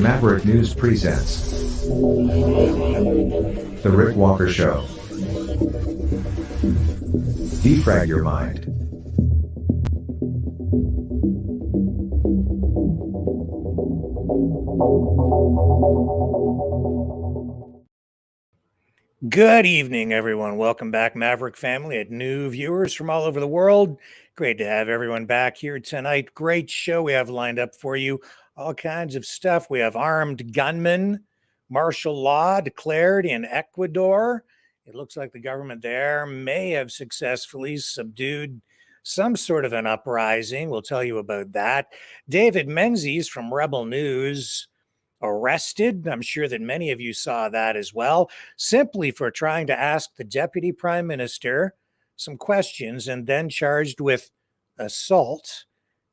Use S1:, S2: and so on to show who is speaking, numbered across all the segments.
S1: Maverick News presents The Rick Walker Show. Defrag your mind.
S2: Good evening, everyone. Welcome back, Maverick family, and new viewers from all over the world. Great to have everyone back here tonight. Great show we have lined up for you. All kinds of stuff. We have armed gunmen, martial law declared in Ecuador. It looks like the government there may have successfully subdued some sort of an uprising. We'll tell you about that. David Menzies from Rebel News arrested. I'm sure that many of you saw that as well, simply for trying to ask the deputy prime minister some questions and then charged with assault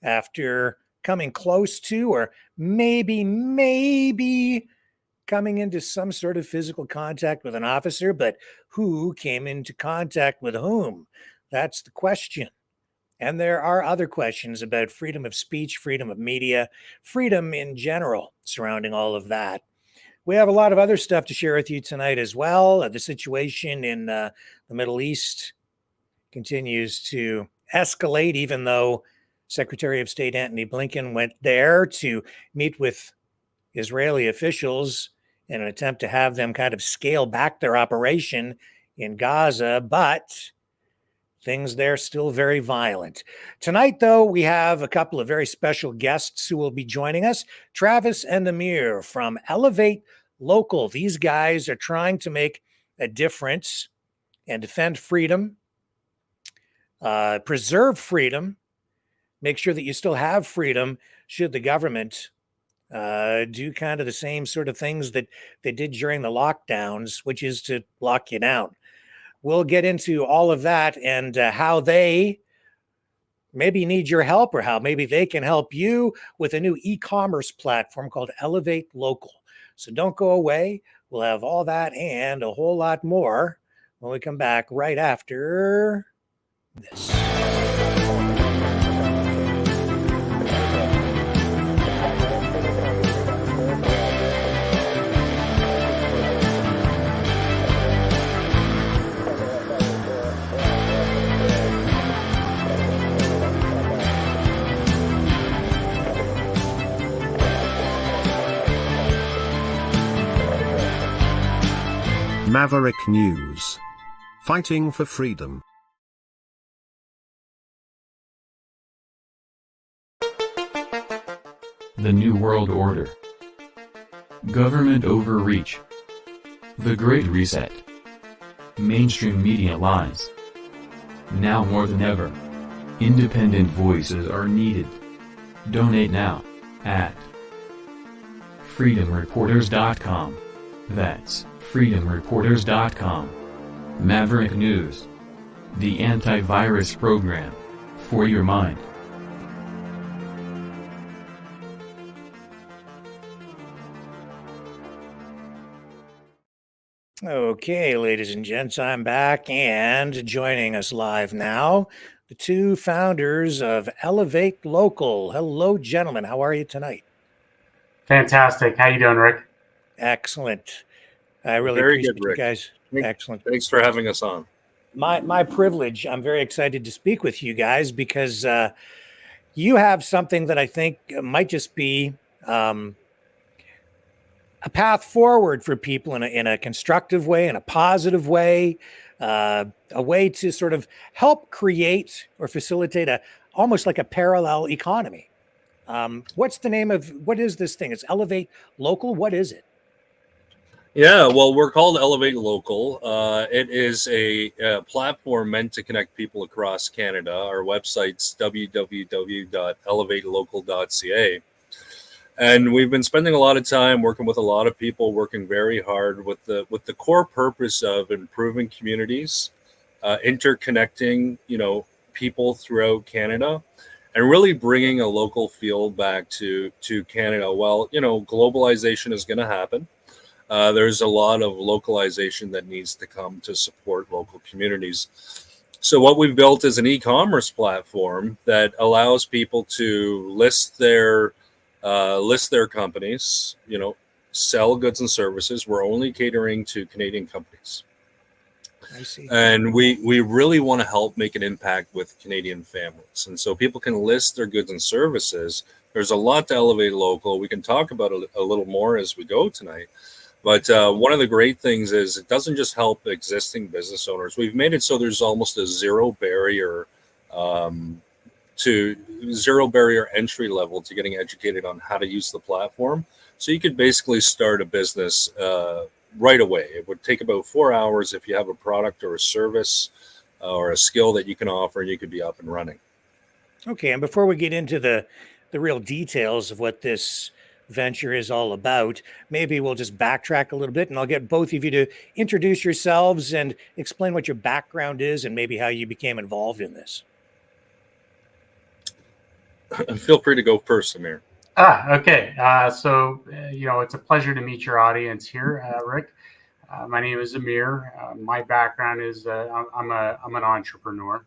S2: after coming close to, or maybe coming into some sort of physical contact with an officer, but who came into contact with whom? That's the question. And there are other questions about freedom of speech, freedom of media, freedom in general surrounding all of that. We have a lot of other stuff to share with you tonight as well. The situation in the Middle East continues to escalate, even though Secretary of State Antony Blinken went there to meet with Israeli officials in an attempt to have them kind of scale back their operation in Gaza. But things there still very violent. Tonight, though, we have a couple of very special guests who will be joining us. Travis and Amir from Elevate Local. These guys are trying to make a difference and defend freedom, preserve freedom, make sure that you still have freedom should the government do kind of the same sort of things that they did during the lockdowns, which is to lock you down. We'll get into all of that and how they maybe need your help, or how maybe they can help you with a new e-commerce platform called Elevate Local. So don't go away. We'll have all that and a whole lot more when we come back right after this.
S3: Maverick News. Fighting for freedom.
S4: The New World Order. Government overreach. The Great Reset. Mainstream media lies. Now more than ever, independent voices are needed. Donate now at freedomreporters.com. That's freedomreporters.com. Maverick News. The antivirus program for your mind.
S2: Okay, ladies and gents, I'm back, and joining us live now, the two founders of Elevate Local. Hello, gentlemen. How are you tonight?
S5: Fantastic. How you doing, Rick?
S2: Excellent. I really
S6: Very
S2: appreciate
S6: good, Rick.
S2: you guys. Excellent.
S6: Thanks for having us on.
S2: My privilege. I'm very excited to speak with you guys because you have something that I think might just be a path forward for people in a constructive way, in a positive way, a way to sort of help create or facilitate almost like a parallel economy. What's the name of, what is this thing? It's Elevate Local. What is it?
S6: Yeah, well, we're called Elevate Local. It is a platform meant to connect people across Canada. Our website's www.elevatalocal.ca. And we've been spending a lot of time working with a lot of people, working very hard with the core purpose of improving communities, interconnecting, people throughout Canada, and really bringing a local feel back to Canada. Well, globalization is going to happen. There's a lot of localization that needs to come to support local communities. So what we've built is an e-commerce platform that allows people to list their list their companies, sell goods and services. We're only catering to Canadian companies.
S2: I see.
S6: And we really want to help make an impact with Canadian families. And so people can list their goods and services. There's a lot to elevate local. We can talk about it a little more as we go tonight. But one of the great things is it doesn't just help existing business owners. We've made it so there's almost a zero barrier entry level to getting educated on how to use the platform. So you could basically start a business right away. It would take about 4 hours if you have a product or a service or a skill that you can offer, and you could be up and running.
S2: Okay, and before we get into the real details of what this venture is all about, maybe we'll just backtrack a little bit, and I'll get both of you to introduce yourselves and explain what your background is and maybe how you became involved in this.
S6: Feel free to go first, Amir.
S5: Okay. So it's a pleasure to meet your audience here, Rick. My name is Amir. My background is I'm an entrepreneur.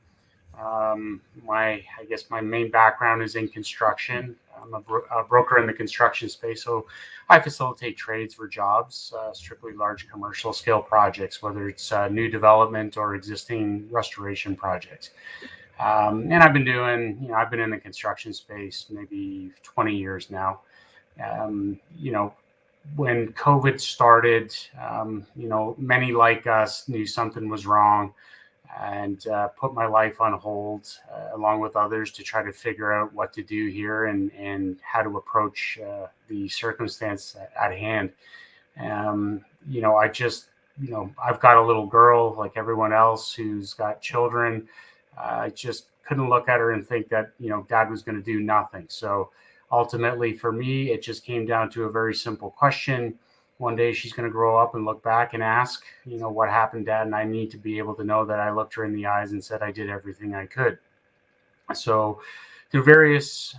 S5: I guess my main background is in construction. I'm a broker in the construction space, so I facilitate trades for jobs, strictly large commercial scale projects, whether it's new development or existing restoration projects. And I've been in the construction space maybe 20 years now. When COVID started, many like us knew something was wrong and put my life on hold along with others to try to figure out what to do here and how to approach the circumstance at hand. I've got a little girl like everyone else who's got children. I just couldn't look at her and think that, Dad was going to do nothing. So ultimately for me, it just came down to a very simple question. One day she's going to grow up and look back and ask, what happened, Dad? And I need to be able to know that I looked her in the eyes and said I did everything I could. So through various,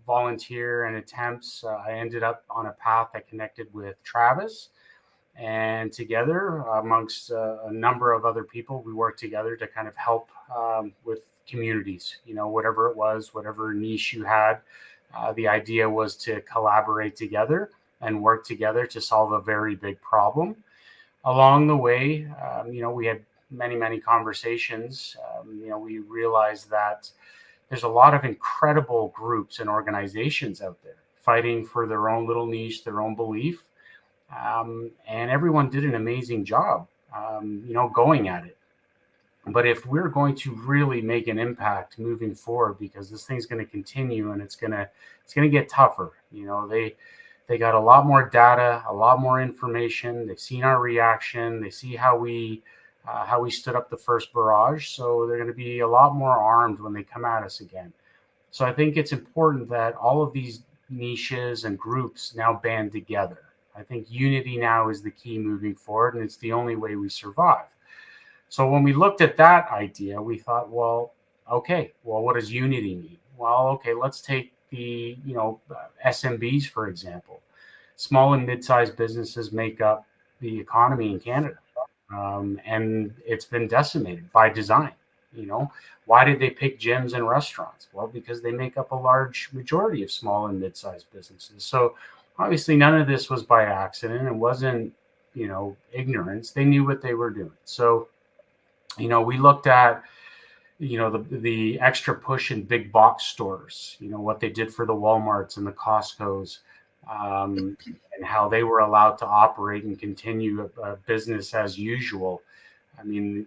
S5: volunteer and attempts, I ended up on a path that connected with Travis. And together, amongst a number of other people, we worked together to kind of help with communities, whatever it was, whatever niche you had. The idea was to collaborate together and work together to solve a very big problem. Along the way, we had many, many conversations. We realized that there's a lot of incredible groups and organizations out there fighting for their own little niche, their own belief. And everyone did an amazing job, going at it. But if we're going to really make an impact moving forward, because this thing's going to continue and it's going to get tougher, they got a lot more data, a lot more information. They've seen our reaction. They see how we stood up the first barrage. So they're going to be a lot more armed when they come at us again. So I think it's important that all of these niches and groups now band together. I think unity now is the key moving forward, and it's the only way we survive. So when we looked at that idea, we thought, what does unity mean? Well, okay, let's take the, SMBs, for example. Small and mid-sized businesses make up the economy in Canada, and it's been decimated by design. Why did they pick gyms and restaurants? Well, because they make up a large majority of small and mid-sized businesses. So obviously, none of this was by accident. It wasn't, ignorance. They knew what they were doing. So, we looked at, the extra push in big box stores, what they did for the Walmarts and the Costcos, and how they were allowed to operate and continue a business as usual. I mean,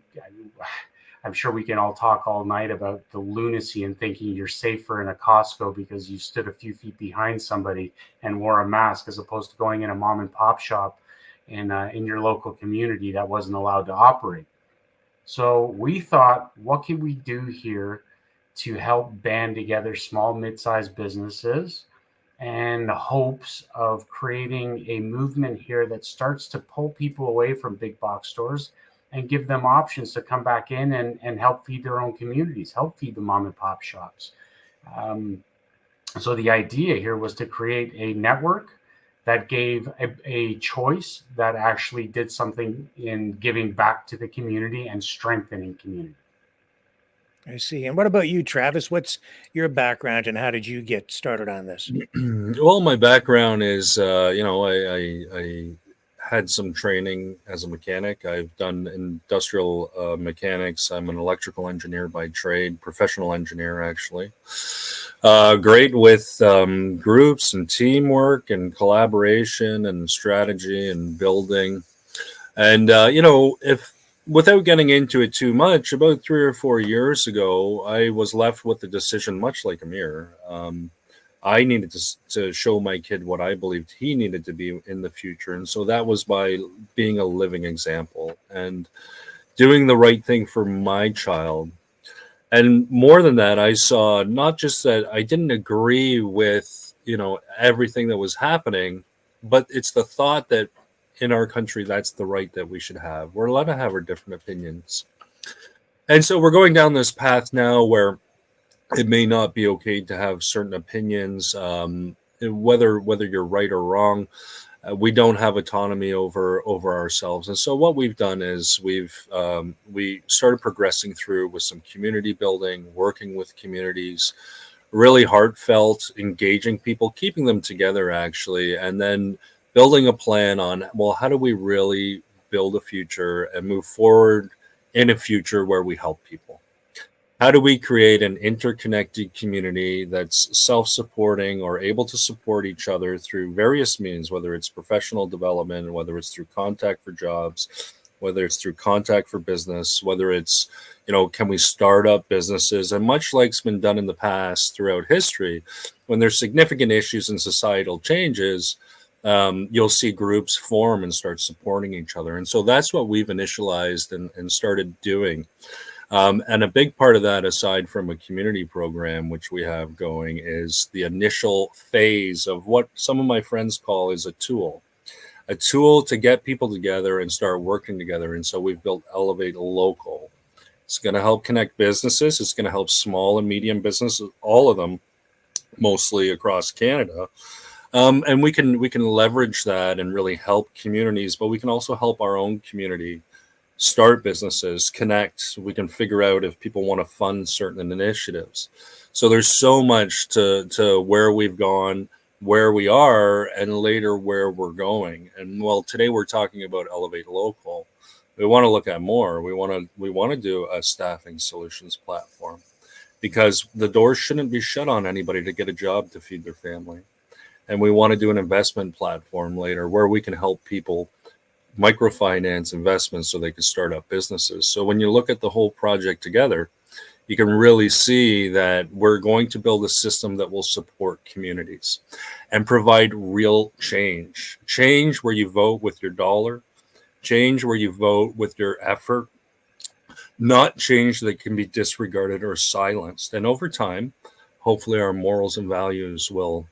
S5: I'm sure we can all talk all night about the lunacy and thinking you're safer in a Costco because you stood a few feet behind somebody and wore a mask, as opposed to going in a mom and pop shop in your local community that wasn't allowed to operate. So we thought, what can we do here to help band together small, mid-sized businesses, and the hopes of creating a movement here that starts to pull people away from big box stores and give them options to come back in and help feed their own communities, help feed the mom and pop shops. So the idea here was to create a network that gave a choice that actually did something in giving back to the community and strengthening community.
S2: I see. And what about you, Travis? What's your background and how did you get started on this?
S6: Well, my background is, I had some training as a mechanic. I've done industrial mechanics. I'm an electrical engineer by trade, professional engineer, actually. Great with groups and teamwork and collaboration and strategy and building. And, if without getting into it too much, about 3 or 4 years ago, I was left with the decision, much like Amir. I needed to show my kid what I believed he needed to be in the future. And so that was by being a living example and doing the right thing for my child. And more than that, I saw not just that I didn't agree with, everything that was happening, but it's the thought that in our country, that's the right that we should have. We're allowed to have our different opinions. And so we're going down this path now where it may not be okay to have certain opinions, whether you're right or wrong. We don't have autonomy over ourselves, and so what we've done is we started progressing through with some community building, working with communities, really heartfelt, engaging people, keeping them together actually, and then building a plan on, well, how do we really build a future and move forward in a future where we help people. How do we create an interconnected community that's self-supporting or able to support each other through various means, whether it's professional development, whether it's through contact for jobs, whether it's through contact for business, whether it's, can we start up businesses? And much like's been done in the past throughout history, when there's significant issues and societal changes, you'll see groups form and start supporting each other. And so that's what we've initialized and started doing. And a big part of that, aside from a community program, which we have going, is the initial phase of what some of my friends call is a tool to get people together and start working together. And so we've built Elevate Local. It's going to help connect businesses. It's going to help small and medium businesses, all of them, mostly across Canada. And we can leverage that and really help communities, but we can also help our own community start businesses, connect. We can figure out if people want to fund certain initiatives. So there's so much to where we've gone, where we are, and later where we're going. And well, today we're talking about Elevate Local. We want to look at more. We want to do a staffing solutions platform, because the doors shouldn't be shut on anybody to get a job to feed their family. And we want to do an investment platform later where we can help people microfinance investments so they can start up businesses. So when you look at the whole project together, you can really see that we're going to build a system that will support communities and provide real change. Change where you vote with your dollar, change where you vote with your effort, not change that can be disregarded or silenced. And over time, hopefully our morals and values will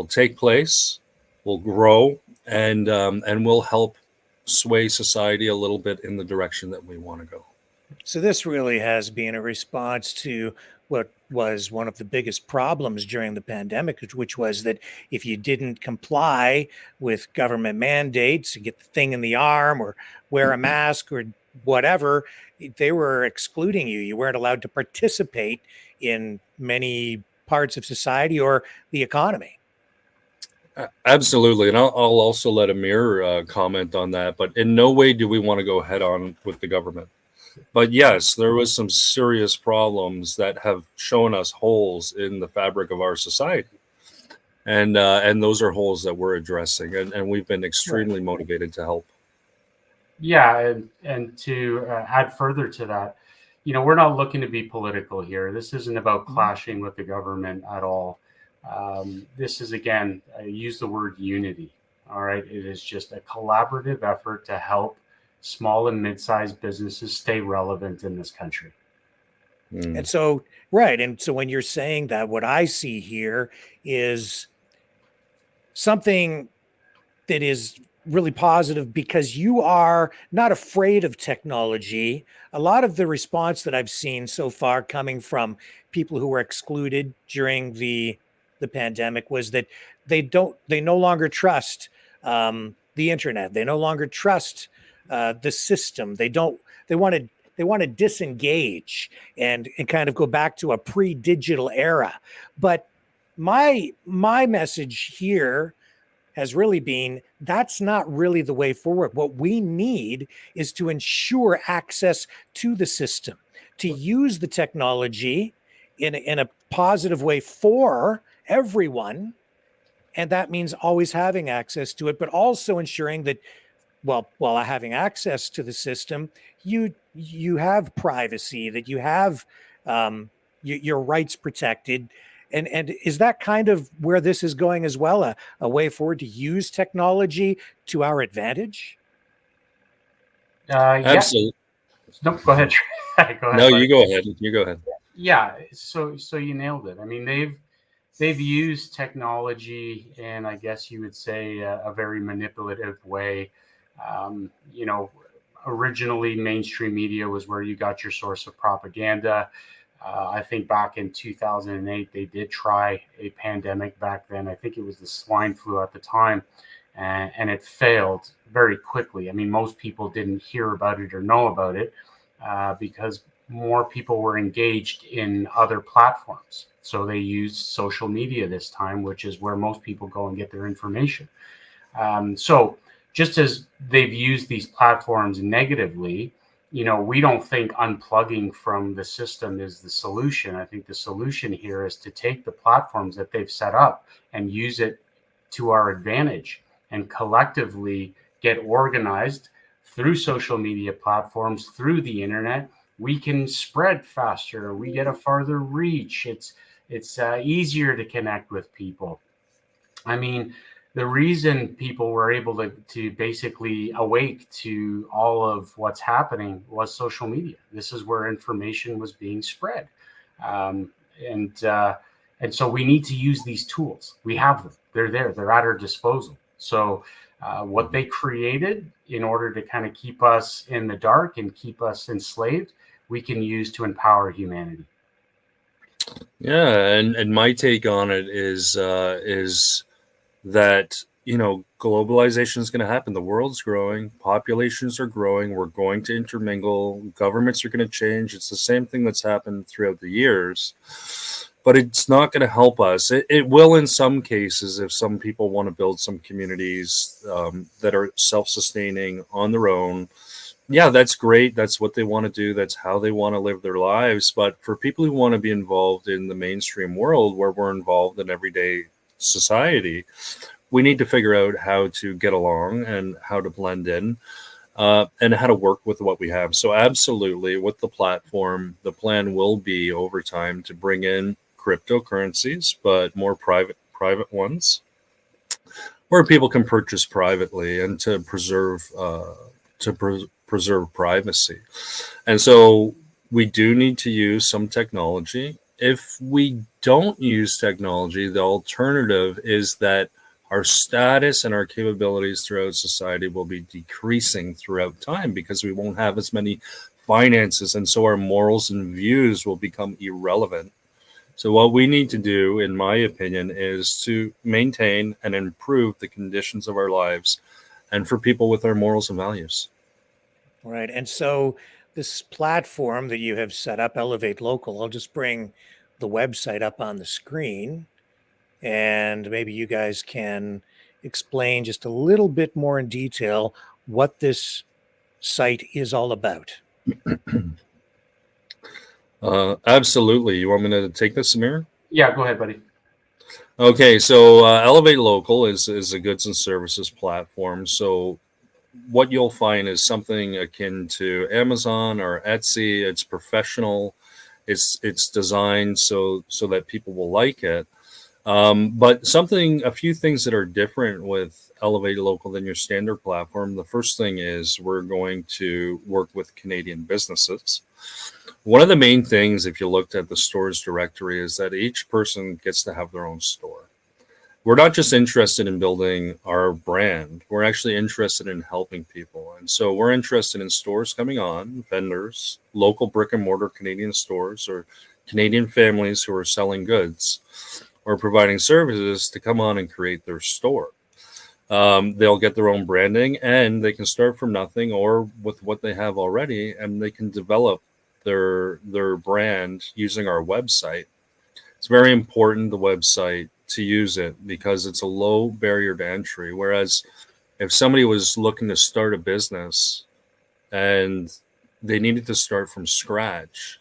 S6: take place, will grow, and will help sway society a little bit in the direction that we want to go.
S2: So this really has been a response to what was one of the biggest problems during the pandemic, which was that if you didn't comply with government mandates, get the thing in the arm or wear a mask or whatever, they were excluding you. You weren't allowed to participate in many parts of society or the economy.
S6: Absolutely. And I'll also let Amir comment on that. But in no way do we want to go head on with the government. But yes, there was some serious problems that have shown us holes in the fabric of our society. And those are holes that we're addressing. And we've been extremely motivated to help.
S5: Yeah. And to add further to that, we're not looking to be political here. This isn't about clashing with the government at all. This is, again, I use the word unity. All right. It is just a collaborative effort to help small and mid-sized businesses stay relevant in this country.
S2: And so, right. And so when you're saying that, what I see here is something that is really positive, because you are not afraid of technology. A lot of the response that I've seen so far coming from people who were excluded during the pandemic was that they no longer trust the internet. They no longer trust the system. They want to want to disengage and kind of go back to a pre-digital era. But my message here has really been that's not really the way forward. What we need is to ensure access to the system, to use the technology in a positive way for everyone. And that means always having access to it, but also ensuring that, well, while having access to the system, you have privacy, that you have your rights protected. And is that kind of where this is going as well? A way forward to use technology to our advantage?
S5: Yeah.
S6: Absolutely.
S5: No, go ahead. Go ahead.
S6: No,
S5: buddy.
S6: you go ahead. You go ahead.
S5: Yeah. So you nailed it. I mean, they've used technology in, I guess you would say, a very manipulative way. You know, originally mainstream media was where you got your source of propaganda. I think back in 2008, they did try a pandemic back then. I think it was the swine flu at the time, and it failed very quickly. I mean, most people didn't hear about it or know about it because more people were engaged in other platforms. So they used social media this time, which is where most people go and get their information. So just as they've used these platforms negatively, you know, we don't think unplugging from the system is the solution. I think the solution here is to take the platforms that they've set up and use it to our advantage and collectively get organized through social media platforms, through the internet. We can spread faster. We get a farther reach. It's easier to connect with people. I mean, the reason people were able to basically awake to all of what's happening was social media. This is where information was being spread. Um, and so we need to use these tools. We have them. They're there. They're at our disposal. So what they created in order to kind of keep us in the dark and keep us enslaved, we can use to empower humanity.
S6: Yeah, and my take on it is that, you know, globalization is going to happen. The world's growing, populations are growing, we're going to intermingle, governments are going to change. It's the same thing that's happened throughout the years, but it's not going to help us. It will in some cases if some people want to build some communities that are self-sustaining on their own. Yeah, that's great. That's what they want to do. That's how they want to live their lives. But for people who want to be involved in the mainstream world where we're involved in everyday society, we need to figure out how to get along and how to blend in and how to work with what we have. So absolutely, with the platform, the plan will be over time to bring in cryptocurrencies, but more private ones where people can purchase privately and to preserve privacy. And so we do need to use some technology. If we don't use technology, the alternative is that our status and our capabilities throughout society will be decreasing throughout time because we won't have as many finances. And so our morals and views will become irrelevant. So what we need to do, in my opinion, is to maintain and improve the conditions of our lives and for people with our morals and values.
S2: Right. And so this platform that you have set up, Elevate Local, I'll just bring the website up on the screen and maybe you guys can explain just a little bit more in detail what this site is all about.
S6: Absolutely. You want me to take this, Samir?
S5: Yeah, go ahead, buddy.
S6: Okay, so Elevate Local is a goods and services platform. So what you'll find is something akin to Amazon or Etsy. It's professional. It's designed so that people will like it. But a few things that are different with Elevate Local than your standard platform. The first thing is we're going to work with Canadian businesses. One of the main things, if you looked at the stores directory, is that each person gets to have their own store. We're not just interested in building our brand. We're actually interested in helping people. And so we're interested in stores coming on, vendors, local brick and mortar Canadian stores, or Canadian families who are selling goods or providing services to come on and create their store. They'll get their own branding, and they can start from nothing or with what they have already, and they can develop their brand using our website. It's very important, the website, to use it because it's a low barrier to entry. Whereas if somebody was looking to start a business and they needed to start from scratch,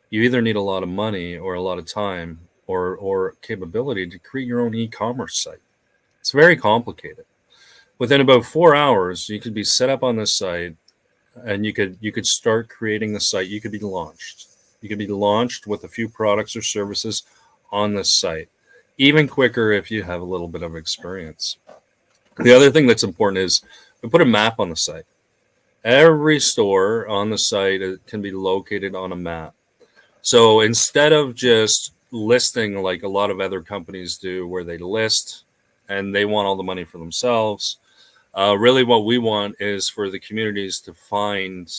S6: you either need a lot of money or a lot of time or capability to create your own e-commerce site. It's very complicated. Within about 4 hours, you could be set up on this site, and you could start creating the site. You could be launched. You could be launched with a few products or services on this site. Even quicker if you have a little bit of experience. The other thing that's important is we put a map on the site. Every store on the site can be located on a map. So instead of just listing like a lot of other companies do, where they list and they want all the money for themselves, really what we want is for the communities to find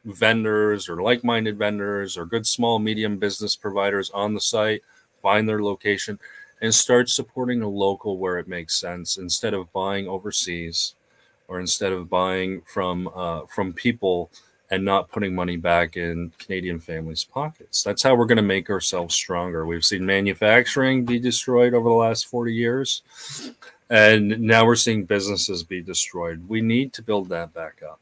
S6: vendors or like-minded vendors or good small medium business providers on the site, find their location, and start supporting the local where it makes sense, instead of buying overseas or instead of buying from people and not putting money back in Canadian families' pockets. That's how we're going to make ourselves stronger. We've seen manufacturing be destroyed over the last 40 years, and now we're seeing businesses be destroyed. We need to build that back up.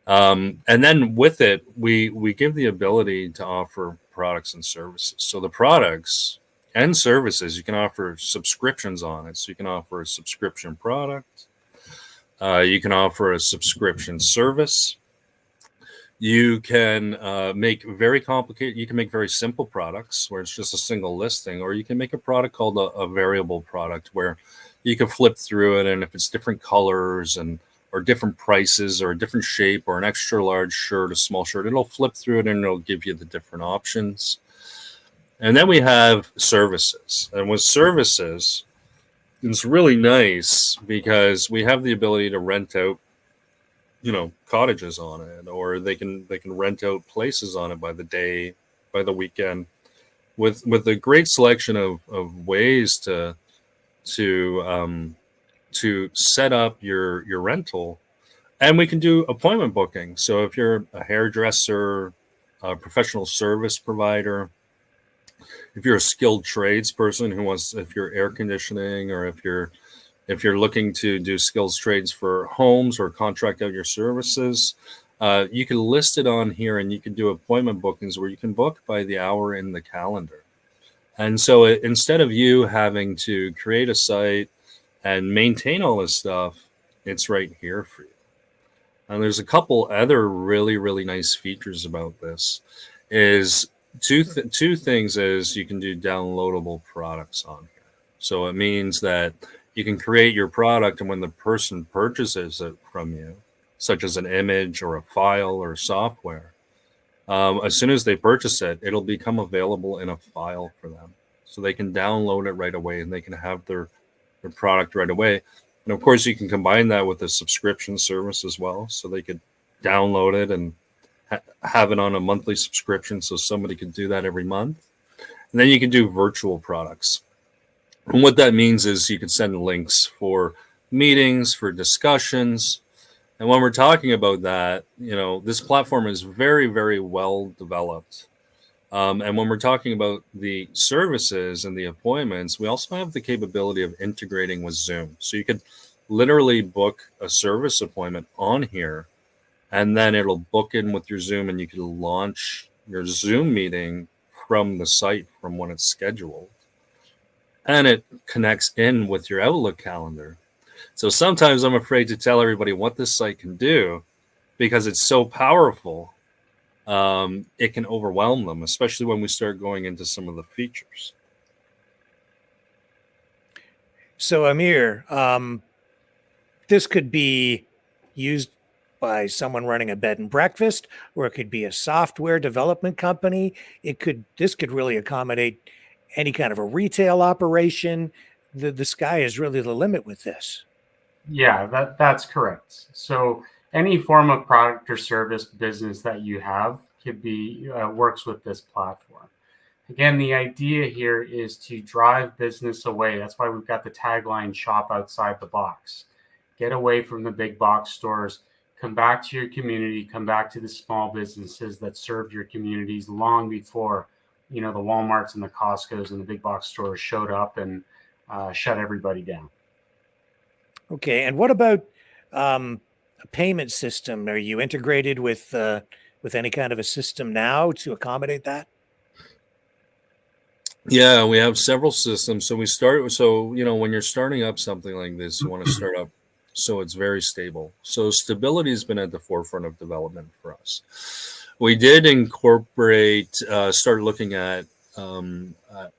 S6: And then with it, we give the ability to offer products and services. So the products and services, you can offer subscriptions on it. So you can offer a subscription product. You can offer a subscription service. You can make very complicated, you can make very simple products where it's just a single listing, or you can make a product called a variable product where you can flip through it, and if it's different colors and or different prices or a different shape or an extra large shirt, a small shirt, it'll flip through it and it'll give you the different options. And then we have services. And with services, it's really nice because we have the ability to rent out, cottages on it, or they can rent out places on it by the day, by the weekend, with a great selection of ways to set up your rental. And we can do appointment booking. So if you're a hairdresser, a professional service provider, if you're a skilled trades person if you're air conditioning, or if you're looking to do skills trades for homes or contract out your services, you can list it on here, and you can do appointment bookings where you can book by the hour in the calendar. And so instead of you having to create a site and maintain all this stuff, it's right here for you. And there's a couple other really, really nice features about this. Is two things is you can do downloadable products on here. So it means that you can create your product, and when the person purchases it from you, such as an image or a file or software, as soon as they purchase it, it'll become available in a file for them. So they can download it right away, and they can have their product right away. And of course, you can combine that with a subscription service as well. So they could download it and have it on a monthly subscription, so somebody could do that every month. And then you can do virtual products. And what that means is you can send links for meetings, for discussions. And when we're talking about that, this platform is very, very well developed. And when we're talking about the services and the appointments, we also have the capability of integrating with Zoom. So you could literally book a service appointment on here, and then it'll book in with your Zoom, and you can launch your Zoom meeting from the site from when it's scheduled. And it connects in with your Outlook calendar. So sometimes I'm afraid to tell everybody what this site can do because it's so powerful. It can overwhelm them, especially when we start going into some of the features.
S2: So Amir, this could be used by someone running a bed and breakfast, or it could be a software development company. This could really accommodate any kind of a retail operation. The sky is really the limit with this.
S5: Yeah, that's correct. So any form of product or service business that you have could be works with this platform. Again, the idea here is to drive business away. That's why we've got the tagline "Shop outside the box." get away from the big box stores, come back to your community, come back to the small businesses that served your communities long before, the Walmarts and the Costcos and the big box stores showed up and shut everybody down.
S2: Okay. And what about a payment system? Are you integrated with any kind of a system now to accommodate that?
S6: Yeah, we have several systems. So when you're starting up something like this, you want to start up so it's very stable. So stability has been at the forefront of development for us. We did start looking at an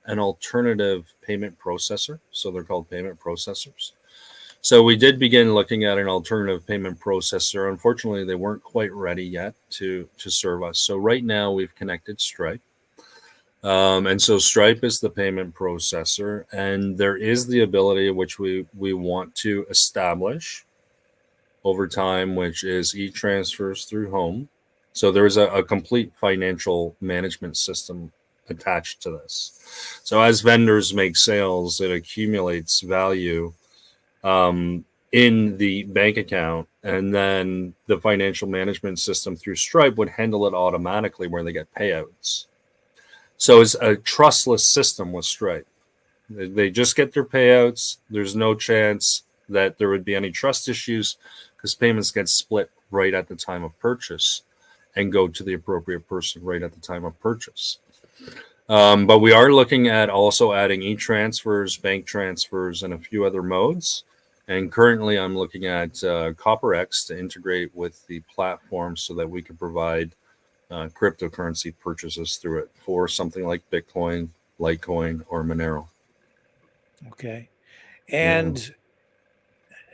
S6: alternative payment processor. So they're called payment processors. So we did begin looking at an alternative payment processor. Unfortunately, they weren't quite ready yet to serve us. So right now we've connected Stripe. And so Stripe is the payment processor, and there is the ability which we want to establish over time, which is e-transfers through home. So there is a complete financial management system attached to this. So as vendors make sales, it accumulates value in the bank account, and then the financial management system through Stripe would handle it automatically where they get payouts. So it's a trustless system with Stripe. They just get their payouts. There's no chance that there would be any trust issues because payments get split right at the time of purchase and go to the appropriate person right at the time of purchase. But we are looking at also adding e-transfers, bank transfers, and a few other modes. And currently I'm looking at CopperX to integrate with the platform so that we can provide cryptocurrency purchases through it for something like Bitcoin, Litecoin, or Monero.
S2: Okay. And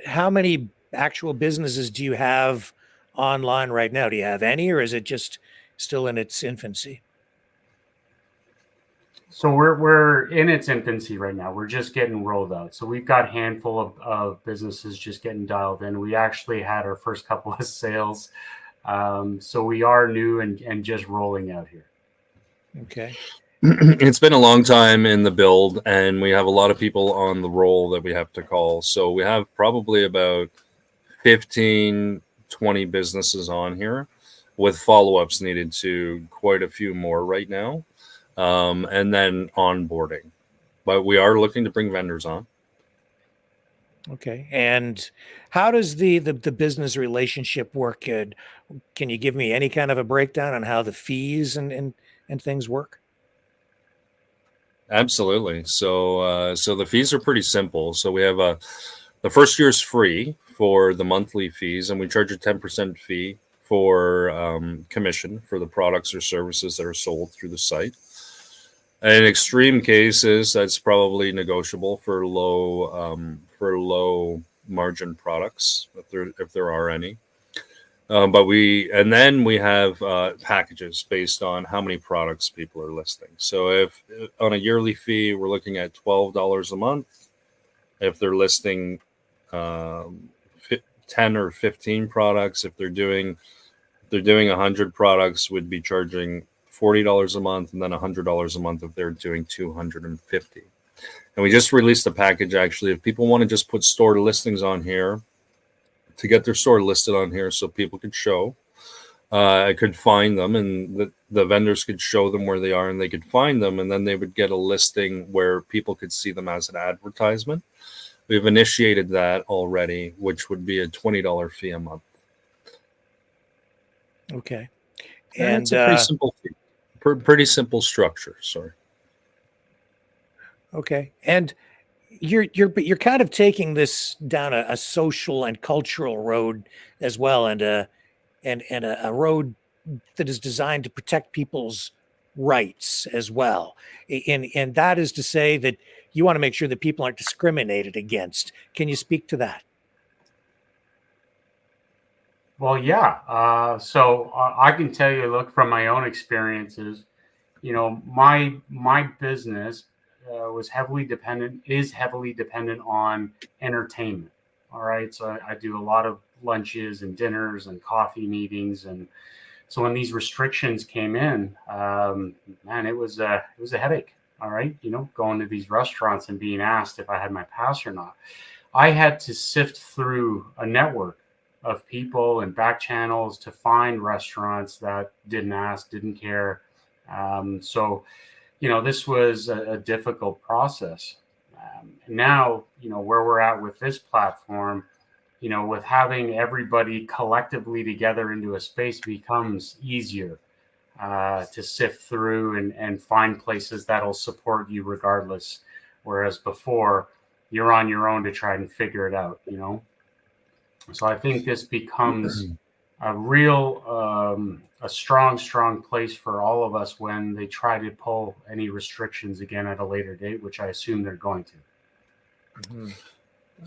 S2: how many actual businesses do you have online right now? Do you have any, or is it just still in its infancy?
S5: So we're in its infancy right now. We're just getting rolled out. So we've got a handful of businesses just getting dialed in. We actually had our first couple of sales. So we are new and just rolling out here.
S2: Okay.
S6: It's been a long time in the build, and we have a lot of people on the roll that we have to call. So we have probably about 15, 20 businesses on here with follow-ups needed to quite a few more right now. And then onboarding. But we are looking to bring vendors on.
S2: Okay. And how does the business relationship work? Can you give me any kind of a breakdown on how the fees and things work?
S6: Absolutely. So the fees are pretty simple. So we have the first year is free for the monthly fees, and we charge a 10% fee for commission for the products or services that are sold through the site. In extreme cases, that's probably negotiable for low margin products if there are any. But then we have packages based on how many products people are listing. So if on a yearly fee, we're looking at $12 a month. If they're listing 10 or 15 products, if they're doing 100 products, we'd be charging $40 a month, and then $100 a month if they're doing 250. And we just released a package actually. If people want to just put store listings on here to get their store listed on here, so people could show, I could find them, and the vendors could show them where they are, and they could find them, and then they would get a listing where people could see them as an advertisement. We've initiated that already, which would be a $20 fee a month.
S2: Okay.
S6: And it's a pretty simple fee. Pretty simple structure. Sorry.
S2: Okay. And you're kind of taking this down a social and cultural road as well, and a road that is designed to protect people's rights as well. And that is to say that you want to make sure that people aren't discriminated against. Can you speak to that?
S5: Well, yeah. So I can tell you, look, from my own experiences, my business is heavily dependent on entertainment. All right. So I do a lot of lunches and dinners and coffee meetings. And so when these restrictions came in, man, it was a headache. All right. Going to these restaurants and being asked if I had my pass or not. I had to sift through a network of people and back channels to find restaurants that didn't ask, didn't care. So, this was a difficult process. Now, where we're at with this platform, with having everybody collectively together into a space becomes easier to sift through and find places that'll support you regardless. Whereas before, you're on your own to try and figure it out, So I think this becomes a real, a strong place for all of us when they try to pull any restrictions again at a later date, which I assume they're going to.
S2: Mhm.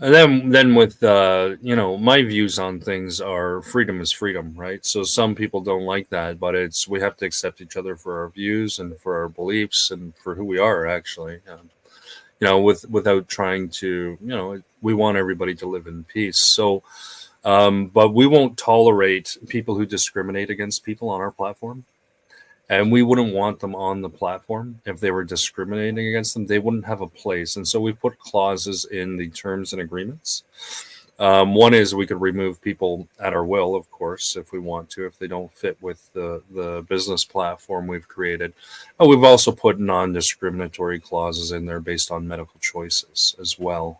S6: And then with my views on things are freedom is freedom, right? So some people don't like that, but we have to accept each other for our views and for our beliefs and for who we are actually. Without trying to, we want everybody to live in peace. So, but we won't tolerate people who discriminate against people on our platform. And we wouldn't want them on the platform. If they were discriminating against them, they wouldn't have a place. And so we put clauses in the terms and agreements. One is we could remove people at our will, of course, if we want to, if they don't fit with the business platform we've created. But we've also put non-discriminatory clauses in there based on medical choices as well.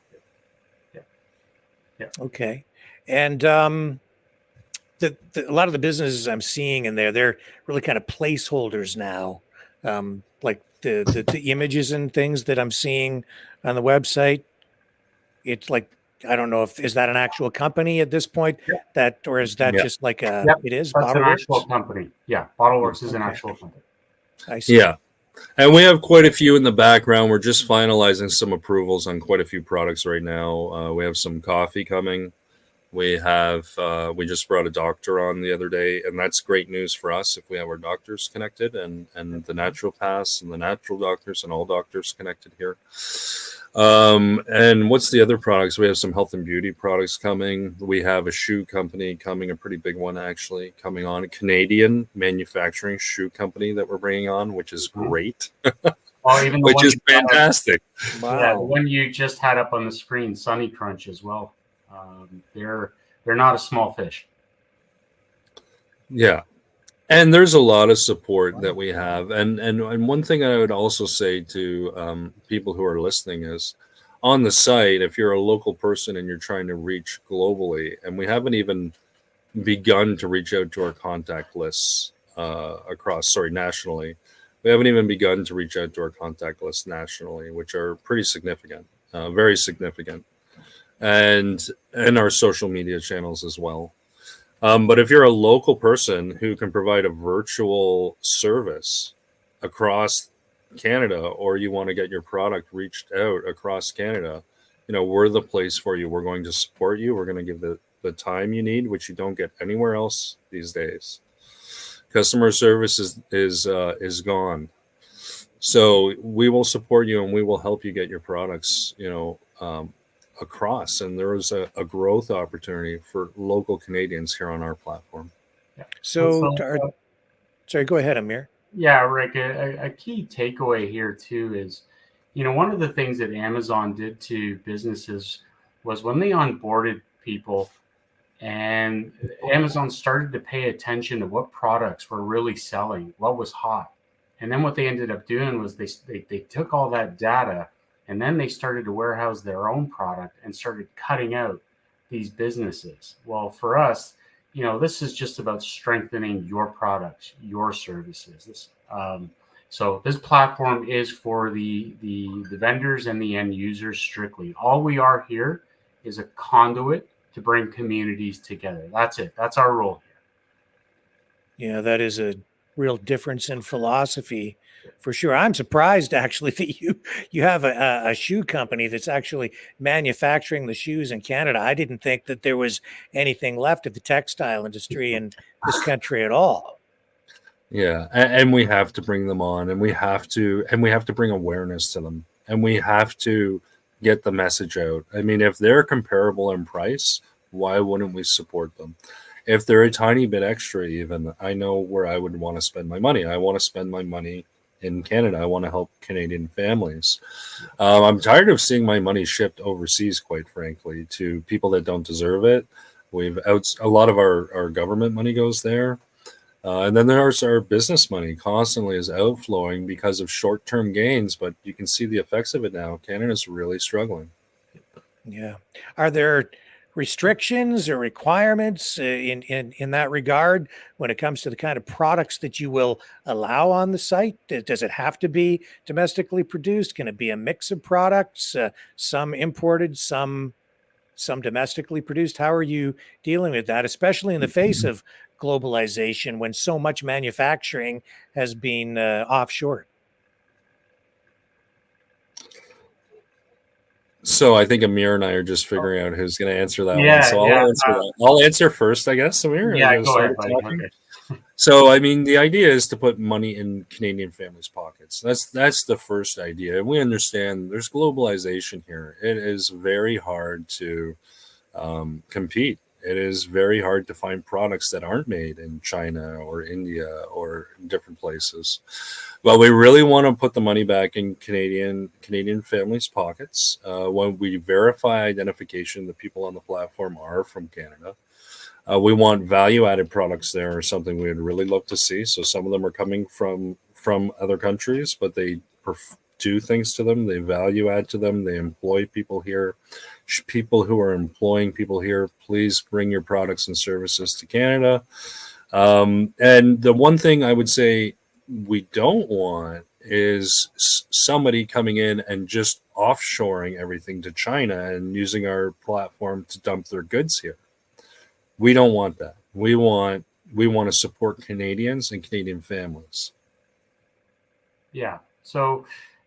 S2: Okay. And a lot of the businesses I'm seeing in there, they're really kind of placeholders now. Like the images and things that I'm seeing on the website, it's like, I don't know is that an actual company at this point, or is that
S6: Yeah.
S2: just like
S5: Yep,
S2: it is
S5: that's an actual
S2: BottleWorks?
S5: company. Yeah, BottleWorks is an
S2: Okay.
S5: actual company.
S2: I see.
S6: Yeah. And we have quite a few in the background. We're just finalizing some approvals on quite a few products right now. We have some coffee coming. We just brought a doctor on the other day, and that's great news for us if we have our doctors connected and the naturopaths and the natural doctors and all doctors connected here. And what's the other products? We have some health and beauty products coming. We have a shoe company coming, a pretty big one actually, coming on. A Canadian manufacturing shoe company that we're bringing on, which is great.
S5: Well, even the
S6: which
S5: one
S6: is fantastic.
S5: Yeah, the
S2: Wow.
S5: one you just had up on the screen, Sunny Crunch as well. They're not a small fish.
S6: Yeah. And there's a lot of support that we have. And one thing I would also say to people who are listening is on the site, if you're a local person and you're trying to reach globally, and we haven't even begun to reach out to our contact lists nationally. We haven't even begun to reach out to our contact lists nationally, which are pretty significant, very significant, and our social media channels as well. But if you're a local person who can provide a virtual service across Canada, or you want to get your product reached out across Canada, we're the place for you. We're going to support you. We're going to give the time you need, which you don't get anywhere else these days. Customer service is gone. So we will support you and we will help you get your products, across. And there is a growth opportunity for local Canadians here on our platform.
S2: So, sorry, go ahead, Amir.
S5: Yeah, Rick, a key takeaway here too is, one of the things that Amazon did to businesses was when they onboarded people and Amazon started to pay attention to what products were really selling, what was hot. And then what they ended up doing was they took all that data and then they started to warehouse their own product and started cutting out these businesses. Well, for us, this is just about strengthening your products, your services. So this platform is for the vendors and the end users strictly. All we are here is a conduit to bring communities together. That's it. That's our role here.
S2: Yeah, that is a real difference in philosophy for sure. I'm surprised actually that you have a shoe company that's actually manufacturing the shoes in Canada. I didn't think that there was anything left of the textile industry in this country at all.
S6: Yeah, and we have to bring them on, and we have to bring awareness to them, and we have to get the message out. I mean, if they're comparable in price, why wouldn't we support them? If they're a tiny bit extra, even, I know where I would want to spend my money. I want to spend my money in Canada. I want to help Canadian families. I'm tired of seeing my money shipped overseas, quite frankly, to people that don't deserve it. A lot of our government money goes there. And then there's our business money constantly is outflowing because of short-term gains, but you can see the effects of it now. Canada's really struggling.
S2: Yeah. Are there restrictions or requirements in that regard when it comes to the kind of products that you will allow on the site? Does it have to be domestically produced? Can it be a mix of products, some imported, some domestically produced? How are you dealing with that, especially in the face of globalization when so much manufacturing has been offshore?
S6: So I think Amir and I are just figuring out who's going to answer that one.
S5: Yeah,
S6: So
S5: yeah,
S6: I'll answer that. I'll answer first, I guess. Amir, are you
S5: yeah.
S6: going to
S5: Go
S6: start
S5: ahead, buddy.
S6: talking?
S5: Okay.
S6: So I mean, the idea is to put money in Canadian families' pockets. That's the first idea. And we understand there's globalization here. It is very hard to compete. It is very hard to find products that aren't made in China or India or different places. But we really want to put the money back in Canadian families' pockets. When we verify identification, the people on the platform are from Canada. We want value-added products there, or something we would really love to see. So some of them are coming from other countries, but they do things to them. They value add to them. They employ people here. People who are employing people here, please bring your products and services to Canada. And the one thing I would say we don't want is somebody coming in and just offshoring everything to China and using our platform to dump their goods here. We don't want that. We want to support Canadians and Canadian families.
S5: Yeah. So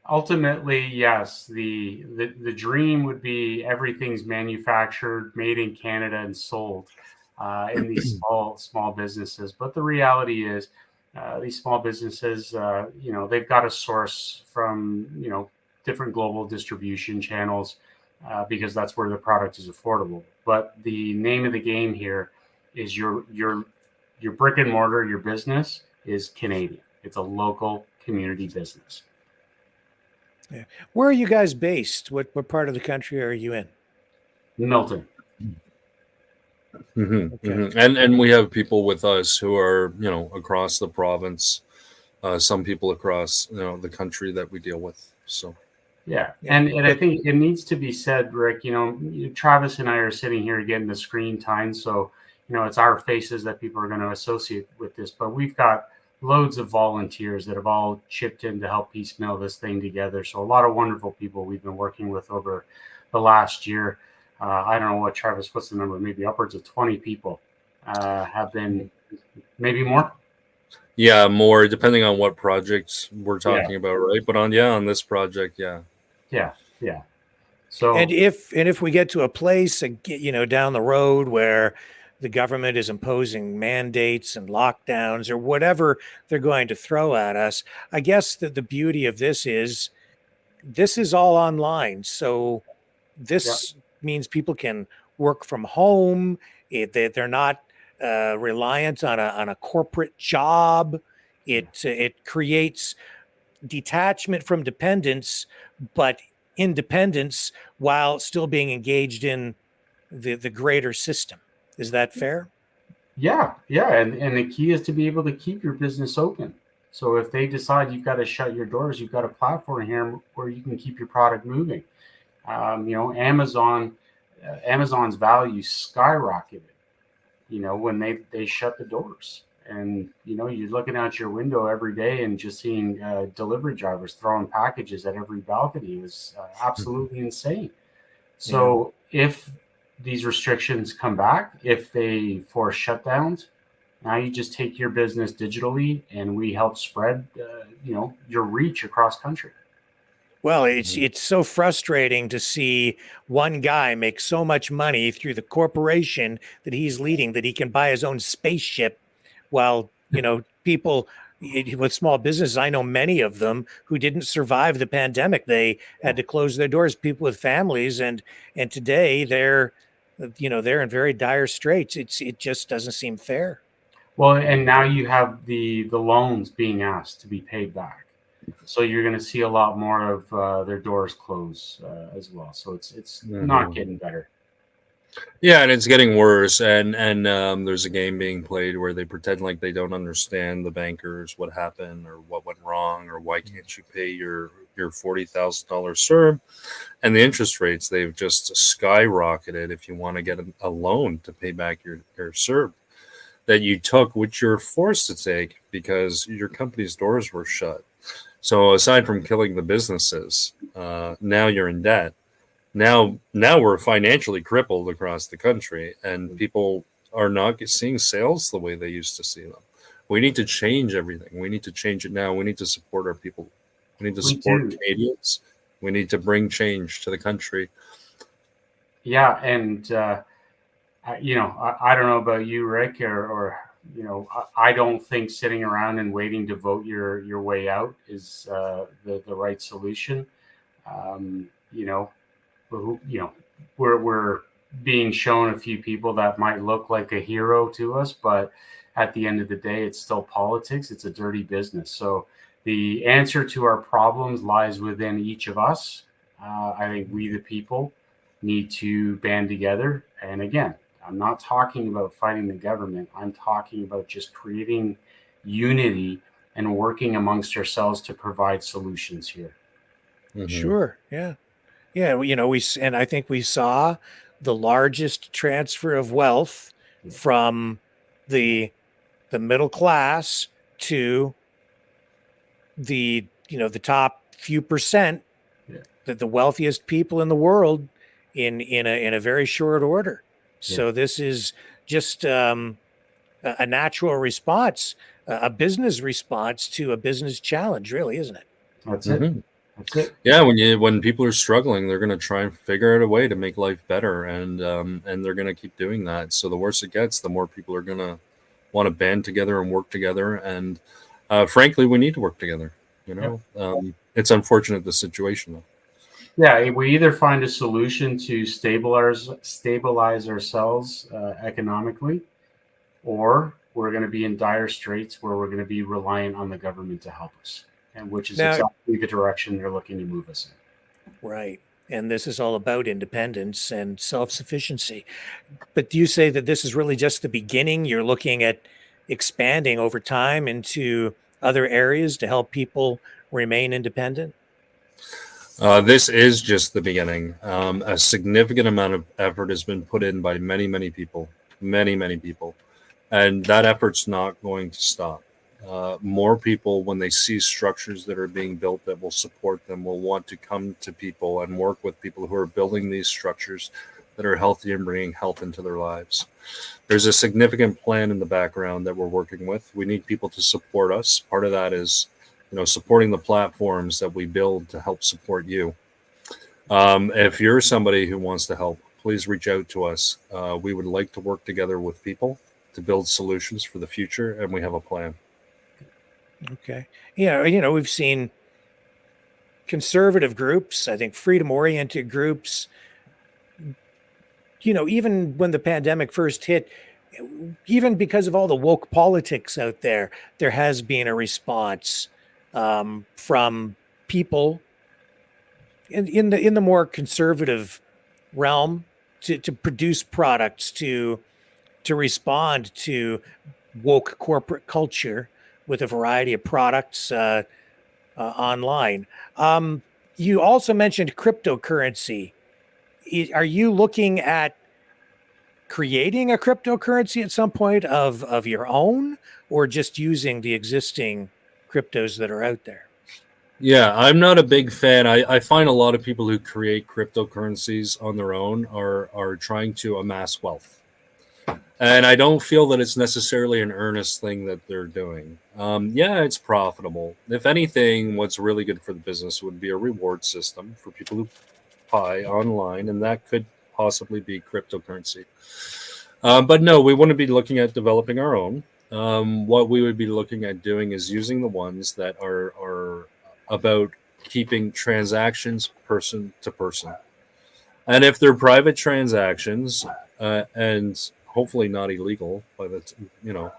S5: ultimately, yes, the dream would be everything's manufactured, made in Canada, and sold in these small businesses. But the reality is, these small businesses, they've got to source from different global distribution channels because that's where the product is affordable. But the name of the game here is your brick and mortar, your business is Canadian. It's a local community business.
S2: Yeah. Where are you guys based? What part of the country are you in?
S5: Milton.
S6: Mm-hmm,
S2: Okay.
S6: mm-hmm. And we have people with us who are across the province. Some people across the country that we deal with. So
S5: yeah. And I think it needs to be said, Rick. Travis and I are sitting here getting the screen time, so it's our faces that people are going to associate with this. But we've got loads of volunteers that have all chipped in to help piecemeal this thing together. So a lot of wonderful people we've been working with over the last year. I don't know what, Travis, what's the number? Maybe upwards of 20 people have been, maybe more.
S6: Yeah, more depending on what projects we're talking about, right? But on this project, yeah.
S5: So
S2: and if we get to a place, down the road where the government is imposing mandates and lockdowns or whatever they're going to throw at us, I guess that the beauty of this is all online. So this means people can work from home. They're not reliant on a corporate job. It creates detachment from dependence, but independence while still being engaged in the greater system. Is that fair?
S5: Yeah. And the key is to be able to keep your business open. So if they decide you've got to shut your doors, you've got a platform here where you can keep your product moving. Amazon's value skyrocketed, when they shut the doors. And, you're looking out your window every day and just seeing delivery drivers throwing packages at every balcony. It was absolutely insane. So if these restrictions come back, if they force shutdowns, now you just take your business digitally and we help spread, your reach across country.
S2: Well, it's so frustrating to see one guy make so much money through the corporation that he's leading that he can buy his own spaceship, while people with small businesses, I know many of them who didn't survive the pandemic. They had to close their doors. People with families, and today they're in very dire straits. It just doesn't seem fair.
S5: Well, and now you have the loans being asked to be paid back. So you're going to see a lot more of their doors close as well. So it's not getting better.
S6: Yeah, and it's getting worse. And there's a game being played where they pretend like they don't understand the bankers, what happened or what went wrong, or why can't you pay your $40,000 CERB, and the interest rates, they've just skyrocketed if you want to get a loan to pay back your CERB that you took, which you're forced to take because your company's doors were shut. So aside from killing the businesses, now you're in debt. Now we're financially crippled across the country, and people are not seeing sales the way they used to see them. We need to change everything. We need to change it now. We need to support our people. We need to
S5: We
S6: support
S5: do.
S6: Canadians. We need to bring change to the country.
S5: Yeah, and I don't know about you, Rick, or I don't think sitting around and waiting to vote your way out is the right solution. Um, you know, we're being shown a few people that might look like a hero to us, but at the end of the day, it's still politics. It's a dirty business. So the answer to our problems lies within each of us. I think we, the people, need to band together. And again, I'm not talking about fighting the government. I'm talking about just creating unity and working amongst ourselves to provide solutions here.
S6: Mhm.
S2: Sure. Yeah. Yeah. And I think we saw the largest transfer of wealth from the middle class to the top few percent,
S5: Yeah.
S2: the wealthiest people in the world in a very short order. So this is just a natural response, a business response to a business challenge, really, isn't it?
S5: That's it.
S6: Mhm.
S5: That's it.
S6: Yeah, when people are struggling, they're going to try and figure out a way to make life better, and they're going to keep doing that. So the worse it gets, the more people are going to want to band together and work together. And frankly, we need to work together. It's unfortunate, the situation, though.
S5: Yeah, we either find a solution to stabilize ourselves economically, or we're going to be in dire straits where we're going to be reliant on the government to help us, and which is
S2: Now,
S5: exactly the direction they're looking to move us in.
S2: right. And this is all about independence and self-sufficiency. But do you say that this is really just the beginning? You're looking at expanding over time into other areas to help people remain independent?
S6: This is just the beginning. A significant amount of effort has been put in by many people, many people, and that effort's not going to stop. More people, when they see structures that are being built that will support them, will want to come to people and work with people who are building these structures that are healthy and bringing health into their lives. There's a significant plan in the background that we're working with. We need people to support us. Part of that is, supporting the platforms that we build to help support you. If you're somebody who wants to help, please reach out to us. We would like to work together with people to build solutions for the future, and we have a plan.
S2: Okay. Yeah, we've seen conservative groups, I think freedom-oriented groups, even when the pandemic first hit, even because of all the woke politics out there, there has been a response from people in the more conservative realm to produce products to respond to woke corporate culture with a variety of products online. You also mentioned cryptocurrency. Are you looking at creating a cryptocurrency at some point of your own, or just using the existing cryptos that are out there?
S6: Yeah, I'm not a big fan. I find a lot of people who create cryptocurrencies on their own are trying to amass wealth. And I don't feel that it's necessarily an earnest thing that they're doing. Yeah, it's profitable. If anything, what's really good for the business would be a reward system for people who buy online, and that could possibly be cryptocurrency. But no, we wouldn't be looking at developing our own. What we would be looking at doing is using the ones that are about keeping transactions person to person. And if they're private transactions, and hopefully not illegal by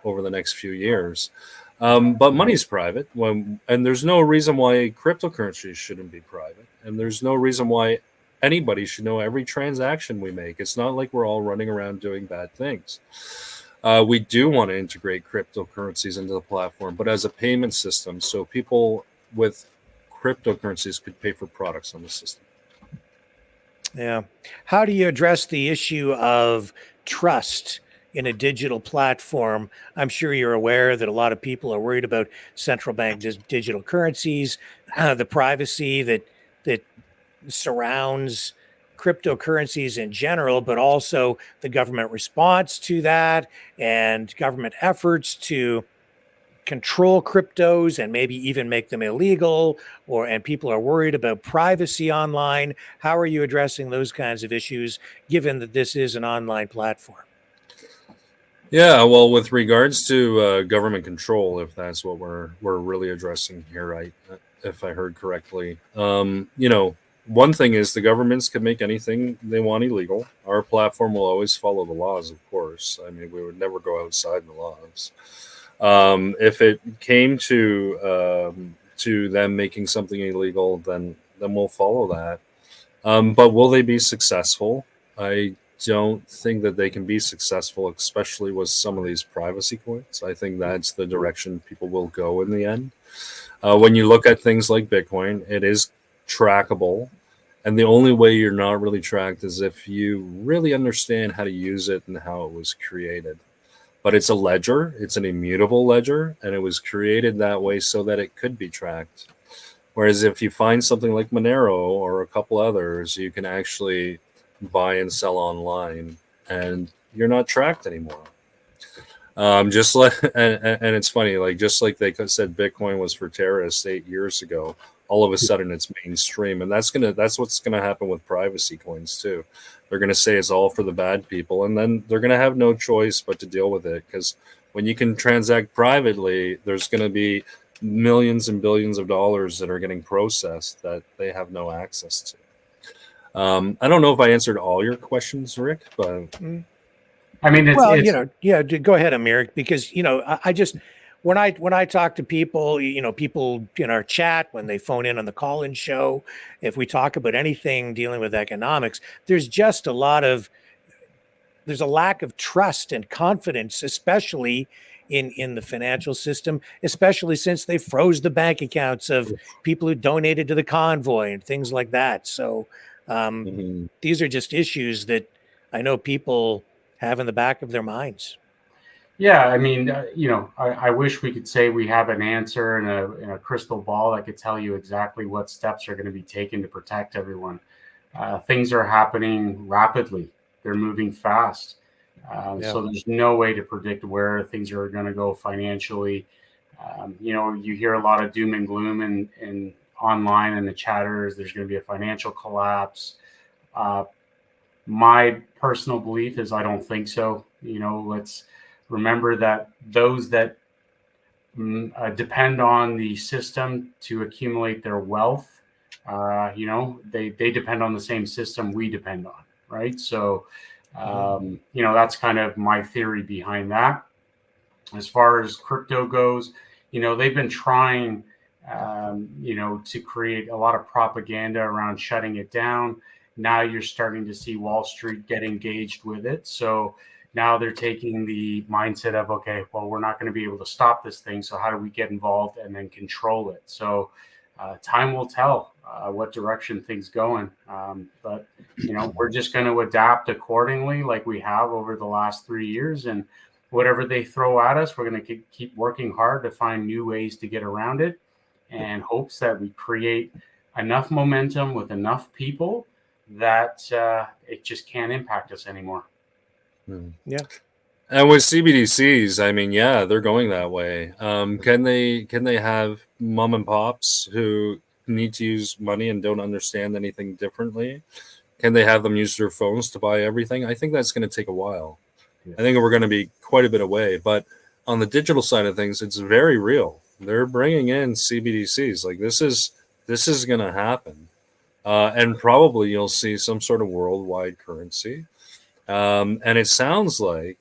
S6: over the next few years. But money's private, and there's no reason why cryptocurrencies shouldn't be private, and there's no reason why anybody should know every transaction we make. It's not like we're all running around doing bad things. We do want to integrate cryptocurrencies into the platform, but as a payment system, so people with cryptocurrencies could pay for products on the system.
S2: Yeah. How do you address the issue of trust in a digital platform? I'm sure you're aware that a lot of people are worried about central bank digital currencies, the privacy that surrounds cryptocurrencies in general, but also the government response to that and government efforts to control cryptos and maybe even make them illegal, and people are worried about privacy online. How are you addressing those kinds of issues given that this is an online platform?
S6: Yeah, well, with regards to government control, if that's what we're really addressing here, right? If I heard correctly, one thing is the governments can make anything they want illegal. Our platform will always follow the laws, of course. I mean, we would never go outside the laws. If it came to them making something illegal, then we'll follow that. But will they be successful? I don't think that they can be successful, especially with some of these privacy coins. I think that's the direction people will go in the end. When you look at things like Bitcoin, it is trackable. And the only way you're not really tracked is if you really understand how to use it and how it was created. But it's a ledger, it's an immutable ledger, and it was created that way so that it could be tracked. Whereas if you find something like Monero or a couple others, you can actually buy and sell online, and you're not tracked anymore. Just like, and it's funny, like just like they said Bitcoin was for terrorists 8 years ago, all of a sudden it's mainstream, and that's what's gonna happen with privacy coins too. They're gonna say it's all for the bad people, and then they're gonna have no choice but to deal with it, because when you can transact privately, there's gonna be millions and billions of dollars that are getting processed that they have no access to. I don't know if I answered all your questions, Rick, but
S5: I mean,
S2: go ahead, Amir, because I just when I talk to people, people in our chat when they phone in on the call-in show, if we talk about anything dealing with economics, there's a lack of trust and confidence, especially in the financial system, especially since they froze the bank accounts of people who donated to the convoy and things like that. So these are just issues that I know people have in the back of their minds.
S5: Yeah, I mean, I wish we could say we have an answer and a crystal ball that could tell you exactly what steps are going to be taken to protect everyone. Things are happening rapidly. They're moving fast. So there's no way to predict where things are going to go financially. You hear a lot of doom and gloom in online and the chatters. There's going to be a financial collapse. My personal belief is I don't think so. Let's remember that those that depend on the system to accumulate their wealth, they depend on the same system we depend on, right? So, that's kind of my theory behind that. As far as crypto goes, they've been trying, to create a lot of propaganda around shutting it down. Now you're starting to see Wall Street get engaged with it. So now they're taking the mindset of, okay, well, we're not going to be able to stop this thing. So how do we get involved and then control it? So time will tell what direction things going. But, we're just going to adapt accordingly like we have over the last 3 years. And whatever they throw at us, we're going to keep working hard to find new ways to get around it, and hopes that we create enough momentum with enough people that it just can't impact us anymore.
S2: Yeah.
S6: And with CBDCs, I mean, yeah, they're going that way. Can they have mom and pops who need to use money and don't understand anything differently? Can they have them use their phones to buy everything? I think that's going to take a while. I think we're going to be quite a bit away. But on the digital side of things, it's very real. They're bringing in CBDCs. Like this is going to happen, and probably you'll see some sort of worldwide currency. And it sounds like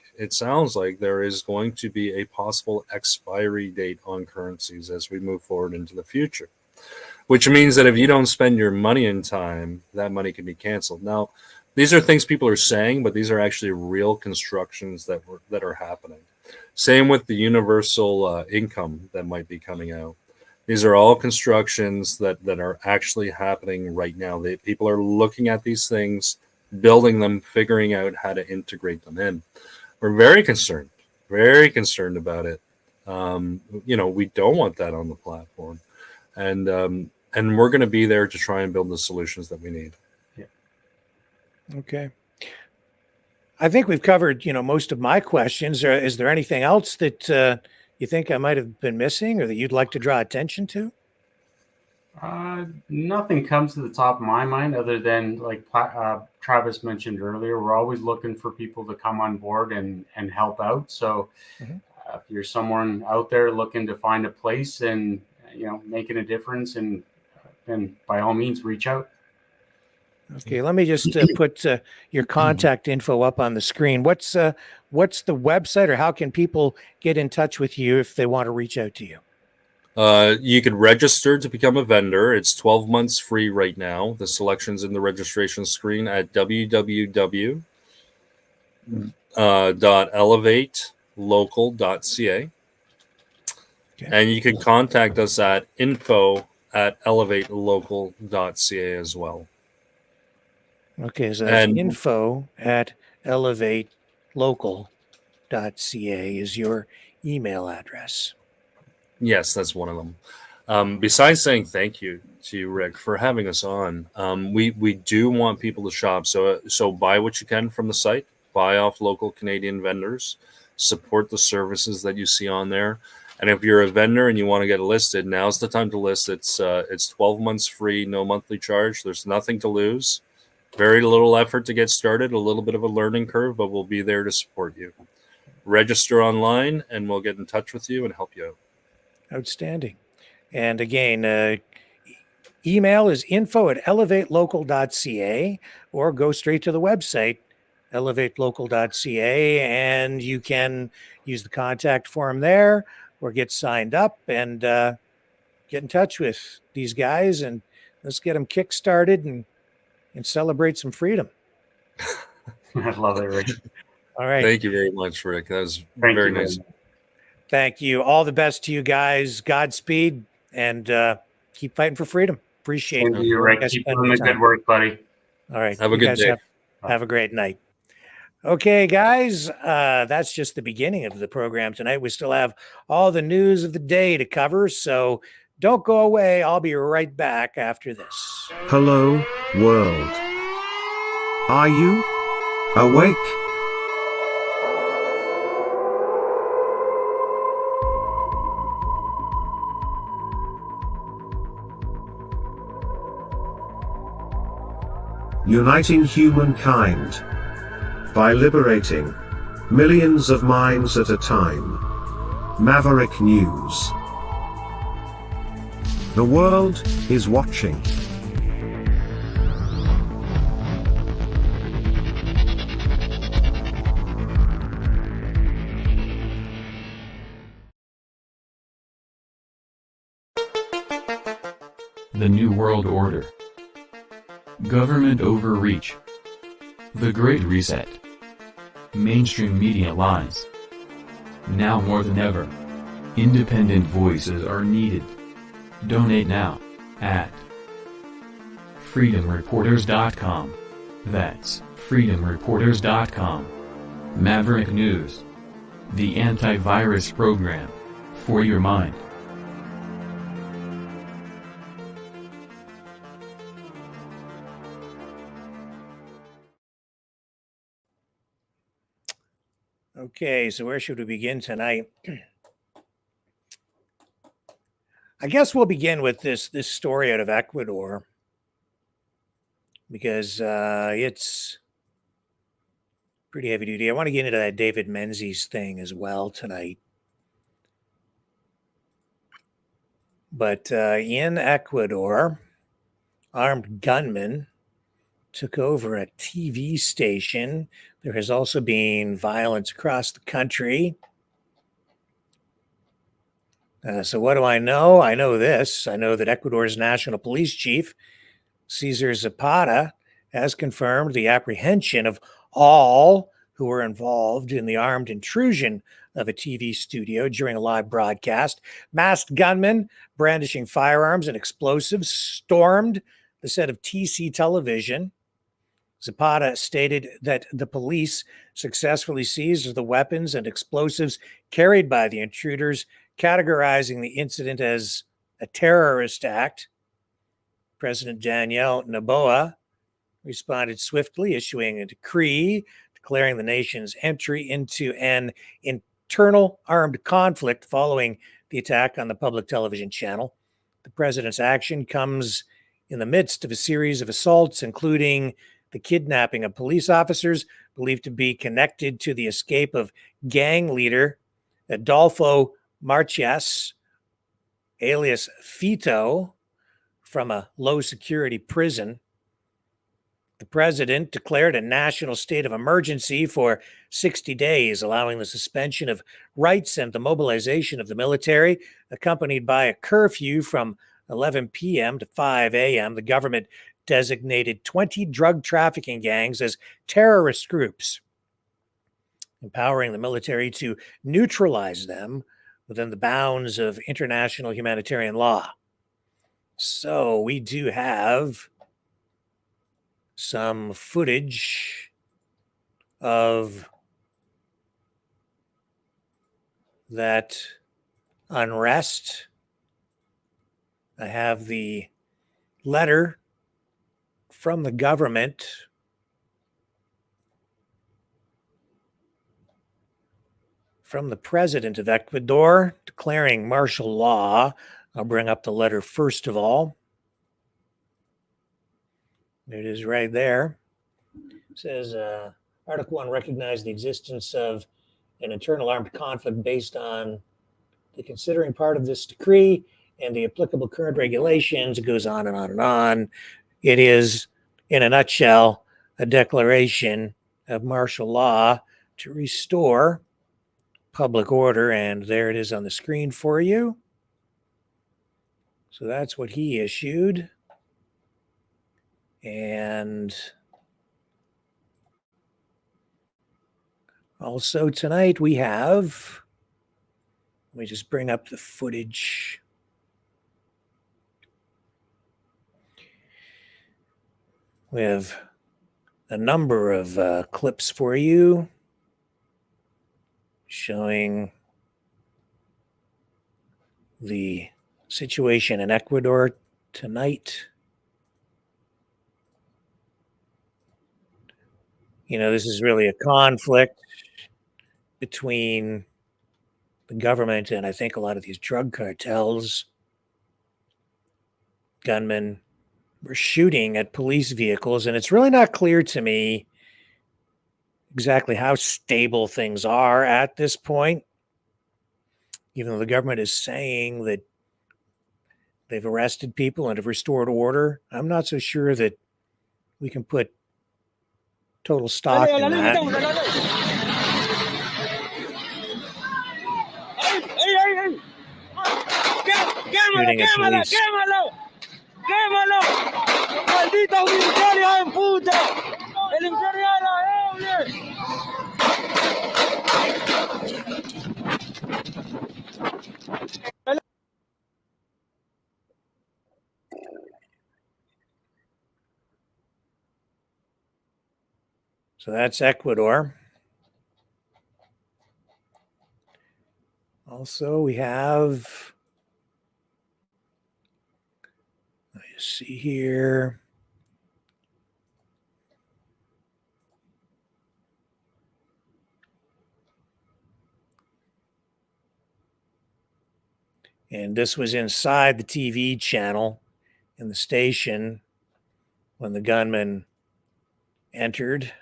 S6: there is going to be a possible expiry date on currencies as we move forward into the future, which means that if you don't spend your money in time, that money can be canceled. Now, these are things people are saying, but these are actually real constructions that are happening. Same with the universal income that might be coming out. These are all constructions that are actually happening right now. People are looking at these things, building them, figuring out how to integrate them in. We're very concerned about it. We don't want that on the platform, and we're going to be there to try and build the solutions that we need.
S2: Okay. I think we've covered, most of my questions. Is there anything else that you think I might have been missing or that you'd like to draw attention to?
S5: Nothing comes to the top of my mind other than, like Travis mentioned earlier, we're always looking for people to come on board and help out. So if you're someone out there looking to find a place and making a difference, and then by all means reach out.
S2: Okay, let me just put your contact info up on the screen. What's the website, or how can people get in touch with you if they want to reach out to you?
S6: You can register to become a vendor. It's 12 months free right now. The selection's in the registration screen at www.elevatolocal.ca. Okay. And you can contact us at info@elevatolocal.ca as well.
S2: Okay, so that's info@elevatolocal.ca is your email address.
S6: Yes, that's one of them. Besides saying thank you to you, Rick, for having us on, we do want people to shop. So buy what you can from the site, buy off local Canadian vendors, support the services that you see on there. And if you're a vendor and you want to get listed, now's the time to list. It's 12 months free, no monthly charge. There's nothing to lose. Very little effort to get started, a little bit of a learning curve, but we'll be there to support you. Register online and we'll get in touch with you and help you out.
S2: Outstanding. And again, email is info@elevatolocal.ca, or go straight to the website, elevatolocal.ca, and you can use the contact form there or get signed up and get in touch with these guys, and let's get them kick-started and celebrate some freedom.
S5: I love it, Rick.
S2: All right.
S6: Thank you very much, Rick. That was very nice.
S2: Thank you. All the best to you guys. Godspeed, and keep fighting for freedom. Appreciate it.
S5: Thank you, Rick. Keep doing the good work, buddy.
S2: All right.
S6: Have a good day.
S2: Have a great night. Okay, guys, that's just the beginning of the program tonight. We still have all the news of the day to cover, so don't go away. I'll be right back after this.
S3: Hello, world. Are you awake? Uniting humankind by liberating millions of minds at a time. Maverick News. The world is watching.
S4: The New World Order. Government overreach. The Great Reset. Mainstream media lies. Now more than ever, independent voices are needed. Donate now at freedomreporters.com. That's freedomreporters.com. Maverick News. The antivirus program for your mind.
S2: Okay, so where should we begin tonight? I guess we'll begin with this story out of Ecuador, because it's pretty heavy duty. I want to get into that David Menzies thing as well tonight. But in Ecuador, armed gunmen took over a TV station. There has also been violence across the country. So what do I know? I know this. I know that Ecuador's national police chief, Cesar Zapata, has confirmed the apprehension of all who were involved in the armed intrusion of a TV studio during a live broadcast. Masked gunmen brandishing firearms and explosives stormed the set of TC television. Zapata stated that the police successfully seized the weapons and explosives carried by the intruders, categorizing the incident as a terrorist act. President Daniel Noboa responded swiftly, issuing a decree declaring the nation's entry into an internal armed conflict following the attack on the public television channel. The president's action comes in the midst of a series of assaults, including the kidnapping of police officers believed to be connected to the escape of gang leader Adolfo Marches, alias Fito, from a low security prison. The president declared a national state of emergency for 60 days, allowing the suspension of rights and the mobilization of the military, accompanied by a curfew from 11 p.m. to 5 a.m. The government designated 20 drug trafficking gangs as terrorist groups, empowering the military to neutralize them within the bounds of international humanitarian law. So we do have some footage of that unrest. I have the letter from the government from the president of Ecuador declaring martial law. I'll bring up the letter first of all. There it is right there. It says, Article 1 recognized the existence of an internal armed conflict based on the considering part of this decree and the applicable current regulations. It goes on and on and on. It is, in a nutshell, a declaration of martial law to restore public order, and there it is on the screen for you. So that's what he issued. And also tonight we have, let me just bring up the footage. We have a number of clips for you showing the situation in Ecuador tonight. You know, this is really a conflict between the government and I think a lot of these drug cartels. Gunmen were shooting at police vehicles, and it's really not clear to me exactly how stable things are at this point, even though the government is saying that they've arrested people and have restored order. I'm not so sure that we can put total stock in that. Shooting at police. So that's Ecuador. Also, we have, let me see here. And this was inside the TV channel in the station when the gunmen entered.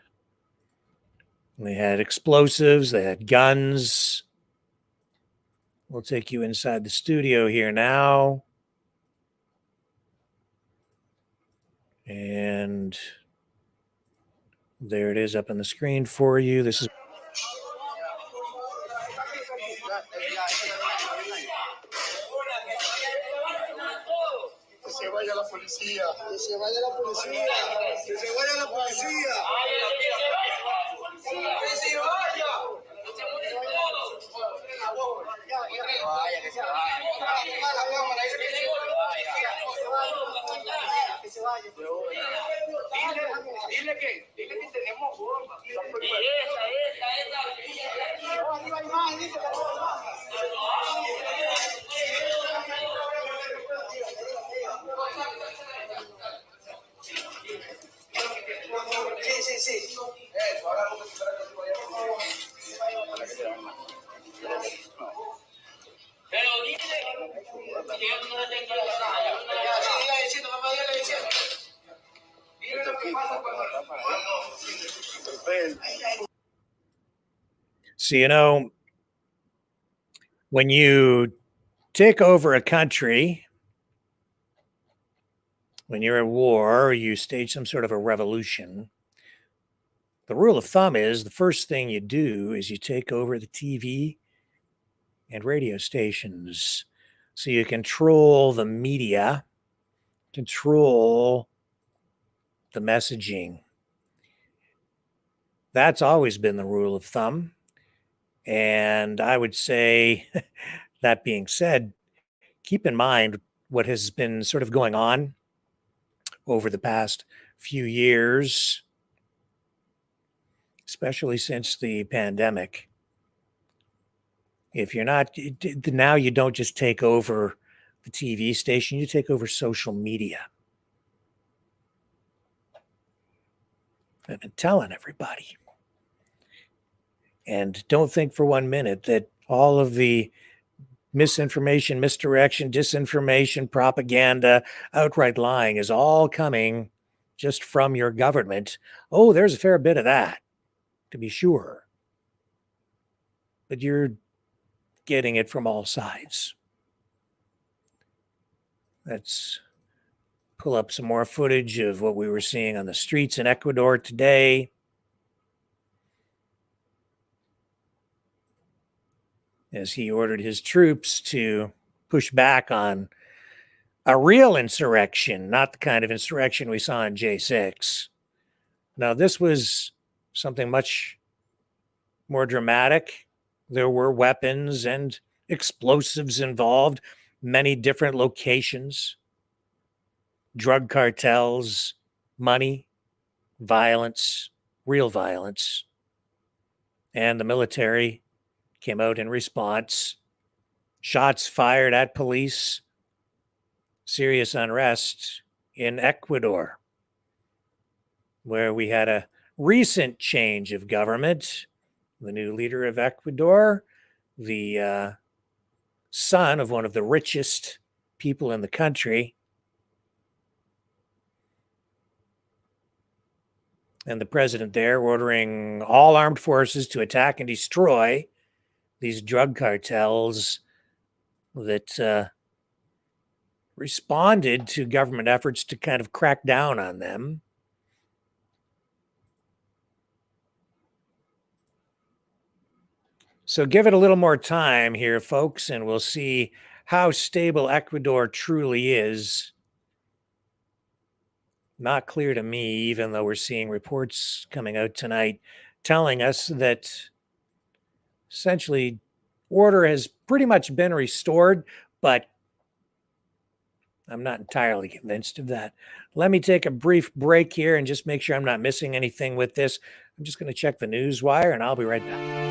S2: And they had explosives, they had guns. We'll take you inside the studio here now. And There it is up on the screen for you. This is
S7: Que se vaya la policía, que se vaya la policía, que se vaya la policía. Que se vaya. Dile que tenemos bomba. Sí. Eso, ahora vamos a esperar que se vaya. Pero dile que yo no tengo la siga diciendo, mamá, ya le decía. Dile lo que pasa cuando...
S2: So, you know, when you take over a country, when you're at war, or you stage some sort of a revolution, the rule of thumb is the first thing you do is you take over the TV and radio stations. So you control the media, control the messaging. That's always been the rule of thumb. And I would say, that being said, keep in mind what has been sort of going on over the past few years, especially since the pandemic. If you're not, now you don't just take over the TV station, you take over social media. I've been telling everybody. And don't think for 1 minute that all of the misinformation, misdirection, disinformation, propaganda, outright lying is all coming just from your government. Oh, there's a fair bit of that, to be sure. But you're getting it from all sides. Let's pull up some more footage of what we were seeing on the streets in Ecuador today. As he ordered his troops to push back on a real insurrection, not the kind of insurrection we saw in J6. Now, this was something much more dramatic. There were weapons and explosives involved, many different locations, drug cartels, money, violence, real violence, and the military came out in response. Shots fired at police. Serious unrest in Ecuador, where we had a recent change of government. The new leader of Ecuador, the son of one of the richest people in the country, and the president there ordering all armed forces to attack and destroy these drug cartels that responded to government efforts to kind of crack down on them. So give it a little more time here, folks, and we'll see how stable Ecuador truly is. Not clear to me, even though we're seeing reports coming out tonight telling us that essentially order has pretty much been restored, but I'm not entirely convinced of that. Let me take a brief break here and just make sure I'm not missing anything with this. I'm just going to check the news wire and I'll be right back.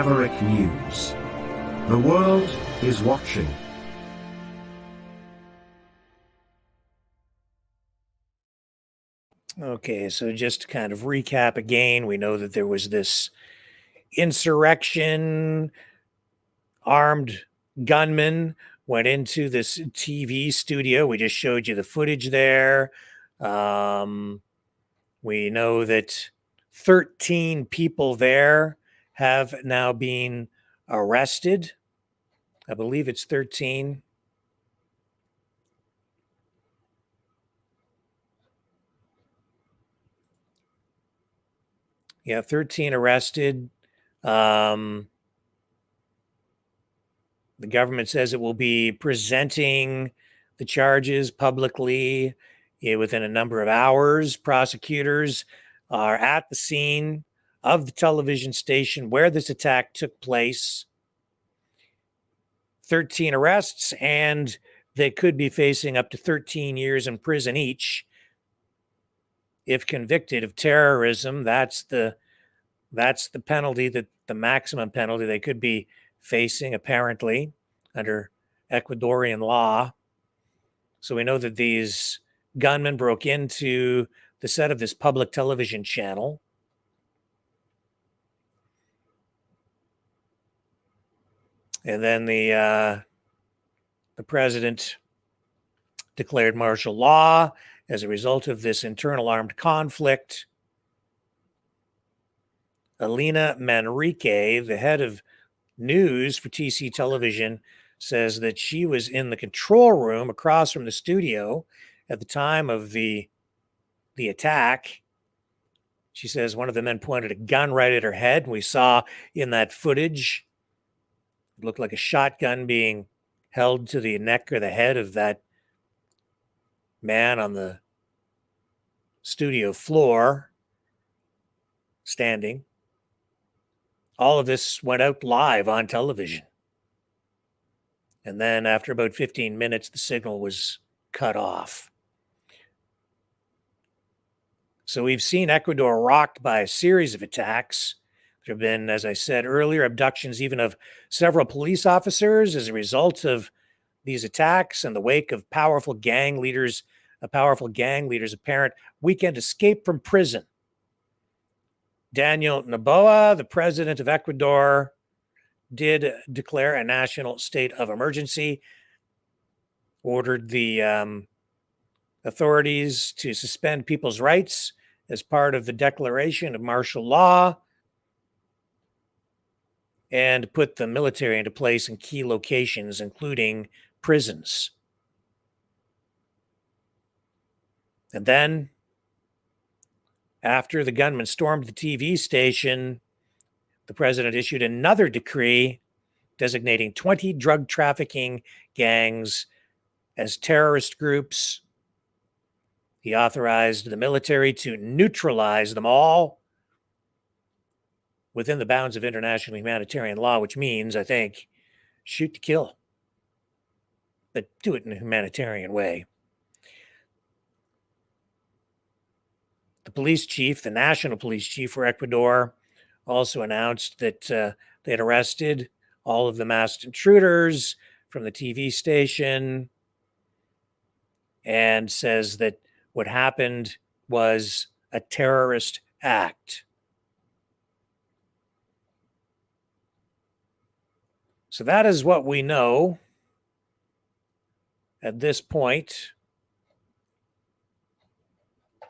S3: Maverick News. The world is watching.
S2: Okay, so just to kind of recap again, we know that there was this insurrection, armed gunmen went into this TV studio. We just showed you the footage there. We know that 13 people there have now been arrested. I believe it's 13. Yeah, 13 arrested. The government says it will be presenting the charges publicly within a number of hours. Prosecutors are at the scene of the television station where this attack took place. 13 arrests, and they could be facing up to 13 years in prison each if convicted of terrorism. That's the penalty, that the maximum penalty they could be facing, apparently, under Ecuadorian law. So we know that these gunmen broke into the set of this public television channel. And then the president declared martial law as a result of this internal armed conflict. Alina Manrique, the head of news for TC Television, says that she was in the control room across from the studio at the time of the attack. She says one of the men pointed a gun right at her head. And we saw in that footage, it looked like a shotgun being held to the neck or the head of that man on the studio floor, standing. All of this went out live on television. And then after about 15 minutes, the signal was cut off. So we've seen Ecuador rocked by a series of attacks. There have been, as I said earlier, abductions even of several police officers as a result of these attacks in the wake of a powerful gang leader's apparent weekend escape from prison. Daniel Noboa, the president of Ecuador, did declare a national state of emergency, ordered the authorities to suspend people's rights as part of the declaration of martial law, and put the military into place in key locations, including prisons. And then, after the gunman stormed the TV station, the president issued another decree designating 20 drug trafficking gangs as terrorist groups. He authorized the military to neutralize them all within the bounds of international humanitarian law, which means, I think, shoot to kill, but do it in a humanitarian way. The police chief, the national police chief for Ecuador, also announced that they had arrested all of the masked intruders from the TV station, and says that what happened was a terrorist act. So that is what we know at this point.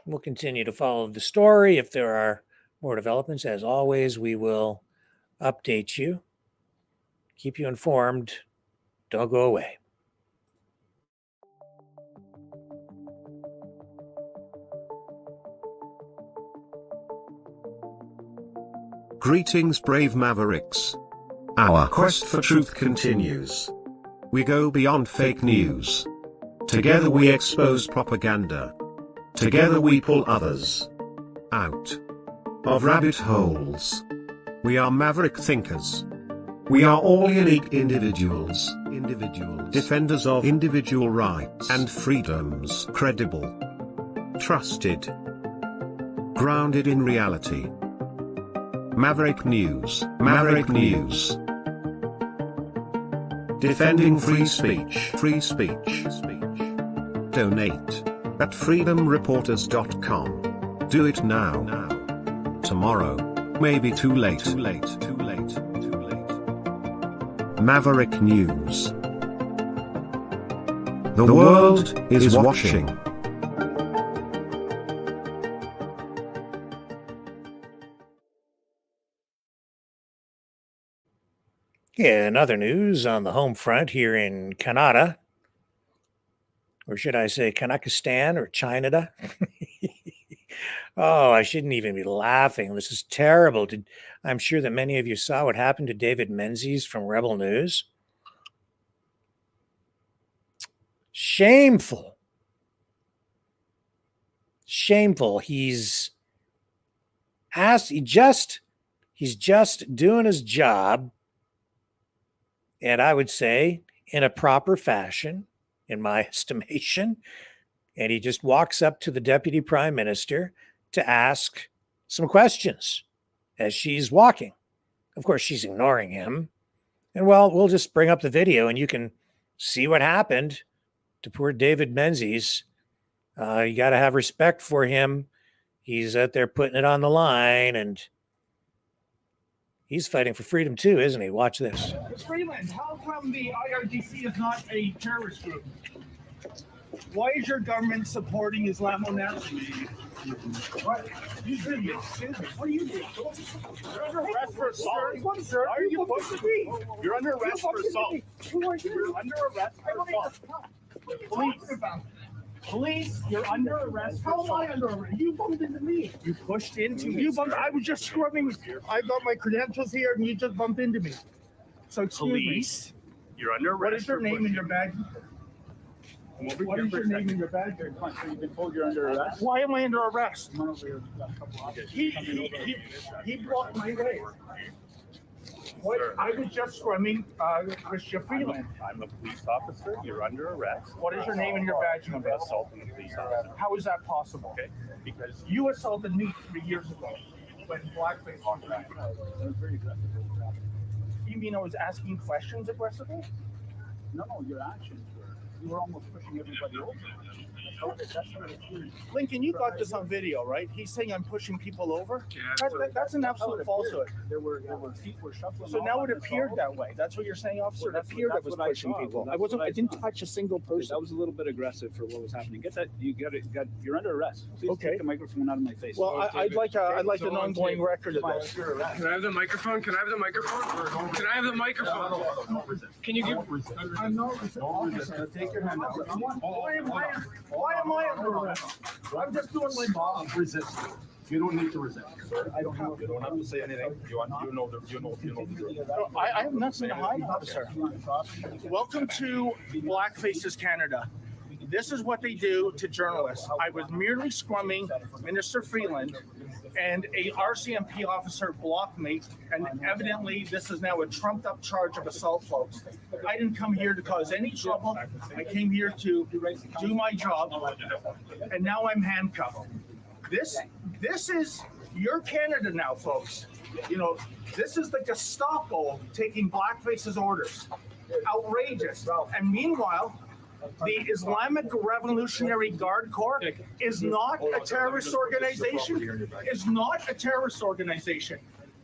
S2: We'll continue to follow the story. If there are more developments, as always, we will update you, keep you informed. Don't go away.
S3: Greetings, brave Mavericks. Our quest for truth continues. We go beyond fake news. Together we expose propaganda. Together we pull others out of rabbit holes. We are maverick thinkers. We are all unique individuals, defenders of individual rights and freedoms, credible, trusted, grounded in reality. Maverick News. Maverick News. Defending free speech. Free speech. Donate at freedomreporters.com. Do it now. Tomorrow may be too late. Maverick News. The world is watching.
S2: Yeah, in other news on the home front here in Canada, or should I say Kanakistan or China? Oh, I shouldn't even be laughing. This is terrible. I'm sure that many of you saw what happened to David Menzies from Rebel News. Shameful. Shameful. He's just doing his job. And I would say in a proper fashion, in my estimation. And he just walks up to the deputy prime minister to ask some questions as she's walking. Of course, she's ignoring him. And well, we'll just bring up the video and you can see what happened to poor David Menzies. You got to have respect for him. He's out there putting it on the line and he's fighting for freedom too, isn't he? Watch this.
S8: Freeland, how come the IRGC is not a terrorist group? Why is your government supporting Islamo-Nationalism? What? Excuse me. What are you doing? You're under arrest for assault. Why are you pushing me? You're under arrest for assault. Who are you? You're under arrest for assault. Police, you're under arrest. How am I under arrest? You bumped into me. You pushed into me. I was just scrubbing. I got my credentials here, and you just bumped into me. So excuse me. You're under arrest. What is your name and your badge? What is your name and your badge? You've been told you're under arrest. Why am I under arrest? He blocked my way. What? I was just scrumming Christian Freeland.
S9: I'm a police officer. You're under arrest.
S8: What is your name and your badge number?
S9: Assaulting a police officer.
S8: How is that possible?
S9: Okay, because
S8: you assaulted me 3 years ago when blackface on that. You mean I was asking questions aggressively?
S9: no, your actions were. You were almost pushing everybody over.
S8: Lincoln, you got this on video, right? He's saying I'm pushing people over. That's an absolute falsehood.
S9: There were feet were shuffling.
S8: So now it appeared that way. That's what you're saying, officer. It appeared I was pushing people. I didn't touch a single person.
S9: That was a little bit aggressive for what was happening. Get that. You're under arrest. Please take the microphone out of my face.
S8: Well, I'd like an ongoing record of this.
S10: Can I have the microphone? Can I have the microphone? Can I have the microphone? Can you give?
S8: I'm not officer. Take your hand out. Why am I under arrest? I'm just doing my job.
S10: Resist. You don't need to resist.
S8: I don't have.
S10: You don't have to say anything. You know the drill.
S8: I have nothing to hide, officer. Welcome to Blackfaces Canada. This is what they do to journalists. I was merely scrumming Minister Freeland, and a RCMP officer blocked me, and evidently this is now a trumped-up charge of assault, folks. I didn't come here to cause any trouble. I came here to do my job, and now I'm handcuffed. This is your Canada now, folks. You know, this is the Gestapo taking Blackface's orders. Outrageous. And meanwhile, the Islamic Revolutionary Guard Corps is not a terrorist organization. Is not a terrorist organization.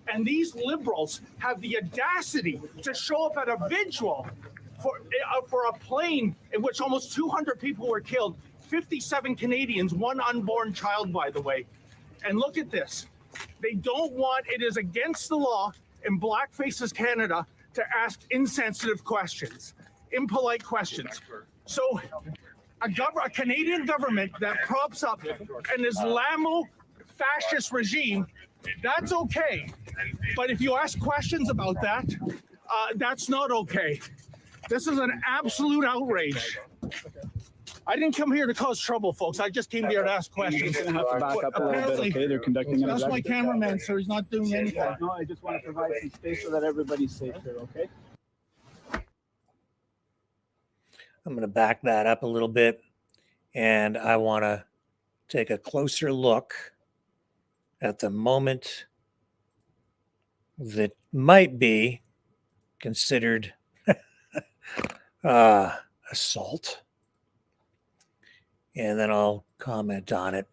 S8: And these liberals have the audacity to show up at a vigil for a plane in which almost 200 people were killed, 57 Canadians, one unborn child, by the way. And look at this. They don't want, it is against the law in Blackfaces Canada to ask insensitive questions, impolite questions. So a Canadian government that props up an Islamo-fascist regime, that's okay. But if you ask questions about that, that's not okay. This is an absolute outrage. I didn't come here to cause trouble, folks. I just came here to ask questions.
S9: You're going to have to back up a little bit, okay? They're conducting an
S8: That's my cameraman, sir. He's not doing anything.
S9: No, I just want to provide some space so that everybody's safe here, okay?
S2: I'm going to back that up a little bit, and I want to take a closer look at the moment that might be considered assault. And then I'll comment on it.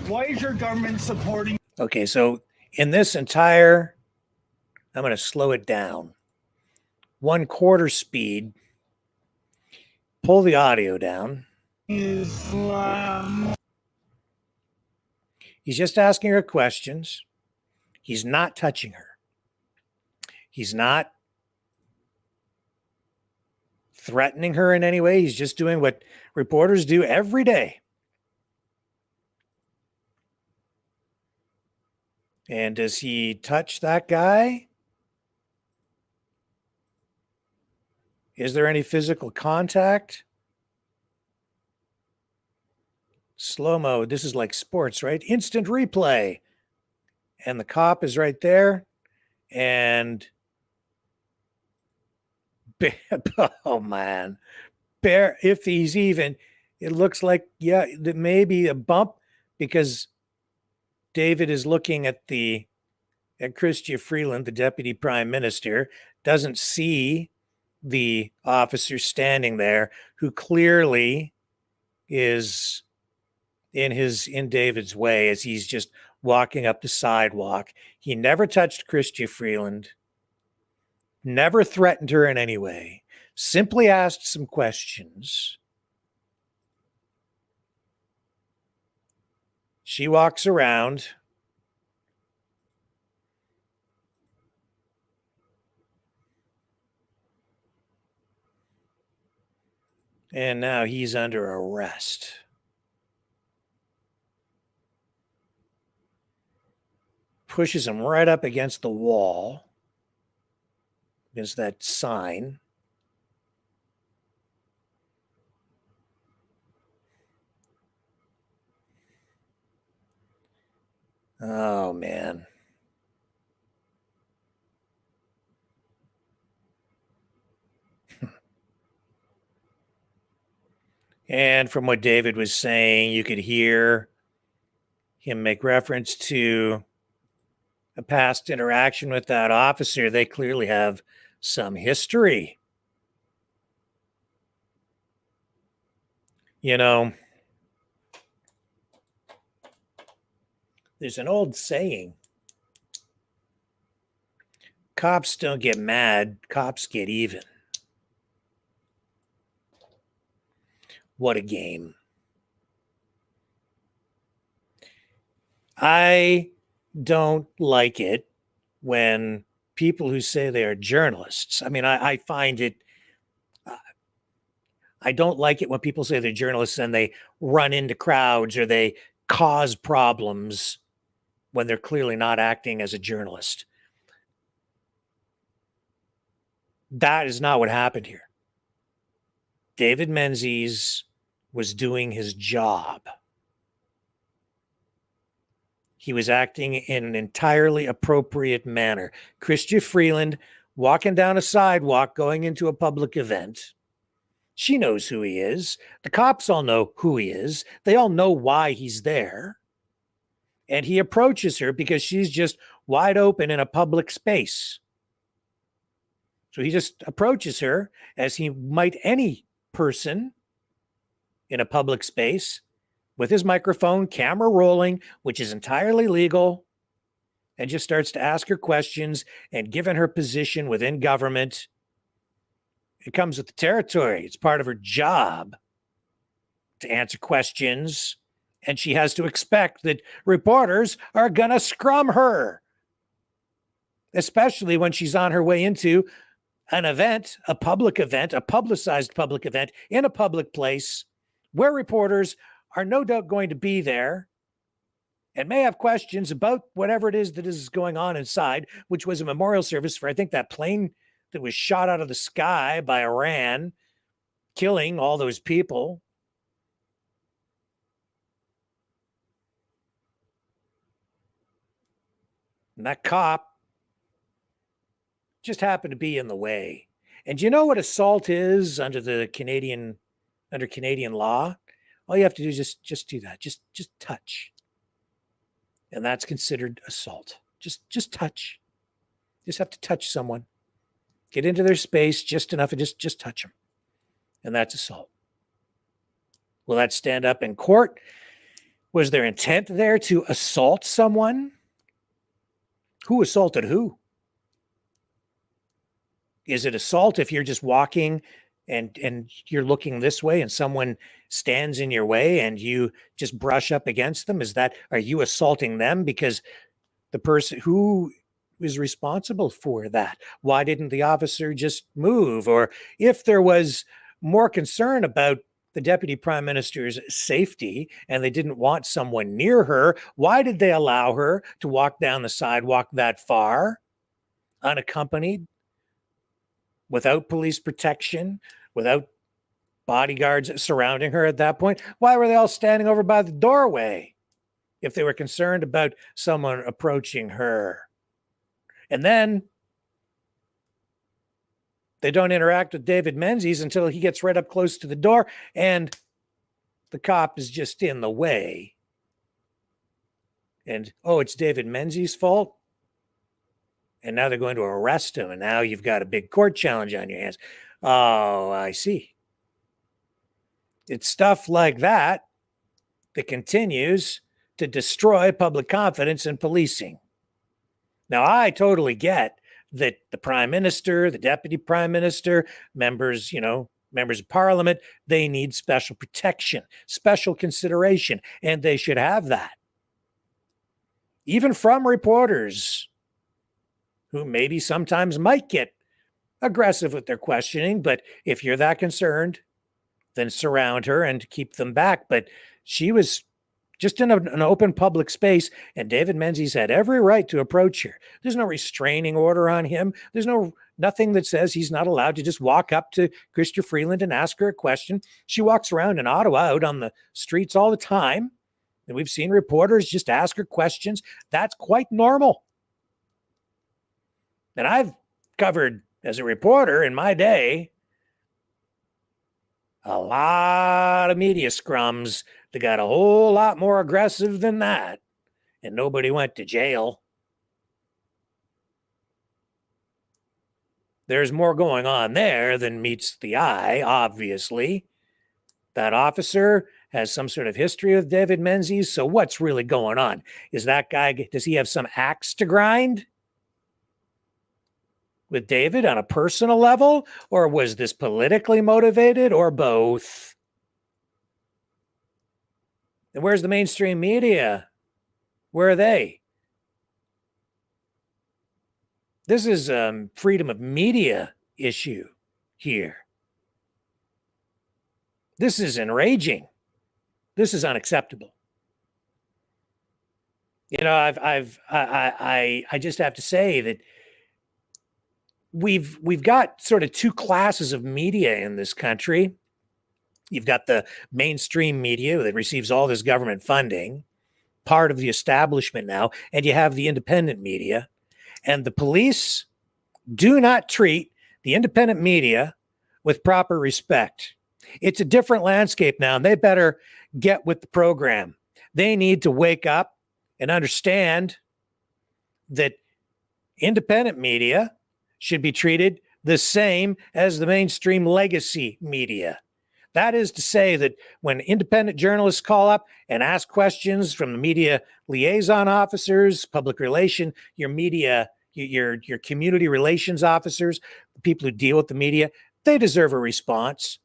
S8: Why is your government supporting?
S2: Okay, so in this entire, I'm going to slow it down. 1/4 speed. Pull the audio down.
S8: Islam.
S2: He's just asking her questions. He's not touching her. He's not threatening her in any way. He's just doing what reporters do every day. And does he touch that guy? Is there any physical contact? Slow-mo. This is like sports, right? Instant replay. And the cop is right there. And oh man, if he's even, it looks like, yeah, there may be a bump because David is looking at Chrystia Freeland, the deputy prime minister, doesn't see the officer standing there who clearly is in David's way as he's just walking up the sidewalk. He never touched Chrystia Freeland, never threatened her in any way, simply asked some questions. She walks around. And now he's under arrest. Pushes him right up against the wall, against that sign. Oh, man. And from what David was saying, you could hear him make reference to a past interaction with that officer. They clearly have some history. You know, there's an old saying, cops don't get mad, cops get even. What a game. I don't like it when people who say they are journalists, I mean, I find it, I don't like it when people say they're journalists and they run into crowds or they cause problems when they're clearly not acting as a journalist. That is not what happened here. David Menzies was doing his job. He was acting in an entirely appropriate manner. Chrystia Freeland walking down a sidewalk, going into a public event. She knows who he is. The cops all know who he is. They all know why he's there. And he approaches her because she's just wide open in a public space. So he just approaches her as he might any person in a public space with his microphone, camera rolling, which is entirely legal, and just starts to ask her questions and given her position within government. It comes with the territory. It's part of her job to answer questions, and she has to expect that reporters are going to scrum her, especially when she's on her way into an event, a public event, a publicized public event in a public place where reporters are no doubt going to be there and may have questions about whatever it is that is going on inside, which was a memorial service for, I think, that plane that was shot out of the sky by Iran, killing all those people. And that cop just happened to be in the way. And you know what assault is under Canadian law? All you have to do is just do that. Just touch. And that's considered assault. Just touch. Just have to touch someone. Get into their space just enough and just touch them. And that's assault. Will that stand up in court? Was there intent there to assault someone? Who assaulted who? Is it assault if you're just walking and you're looking this way and someone stands in your way and you just brush up against them? Are you assaulting them because the person who is responsible for that? Why didn't the officer just move? Or if there was more concern about the deputy prime minister's safety and they didn't want someone near her, why did they allow her to walk down the sidewalk that far unaccompanied, without police protection, without bodyguards surrounding her at that point? Why were they all standing over by the doorway if they were concerned about someone approaching her? And then they don't interact with David Menzies until he gets right up close to the door and the cop is just in the way. And, oh, it's David Menzies' fault? And now they're going to arrest him, and now you've got a big court challenge on your hands. Oh, I see. It's stuff like that that continues to destroy public confidence in policing. Now, I totally get that the prime minister, the deputy prime minister, members of parliament, they need special protection, special consideration, and they should have that. Even from reporters who maybe sometimes might get aggressive with their questioning, but if you're that concerned, then surround her and keep them back. But she was just in an open public space, and David Menzies had every right to approach her. There's no restraining order on him. There's nothing that says he's not allowed to just walk up to Chrystia Freeland and ask her a question. She walks around in Ottawa out on the streets all the time, and we've seen reporters just ask her questions. That's quite normal. And I've covered, as a reporter in my day, a lot of media scrums that got a whole lot more aggressive than that, and nobody went to jail. There's more going on there than meets the eye, obviously. That officer has some sort of history with David Menzies, so what's really going on? Is that guy, does he have some axe to grind with David on a personal level, or was this politically motivated, or both? And where's the mainstream media? Where are they? This is a freedom of media issue here. This is enraging. This is unacceptable. You know, I just have to say that we've got sort of two classes of media in this country. You've got the mainstream media that receives all this government funding, part of the establishment now, and you have the independent media. And the police do not treat the independent media with proper respect. It's a different landscape now, and they better get with the program. They need to wake up and understand that independent media should be treated the same as the mainstream legacy media. That is to say that when independent journalists call up and ask questions from the media liaison officers, public relation, your media, your community relations officers, the people who deal with the media, they deserve a response.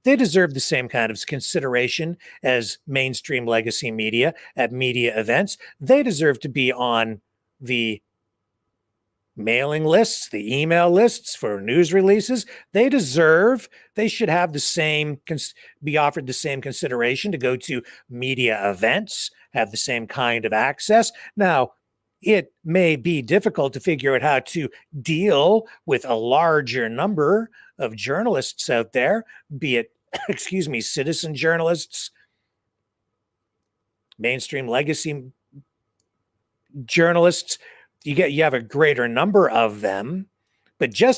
S2: They deserve the same kind of consideration as mainstream legacy media at media events. They deserve to be on the mailing lists, the email lists for news releases. They should have the same, be offered the same consideration to go to media events, have the same kind of access. Now, it may be difficult to figure out how to deal with a larger number of journalists out there, be it, citizen journalists, mainstream legacy journalists. You have a greater number of them, but you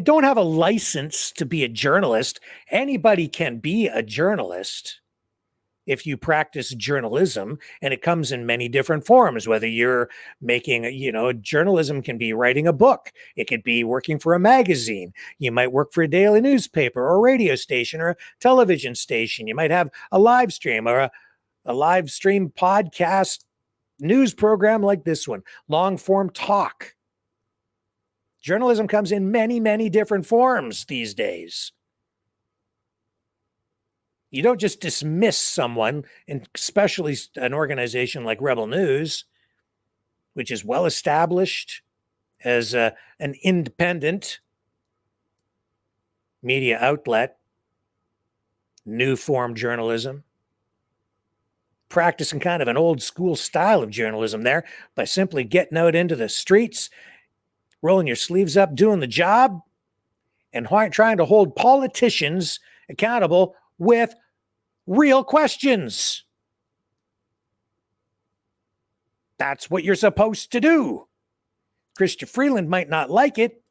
S2: don't have a license to be a journalist. Anybody can be a journalist. if you practice journalism, and it comes in many different forms, whether you're making, journalism can be writing a book. It could be working for a magazine. You might work for a daily newspaper or a radio station or a television station. You might have a live stream or a live stream podcast news program like this one, long form talk. Journalism comes in many, many different forms these days. You don't just dismiss someone, and especially an organization like Rebel News, which is well established as an independent media outlet, new form journalism, practicing kind of an old school style of journalism there by simply getting out into the streets, rolling your sleeves up, doing the job, and trying to hold politicians accountable with real questions. That's what you're supposed to do. Chrystia Freeland might not like it.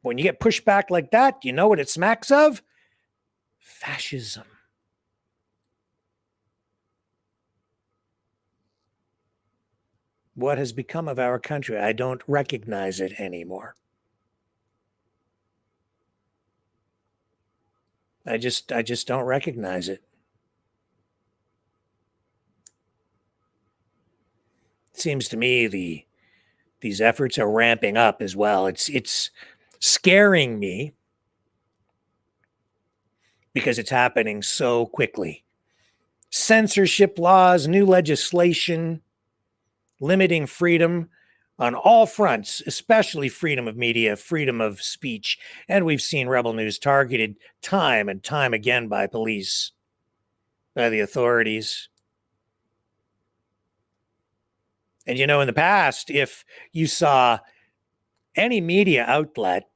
S2: When you get pushed back like that, you know what it smacks of? Fascism. What has become of our country? I don't recognize it anymore. I just don't recognize it. It seems to me these efforts are ramping up as well. It's scaring me because it's happening so quickly. Censorship laws, new legislation, limiting freedom on all fronts, especially freedom of media, freedom of speech. And we've seen Rebel News targeted time and time again by police, by the authorities. And in the past, if you saw any media outlet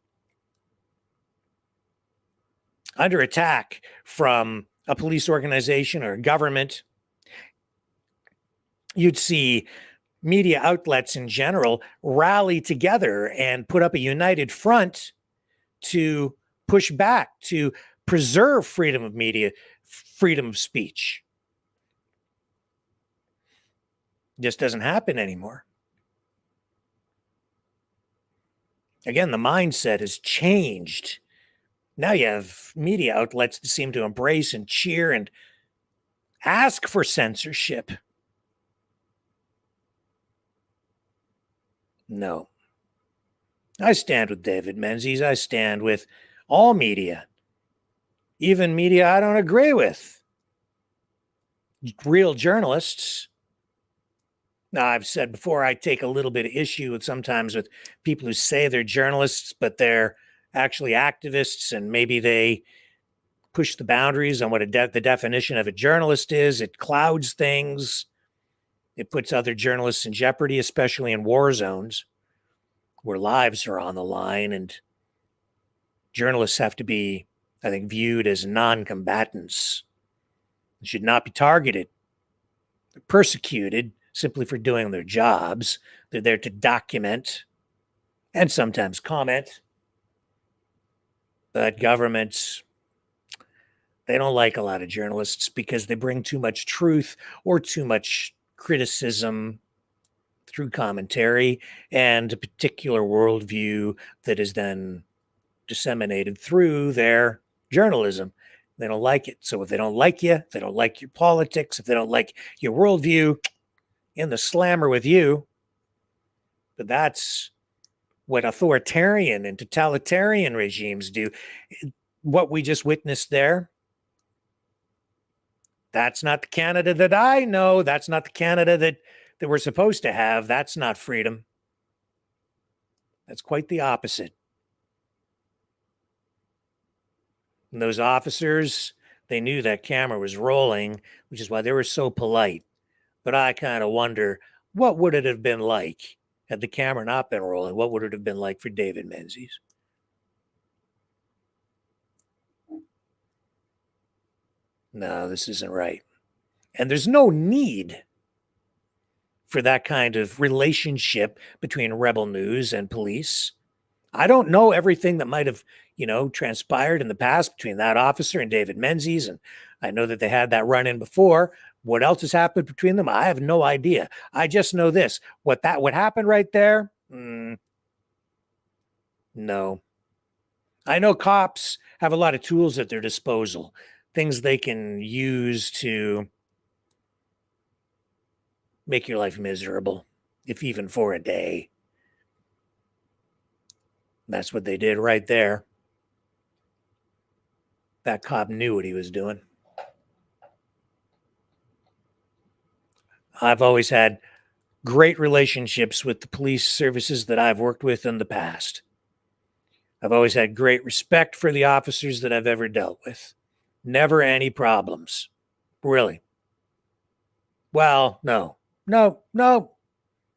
S2: under attack from a police organization or a government, you'd see media outlets in general rally together and put up a united front to push back, to preserve freedom of media, freedom of speech. It just doesn't happen anymore. Again, the mindset has changed. Now you have media outlets that seem to embrace and cheer and ask for censorship. No. I stand with David Menzies. I stand with all media, even media I don't agree with. Real journalists. Now, I've said before, I take a little bit of issue with sometimes with people who say they're journalists, but they're actually activists, and maybe they push the boundaries on what the definition of a journalist is. It clouds things. It puts other journalists in jeopardy, especially in war zones where lives are on the line, and journalists have to be, I think, viewed as non-combatants. They should not be targeted. They're persecuted simply for doing their jobs. They're there to document and sometimes comment. But governments, they don't like a lot of journalists because they bring too much truth or too much criticism through commentary and a particular worldview that is then disseminated through their journalism. They don't like it. So if they don't like you, if they don't like your politics, if they don't like your worldview, in the slammer with you. But that's what authoritarian and totalitarian regimes do. What we just witnessed there, that's not the Canada that I know. That's not the Canada that we're supposed to have. That's not freedom. That's quite the opposite. And those officers, they knew that camera was rolling, which is why they were so polite. But I kind of wonder, what would it have been like had the camera not been rolling? What would it have been like for David Menzies? No, this isn't right. And there's no need for that kind of relationship between Rebel News and police. I don't know everything that might have, transpired in the past between that officer and David Menzies. And I know that they had that run in before. What else has happened between them? I have no idea. I just know this. What happened right there? No. I know cops have a lot of tools at their disposal, things they can use to make your life miserable, if even for a day. That's what they did right there. That cop knew what he was doing. I've always had great relationships with the police services that I've worked with in the past. I've always had great respect for the officers that I've ever dealt with. Never any problems. Really. Well, no.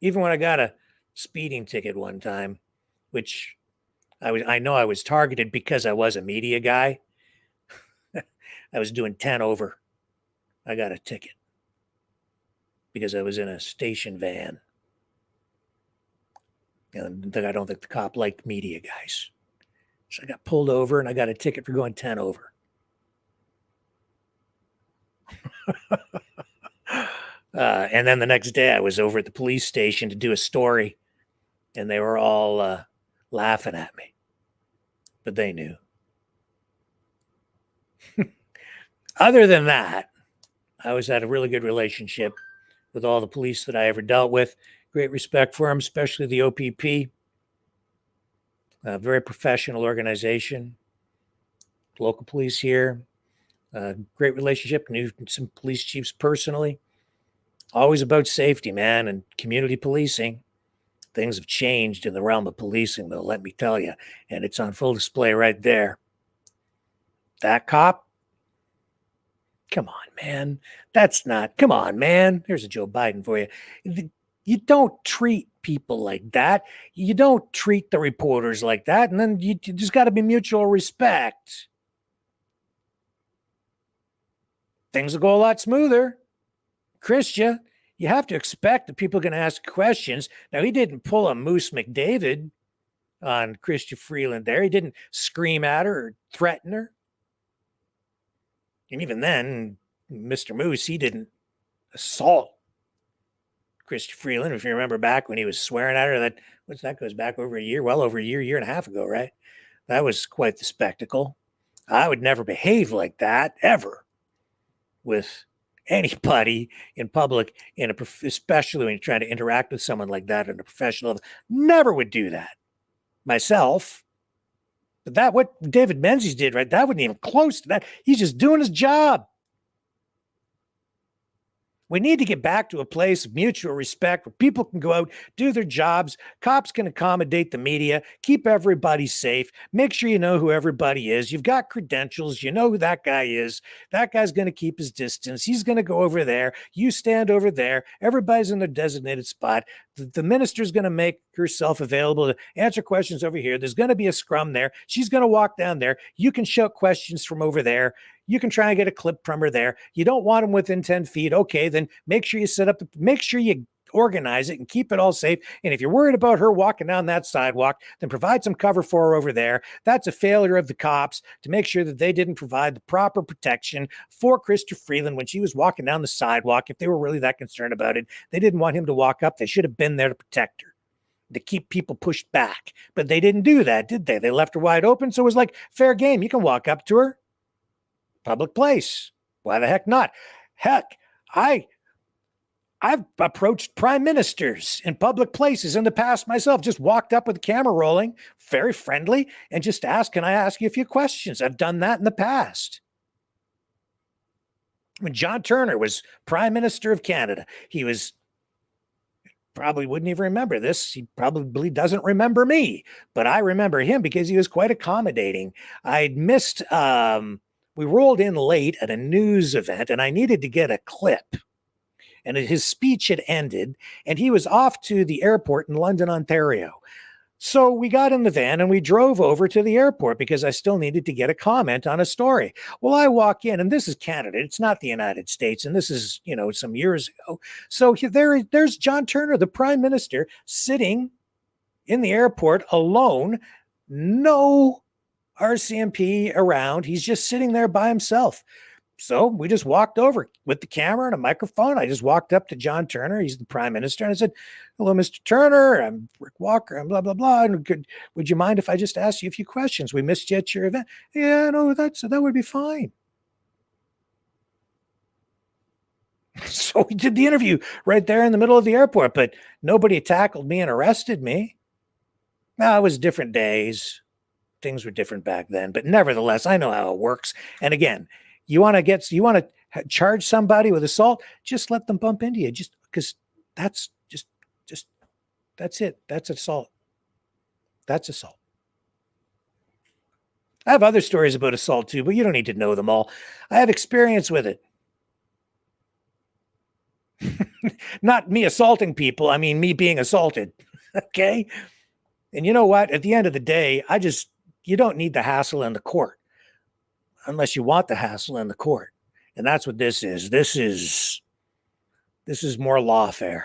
S2: Even when I got a speeding ticket one time, which I know I was targeted because I was a media guy. I was doing 10 over. I got a ticket because I was in a station van. And I don't think the cop liked media guys. So I got pulled over and I got a ticket for going 10 over. And then the next day I was over at the police station to do a story and they were all laughing at me. But they knew. Other than that, I always had a really good relationship with all the police that I ever dealt with. Great respect for them, especially the OPP. A very professional organization. Local police here. Great relationship. Knew some police chiefs personally. Always about safety, man, and community policing. Things have changed in the realm of policing, though, let me tell you. And it's on full display right there. That cop? Come on, man. Come on, man. Here's a Joe Biden for you. You don't treat people like that. You don't treat the reporters like that. And then there's got to be mutual respect. Things will go a lot smoother. Christian, you have to expect that people are going to ask questions. Now, he didn't pull a Moose McDavid on Christian Freeland there. He didn't scream at her or threaten her. And even then, Mr. Moose, he didn't assault Christian Freeland. If you remember back when he was swearing at her, that goes back over a year, well over a year and a half ago, right? That was quite the spectacle. I would never behave like that, ever, with anybody in public, especially when you're trying to interact with someone like that in a professional level. Never would do that myself. But what David Menzies did, right? That wasn't even close to that. He's just doing his job. We need to get back to a place of mutual respect where people can go out, do their jobs. Cops can accommodate the media, keep everybody safe, make sure you know who everybody is. You've got credentials. You know who that guy is. That guy's going to keep his distance. He's going to go over there. You stand over there. Everybody's in their designated spot. The minister's going to make herself available to answer questions over here. There's going to be a scrum there. She's going to walk down there. You can shout questions from over there. You can try and get a clip from her there. You don't want them within 10 feet. Okay, then make sure you make sure you organize it and keep it all safe. And if you're worried about her walking down that sidewalk, then provide some cover for her over there. That's a failure of the cops to make sure that they didn't provide the proper protection for Krista Freeland when she was walking down the sidewalk. If they were really that concerned about it, they didn't want him to walk up. They should have been there to protect her, to keep people pushed back. But they didn't do that, did they? They left her wide open. So it was like fair game. You can walk up to her. Public place. Why the heck not? Heck, I've approached prime ministers in public places in the past myself, just walked up with the camera rolling, very friendly, and just asked, can I ask you a few questions? I've done that in the past. When John Turner was Prime Minister of Canada, he was, probably wouldn't even remember this. He probably doesn't remember me, but I remember him because he was quite accommodating. I'd missed, we rolled in late at a news event and I needed to get a clip. And his speech had ended and he was off to the airport in London, Ontario. So we got in the van and we drove over to the airport because I still needed to get a comment on a story. Well, I walk in and this is Canada. It's not the United States. And this is, some years ago. So there's John Turner, the Prime Minister, sitting in the airport alone, No RCMP around. He's just sitting there by himself. So we just walked over with the camera and a microphone. I just walked up to John Turner. He's the prime minister. And I said, "Hello, Mr. Turner. I'm Rick Walker. I'm blah, blah, blah. And would you mind if I just asked you a few questions? We missed you at your event." "Yeah, no, that would be fine." So we did the interview right there in the middle of the airport, but nobody tackled me and arrested me. Now, it was different days. Things were different back then, but nevertheless, I know how it works. And again, you want to charge somebody with assault, just let them bump into you, just because that's that's it. That's assault. That's assault. I have other stories about assault too, but you don't need to know them all. I have experience with it. Not me assaulting people. I mean, me being assaulted. Okay. And you know what? At the end of the day, you don't need the hassle in the court unless you want the hassle in the court. And that's what this is. This is more lawfare.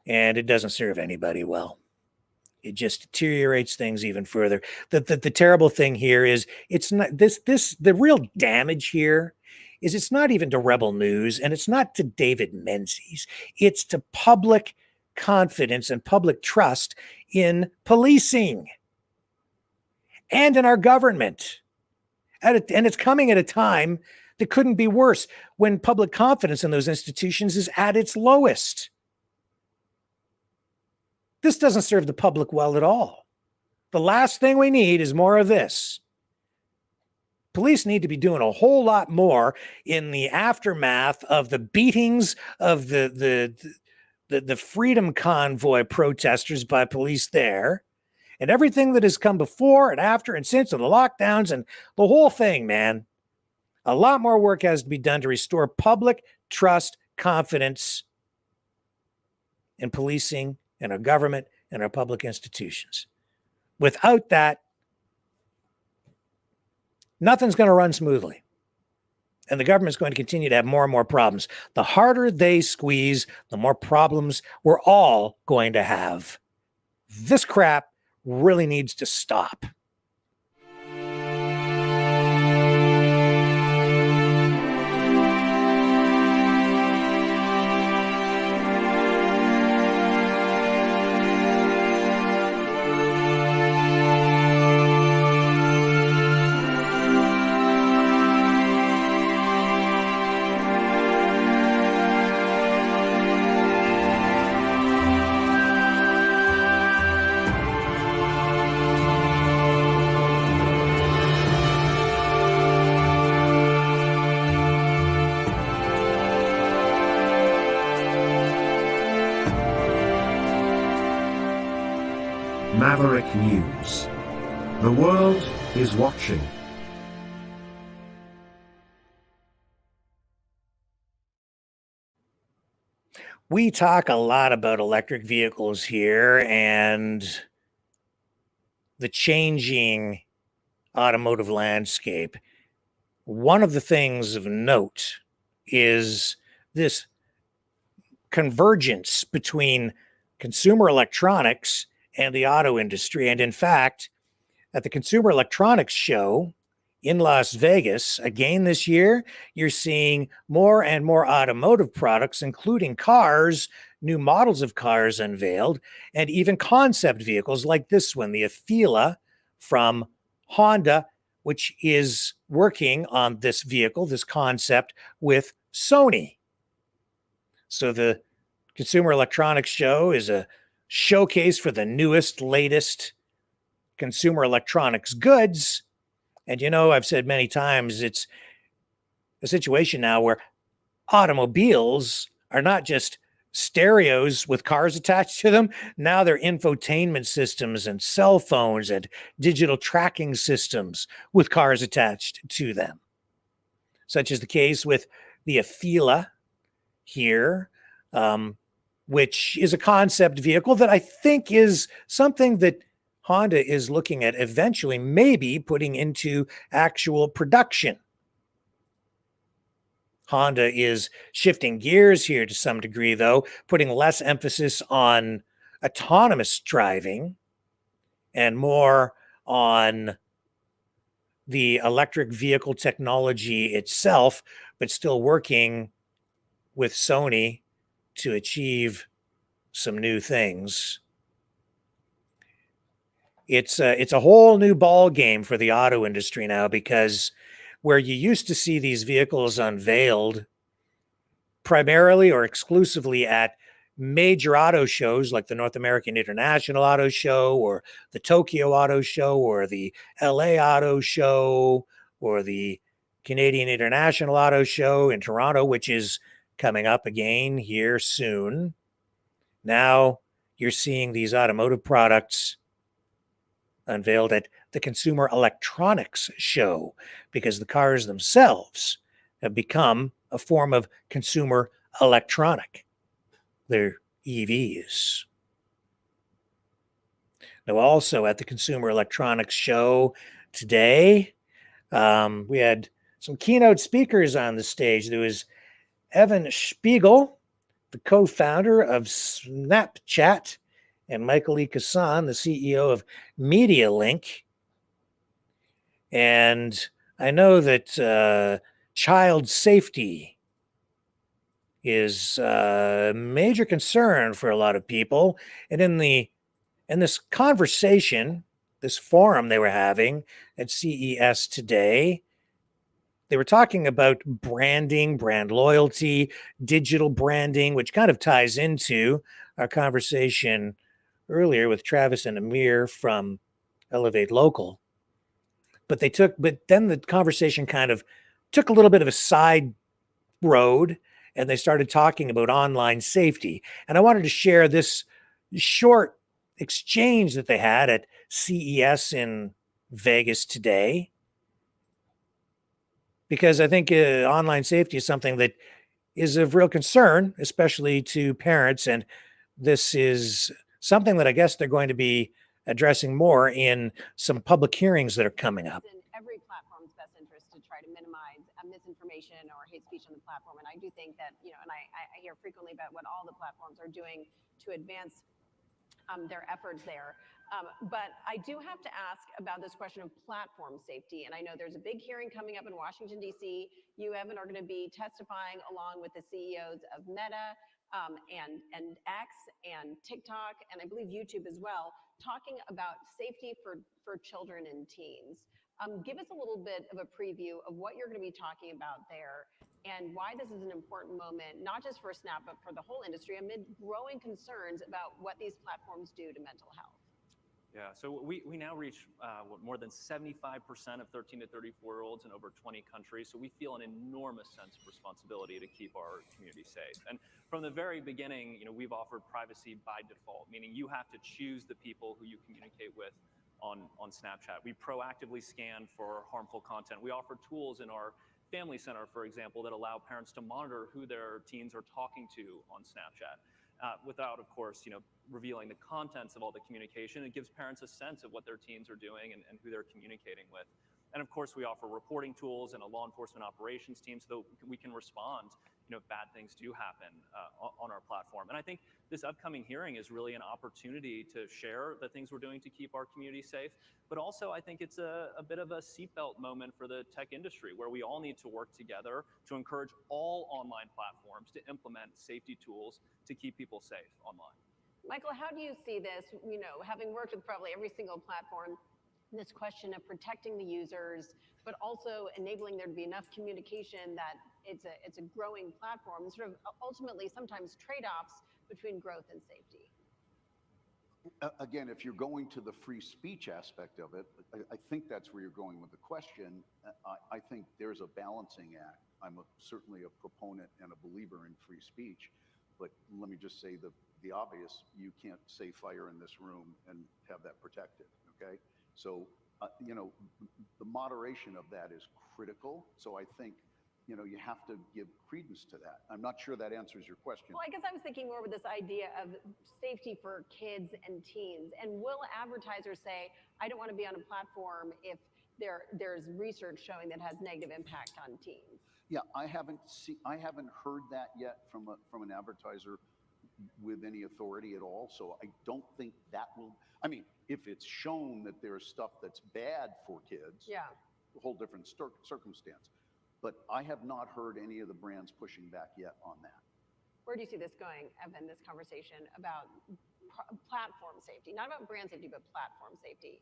S2: And it doesn't serve anybody well. It just deteriorates things even further. The terrible thing here is it's not the real damage here is it's not even to Rebel News and it's not to David Menzies. It's to public confidence and public trust in policing and in our government. And it's coming at a time that couldn't be worse when public confidence in those institutions is at its lowest. This doesn't serve the public well at all. The last thing we need is more of this. Police need to be doing a whole lot more in the aftermath of the beatings of the Freedom Convoy protesters by police there, and everything that has come before and after and since, and the lockdowns and the whole thing, man. A lot more work has to be done to restore public trust, confidence in policing and our government and our public institutions. Without that, nothing's going to run smoothly. And the government's going to continue to have more and more problems. The harder they squeeze, the more problems we're all going to have. This crap really needs to stop.
S3: Maverick News. The world is watching.
S2: We talk a lot about electric vehicles here and the changing automotive landscape. One of the things of note is this convergence between consumer electronics and the auto industry. And in fact, at the Consumer Electronics Show in Las Vegas, again this year, you're seeing more and more automotive products, including cars, new models of cars unveiled, and even concept vehicles like this one, the Afeela from Honda, which is working on this vehicle, this concept, with Sony. So the Consumer Electronics Show is a showcase for the newest, latest consumer electronics goods. And you know, I've said many times, it's a situation now where automobiles are not just stereos with cars attached to them. Now they're infotainment systems and cell phones and digital tracking systems with cars attached to them. Such is the case with the Afeela here, which is a concept vehicle that I think is something that Honda is looking at eventually maybe putting into actual production. Honda is shifting gears here to some degree, though, putting less emphasis on autonomous driving and more on the electric vehicle technology itself, but still working with Sony to achieve some new things. It's a whole new ball game for the auto industry now, because where you used to see these vehicles unveiled primarily or exclusively at major auto shows like the North American International Auto Show or the Tokyo Auto Show or the LA Auto Show or the Canadian International Auto Show in Toronto, which is coming up again here soon. Now you're seeing these automotive products unveiled at the Consumer Electronics Show, because the cars themselves have become a form of consumer electronic. They're EVs. Now, also at the Consumer Electronics Show today, we had some keynote speakers on the stage. There was Evan Spiegel, the co-founder of Snapchat, and Michael E. Kassan, the CEO of MediaLink. And I know that child safety is a major concern for a lot of people. And in this conversation, this forum they were having at CES today, they were talking about branding, brand loyalty, digital branding, which kind of ties into our conversation earlier with Travis and Amir from Elevate Local. But then the conversation kind of took a little bit of a side road, and they started talking about online safety. And I wanted to share this short exchange that they had at CES in Vegas today, because I think online safety is something that is of real concern, especially to parents. And this is something that I guess they're going to be addressing more in some public hearings that are coming up.
S11: In every platform's best interest to try to minimize misinformation or hate speech on the platform. And I do think that, and I hear frequently about what all the platforms are doing to advance their efforts there. But I do have to ask about this question of platform safety. And I know there's a big hearing coming up in Washington, D.C. You, Evan, are going to be testifying along with the CEOs of Meta and X and TikTok, and I believe YouTube as well, talking about safety for children and teens. Give us a little bit of a preview of what you're going to be talking about there and why this is an important moment, not just for Snap, but for the whole industry amid growing concerns about what these platforms do to mental health.
S12: Yeah, so we now reach more than 75% of 13 to 34-year-olds in over 20 countries. So we feel an enormous sense of responsibility to keep our community safe. And from the very beginning, we've offered privacy by default, meaning you have to choose the people who you communicate with on Snapchat. We proactively scan for harmful content. We offer tools in our Family Center, for example, that allow parents to monitor who their teens are talking to on Snapchat. Without, of course, revealing the contents of all the communication. It gives parents a sense of what their teens are doing and who they're communicating with. And of course, we offer reporting tools and a law enforcement operations team so that we can respond if bad things do happen on our platform. And I think this upcoming hearing is really an opportunity to share the things we're doing to keep our community safe. But also, I think it's a bit of a seatbelt moment for the tech industry, where we all need to work together to encourage all online platforms to implement safety tools to keep people safe online.
S11: Michael, how do you see this, having worked with probably every single platform, this question of protecting the users, but also enabling there to be enough communication that it's a growing platform, and sort of ultimately sometimes trade-offs between growth and safety?
S13: Again, if you're going to the free speech aspect of it, I think that's where you're going with the question. I think there's a balancing act. I'm certainly a proponent and a believer in free speech, but let me just say the obvious: you can't say fire in this room and have that protected. Okay, so the moderation of that is critical. So I think you have to give credence to that. I'm not sure that answers your question.
S11: Well, I guess I was thinking more with this idea of safety for kids and teens. And will advertisers say, I don't want to be on a platform if there's research showing that has negative impact on teens?
S13: Yeah, I haven't heard that yet from an advertiser. with any authority at all. So I don't think that will, I mean, if it's shown that there's stuff that's bad for kids,
S11: Yeah.
S13: a whole different circumstance. But I have not heard any of the brands pushing back yet on that.
S11: Where do you see this going, Evan, this conversation about platform safety? Not about brand safety, but platform safety.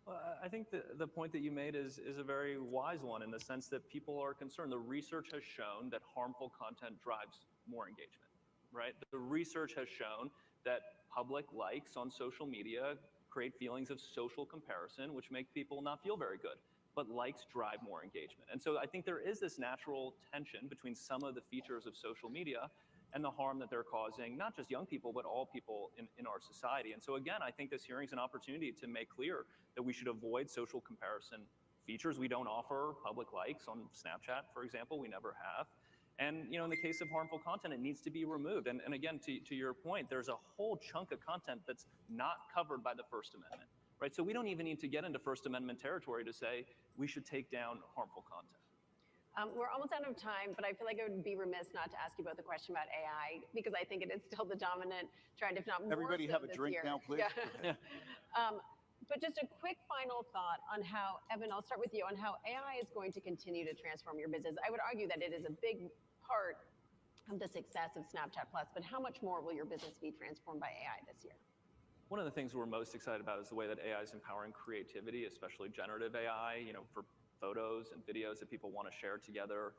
S12: Well, I think the point that you made is a very wise one in the sense that people are concerned. The research has shown that harmful content drives more engagement, right? The research has shown that public likes on social media create feelings of social comparison, which make people not feel very good. But likes drive more engagement. And so I think there is this natural tension between some of the features of social media and the harm that they're causing, not just young people, but all people in our society. And so again, I think this hearing is an opportunity to make clear that we should avoid social comparison features. We don't offer public likes on Snapchat, for example. We never have. And in the case of harmful content, it needs to be removed. And again, to your point, there's a whole chunk of content that's not covered by the First Amendment. Right, so we don't even need to get into First Amendment territory to say we should take down harmful content.
S11: We're almost out of time, but I feel like I would be remiss not to ask you both the question about AI, because I think it is still the dominant trend, if not more.
S13: Everybody
S11: so
S13: have a
S11: this
S13: drink
S11: year.
S13: now, please.
S11: Yeah. But just a quick final thought on how, Evan, I'll start with you, on how AI is going to continue to transform your business. I would argue that it is a big part of the success of Snapchat Plus, but how much more will your business be transformed by AI this year?
S12: One of the things we're most excited about is the way that AI is empowering creativity, especially generative AI, for photos and videos that people want to share together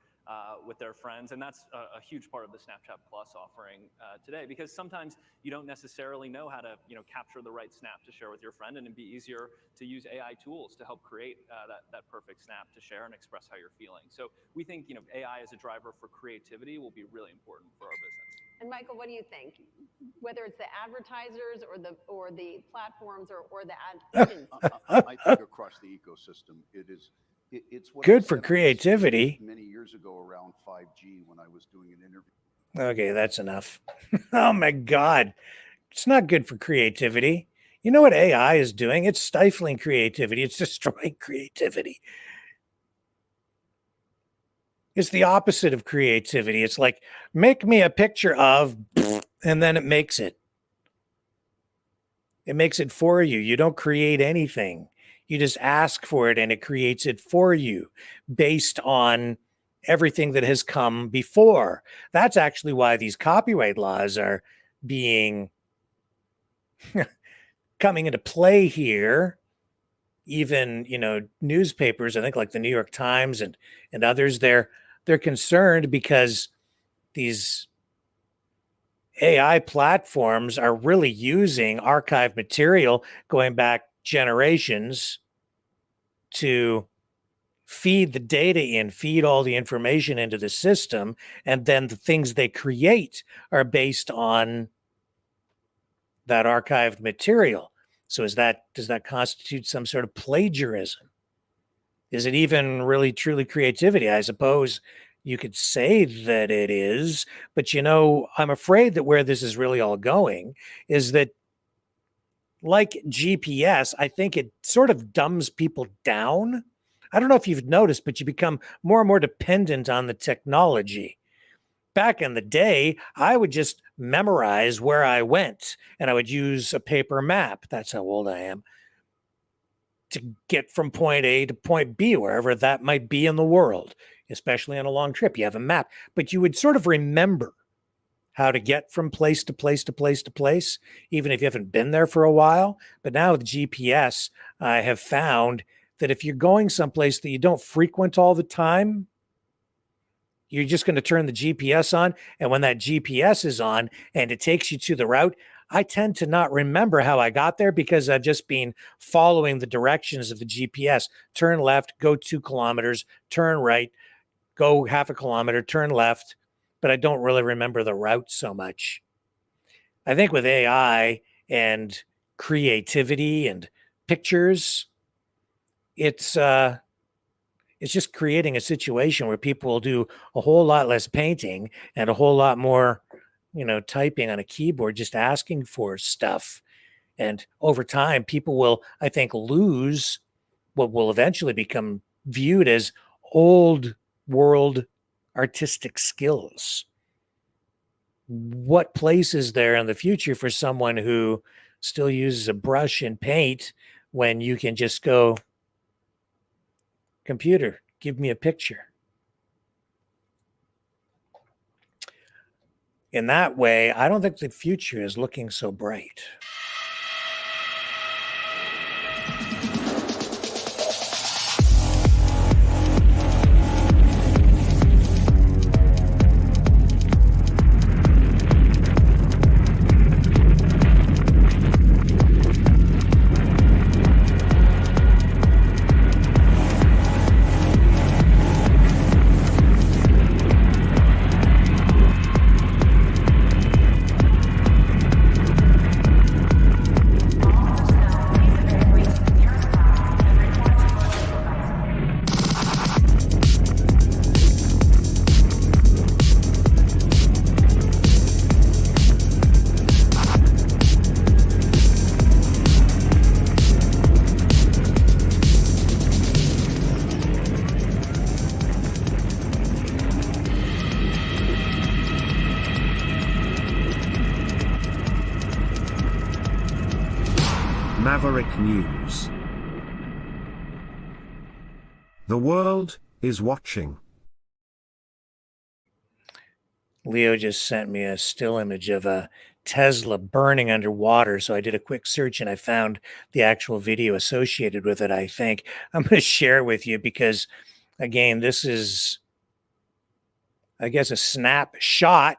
S12: with their friends. And that's a huge part of the Snapchat Plus offering today, because sometimes you don't necessarily know how to capture the right snap to share with your friend, and it'd be easier to use AI tools to help create that perfect snap to share and express how you're feeling. So we think AI as a driver for creativity will be really important for our business.
S11: And Michael, what do you think? Whether it's the advertisers or the platforms or the ad agencies?
S13: I think across the ecosystem, it's what
S2: Good
S13: I
S2: for
S13: said
S2: creativity.
S13: many years ago around 5G when I was doing an interview.
S2: Okay, that's enough. Oh my God. It's not good for creativity. You know what AI is doing? It's stifling creativity. It's destroying creativity. It's the opposite of creativity. It's like, make me a picture of, and then it makes it. It makes it for you. You don't create anything. You just ask for it and it creates it for you based on everything that has come before. That's actually why these copyright laws are being coming into play here. Even, newspapers, I think like the New York Times and others, they're concerned because these AI platforms are really using archived material going back generations to feed the data in, feed all the information into the system, and then the things they create are based on that archived material. So does that constitute some sort of plagiarism? Is it even really truly creativity? I suppose you could say that it is, but I'm afraid that where this is really all going is that, like GPS, I think it sort of dumbs people down. I don't know if you've noticed, but you become more and more dependent on the technology. Back in the day, I would just memorize where I went, and I would use a paper map. That's how old I am. To get from point A to point B, wherever that might be in the world, especially on a long trip. You have a map, but you would sort of remember how to get from place to place to place to place, even if you haven't been there for a while. But now with GPS, I have found that if you're going someplace that you don't frequent all the time, you're just going to turn the GPS on. And when that GPS is on and it takes you to the route, I tend to not remember how I got there because I've just been following the directions of the GPS. Turn left, go 2 kilometers, turn right, go half a kilometer, turn left. But I don't really remember the route so much. I think with AI and creativity and pictures, it's just creating a situation where people will do a whole lot less painting and a whole lot more, typing on a keyboard, just asking for stuff. And over time, people will, I think, lose what will eventually become viewed as old world artistic skills. what place is there in the future for someone who still uses a brush and paint when you can just go, computer, give me a picture? In that way, I don't think the future is looking so bright.
S3: Maverick News. The world is watching.
S2: Leo just sent me a still image of a Tesla burning underwater. So I did a quick search and I found the actual video associated with it, I think. I'm going to share it with you because, again, this is, I guess, a snapshot,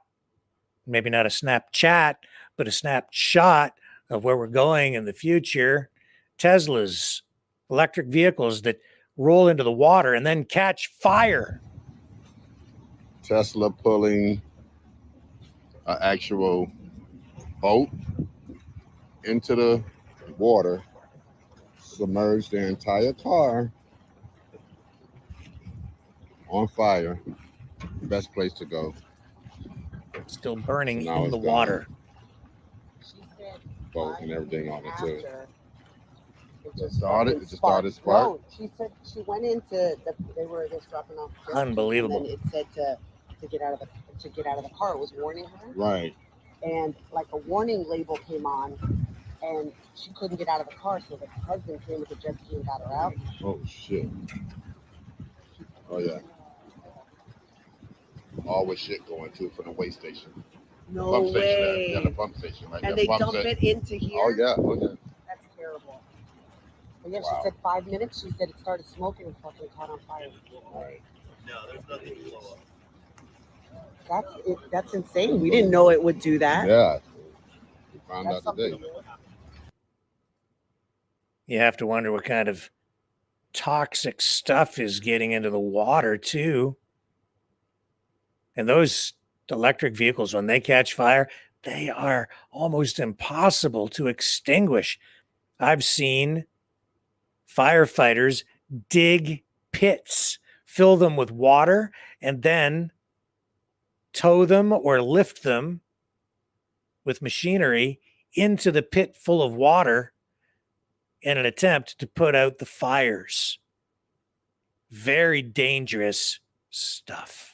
S2: maybe not a Snapchat, but a snapshot of where we're going in the future. Tesla's electric vehicles that roll into the water and then catch fire.
S14: Tesla pulling an actual boat into the water, submerged their entire car on fire. Best place to go.
S2: Still burning
S14: So now
S2: in the
S14: it's
S2: water.
S14: Boat and everything on it too.
S15: It just
S14: started spark.
S15: No, she said she went into they were just dropping off.
S2: Unbelievable.
S15: And then it said to get out of the car. It was warning her.
S14: Right.
S15: And like a warning label came on, and she couldn't get out of the car. So the husband came with the jet ski and got her out.
S14: Oh shit. Oh yeah. Always shit going to from the way station.
S15: No
S14: pump
S15: way.
S14: Station, yeah, the pump station. Right?
S15: And
S14: Yeah,
S15: they dump it into here.
S14: Oh yeah. Oh yeah.
S15: That's terrible. But yeah,
S14: Wow.
S15: she said 5 minutes. She said it started smoking and fucking caught on fire.
S14: Right.
S16: No, there's nothing to blow up.
S15: That's insane. We didn't know it would do that.
S14: Yeah. We found
S15: That's
S14: out today.
S15: something new.
S2: You have to wonder what kind of toxic stuff is getting into the water too. And those electric vehicles, when they catch fire, they are almost impossible to extinguish. I've seen firefighters dig pits, fill them with water, and then tow them or lift them with machinery into the pit full of water in an attempt to put out the fires. Very dangerous stuff.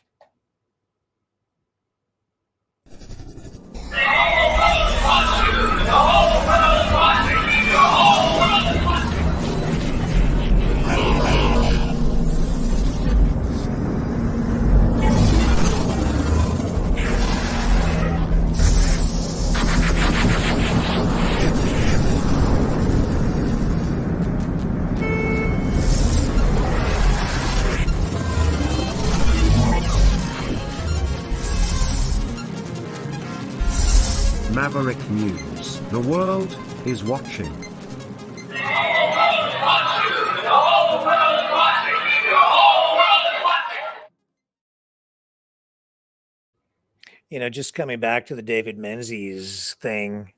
S3: Maverick News. The world is watching.
S2: You know, just coming back to the David Menzies thing,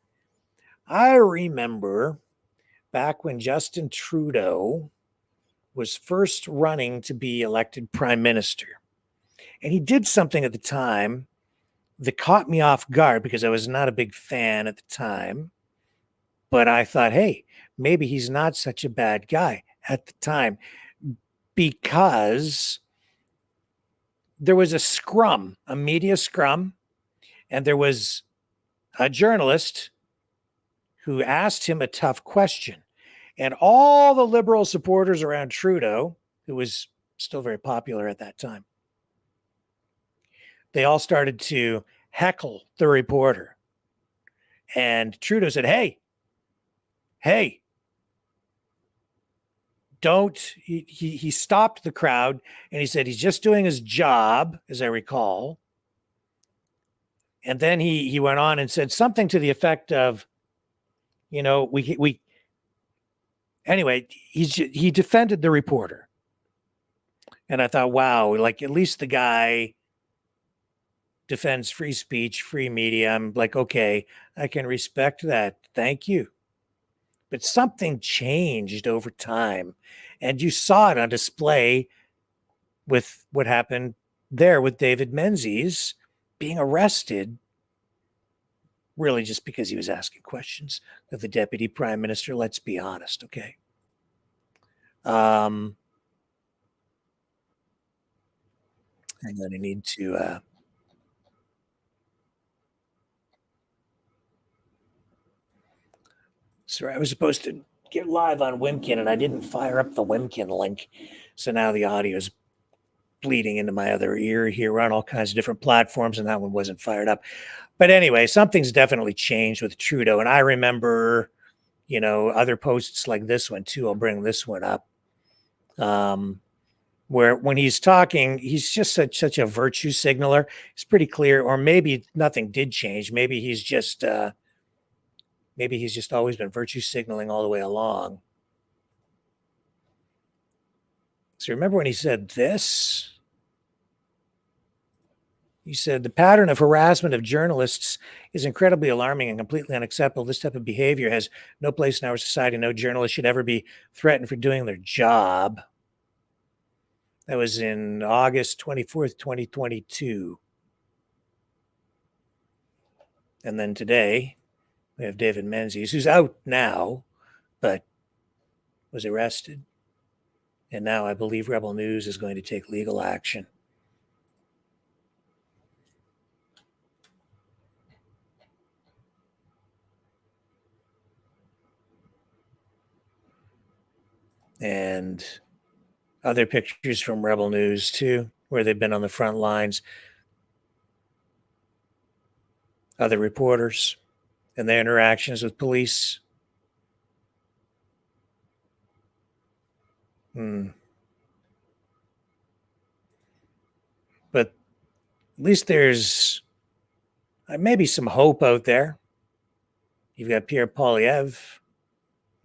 S2: I remember back when Justin Trudeau was first running to be elected prime minister. And he did something at the time that caught me off guard because I was not a big fan at the time. But I thought, hey, maybe he's not such a bad guy at the time, because there was a scrum, a media scrum, And there was a journalist who asked him a tough question. And all the liberal supporters around Trudeau, who was still very popular at that time, they all started to heckle the reporter. And Trudeau said, hey, don't. He stopped the crowd and he said he's just doing his job, as I recall. And then he went on and said something to the effect of, anyway, he defended the reporter. And I thought, wow, like at least the guy defends free speech, free media. I'm like, okay, I can respect that. Thank you. But something changed over time. And you saw it on display with what happened there with David Menzies being arrested, really just because he was asking questions of the deputy prime minister. Let's be honest, okay? Hang on, I need to... Sorry, I was supposed to get live on Wimkin, and I didn't fire up the Wimkin link. So now the audio is bleeding into my other ear here. We're on all kinds of different platforms, and that one wasn't fired up. But anyway, something's definitely changed with Trudeau. And I remember, other posts like this one too. I'll bring this one up. Where when he's talking, he's just such a virtue signaler. It's pretty clear, or maybe nothing did change. Maybe he's just always been virtue signaling all the way along. So remember when he said this? He said, the pattern of harassment of journalists is incredibly alarming and completely unacceptable. This type of behavior has no place in our society. No journalist should ever be threatened for doing their job. That was in August 24th, 2022. And then today, we have David Menzies, who's out now, but was arrested. And now I believe Rebel News is going to take legal action. And other pictures from Rebel News, too, where they've been on the front lines. Other reporters and their interactions with police. But at least there's maybe some hope out there. You've got Pierre Poilievre,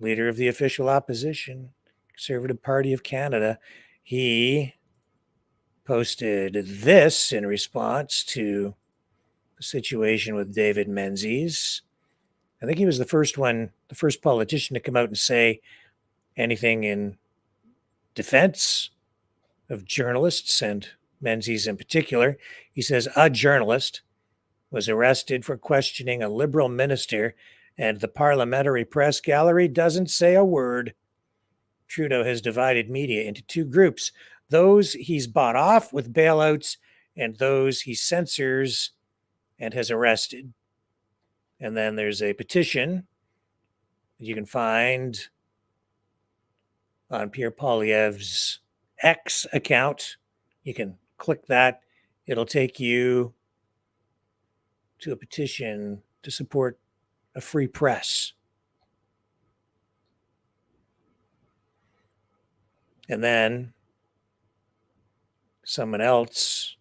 S2: leader of the official opposition, Conservative Party of Canada. He posted this in response to the situation with David Menzies. I think he was the first politician to come out and say anything in defense of journalists and Menzies in particular. He says a journalist was arrested for questioning a Liberal minister, and the Parliamentary Press Gallery doesn't say a word. Trudeau has divided media into two groups: those he's bought off with bailouts and those he censors and has arrested. And then there's a petition that you can find on Pierre Poilievre's X account. You can click that. It'll take you to a petition to support a free press. And then someone else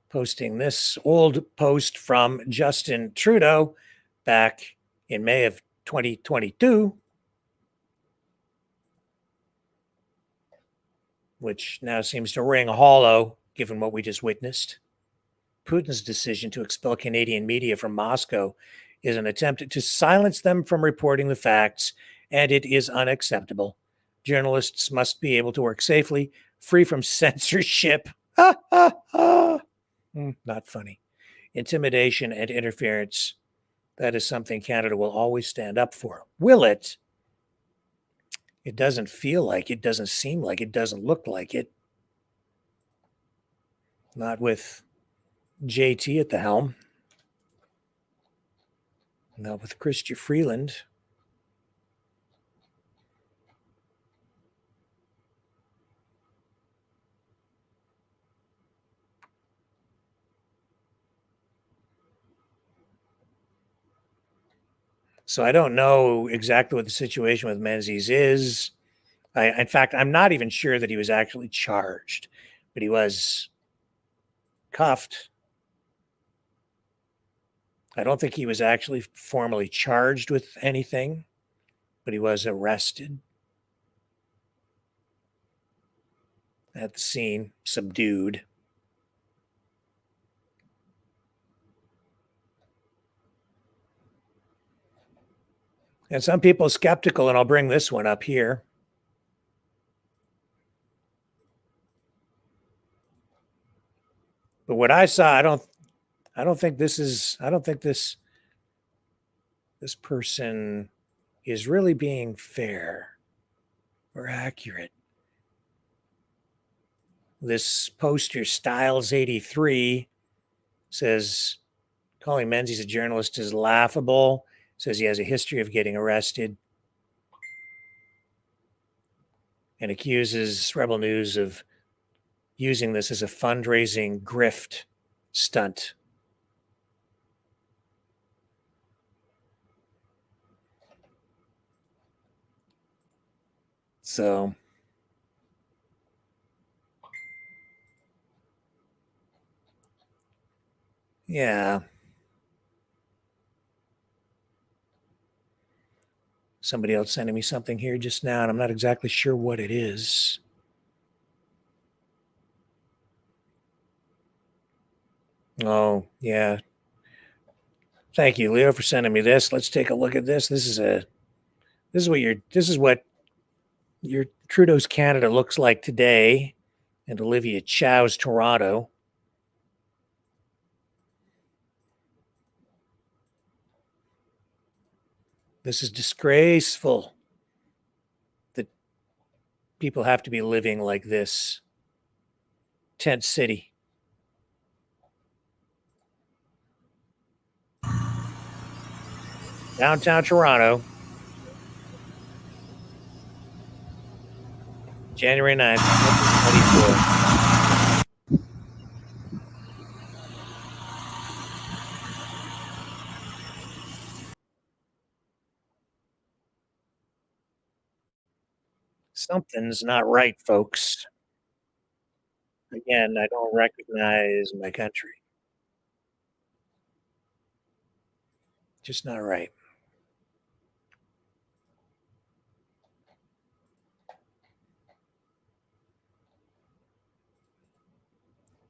S2: posting this old post from Justin Trudeau back in May of 2022, which now seems to ring hollow given what we just witnessed. Putin's decision to expel Canadian media from Moscow is an attempt to silence them from reporting the facts, and it is unacceptable. Journalists must be able to work safely, free from censorship. Not funny. Intimidation and interference. That is something Canada will always stand up for. Will it? It doesn't feel like it, doesn't seem like it, doesn't look like it. Not with JT at the helm. Now with Chrystia Freeland. So I don't know exactly what the situation with Menzies is. In fact, I'm not even sure that he was actually charged, but he was cuffed. I don't think he was actually formally charged with anything, but he was arrested at the scene, subdued. And some people are skeptical, and I'll bring this one up here. But what I saw, I don't think this person is really being fair or accurate. This poster, Styles 83, says calling Menzies a journalist is laughable. Says he has a history of getting arrested, and accuses Rebel News of using this as a fundraising grift stunt. So yeah. Somebody else sending me something here just now, and I'm not exactly sure what it is. Oh, yeah. Thank you, Leo, for sending me this. Let's take a look at this. This is what your Trudeau's Canada looks like today, and Olivia Chow's Toronto. This is disgraceful that people have to be living like this. Tent City. Downtown Toronto. January 9th, 1924. Something's not right, folks. Again, I don't recognize my country. Just not right.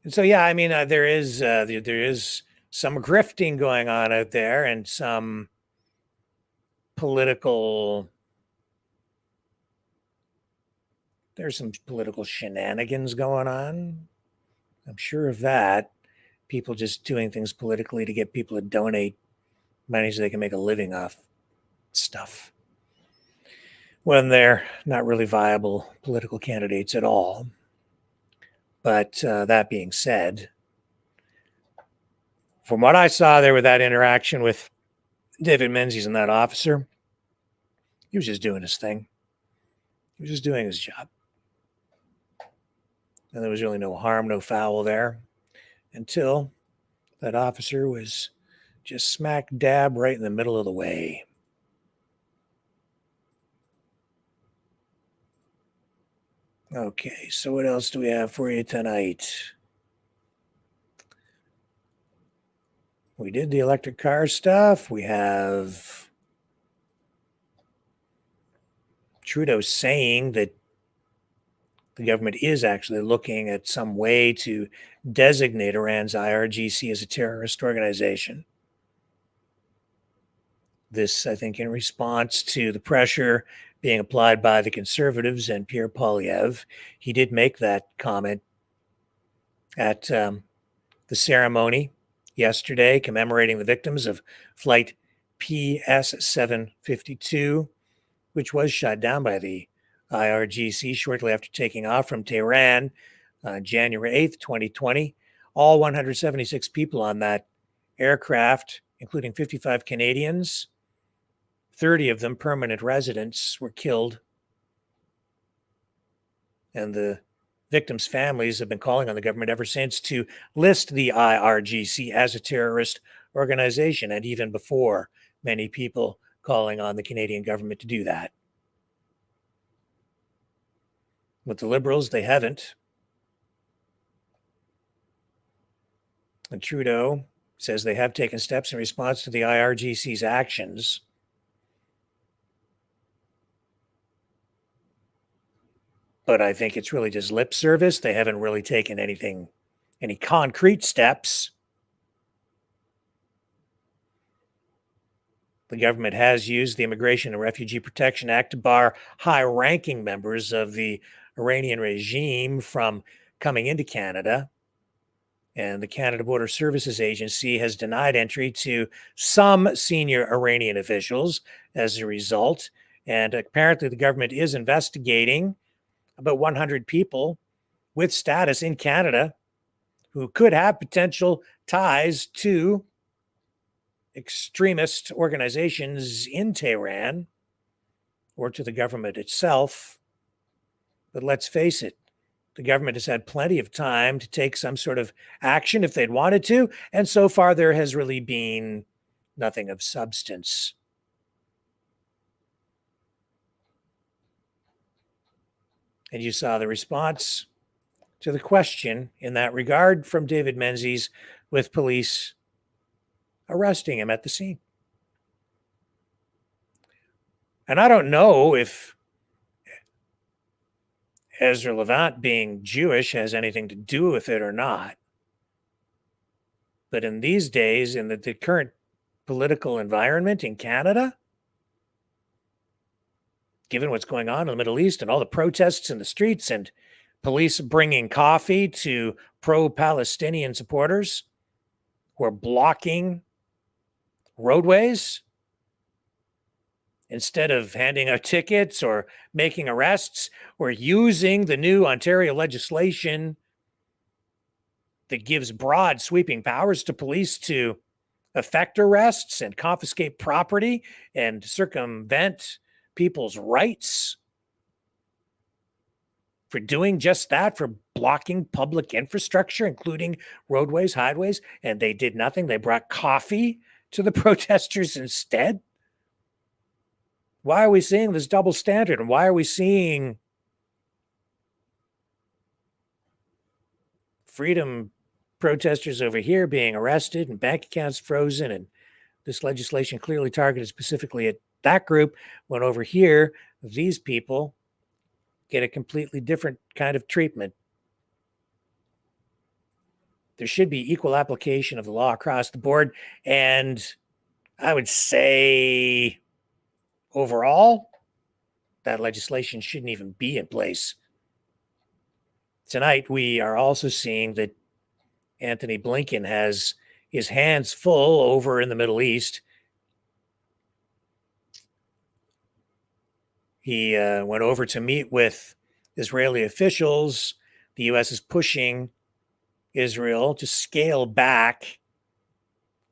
S2: And so, yeah, I mean, there is some grifting going on out there, and some political. There's some political shenanigans going on. I'm sure of that. People just doing things politically to get people to donate money so they can make a living off stuff, when they're not really viable political candidates at all. But that being said, from what I saw there with that interaction with David Menzies and that officer, he was just doing his thing. He was just doing his job. And there was really no harm, no foul there, until that officer was just smack dab right in the middle of the way. Okay, so what else do we have for you tonight? We did the electric car stuff. We have Trudeau saying that the government is actually looking at some way to designate Iran's IRGC as a terrorist organization. This, I think, in response to the pressure being applied by the Conservatives and Pierre Poilievre. He did make that comment at the ceremony yesterday commemorating the victims of Flight PS-752, which was shot down by the IRGC shortly after taking off from Tehran on January 8th, 2020. All 176 people on that aircraft including 55 Canadians. 30 of them, permanent residents, were killed. And the victims' families have been calling on the government ever since to list the IRGC as a terrorist organization, and even before, many people calling on the Canadian government to do that. With the Liberals, they haven't. And Trudeau says they have taken steps in response to the IRGC's actions. But I think it's really just lip service. They haven't really taken any concrete steps. The government has used the Immigration and Refugee Protection Act to bar high-ranking members of the Iranian regime from coming into Canada. And the Canada Border Services Agency has denied entry to some senior Iranian officials as a result. And apparently the government is investigating about 100 people with status in Canada who could have potential ties to extremist organizations in Tehran or to the government itself. But let's face it, the government has had plenty of time to take some sort of action if they'd wanted to, and so far there has really been nothing of substance. And you saw the response to the question in that regard from David Menzies, with police arresting him at the scene. And I don't know if Ezra Levant being Jewish has anything to do with it or not. But in these days, in the current political environment in Canada, given what's going on in the Middle East and all the protests in the streets and police bringing coffee to pro-Palestinian supporters who are blocking roadways instead of handing out tickets or making arrests or using the new Ontario legislation that gives broad sweeping powers to police to effect arrests and confiscate property and circumvent people's rights for doing just that, for blocking public infrastructure, including roadways, highways, and they did nothing. They brought coffee to the protesters instead. Why are we seeing this double standard? And why are we seeing freedom protesters over here being arrested and bank accounts frozen, and this legislation clearly targeted specifically at that group, when over here, these people get a completely different kind of treatment? There should be equal application of the law across the board. And I would say overall, that legislation shouldn't even be in place. Tonight, we are also seeing that Anthony Blinken has his hands full over in the Middle East. He went over to meet with Israeli officials. The U.S. is pushing Israel to scale back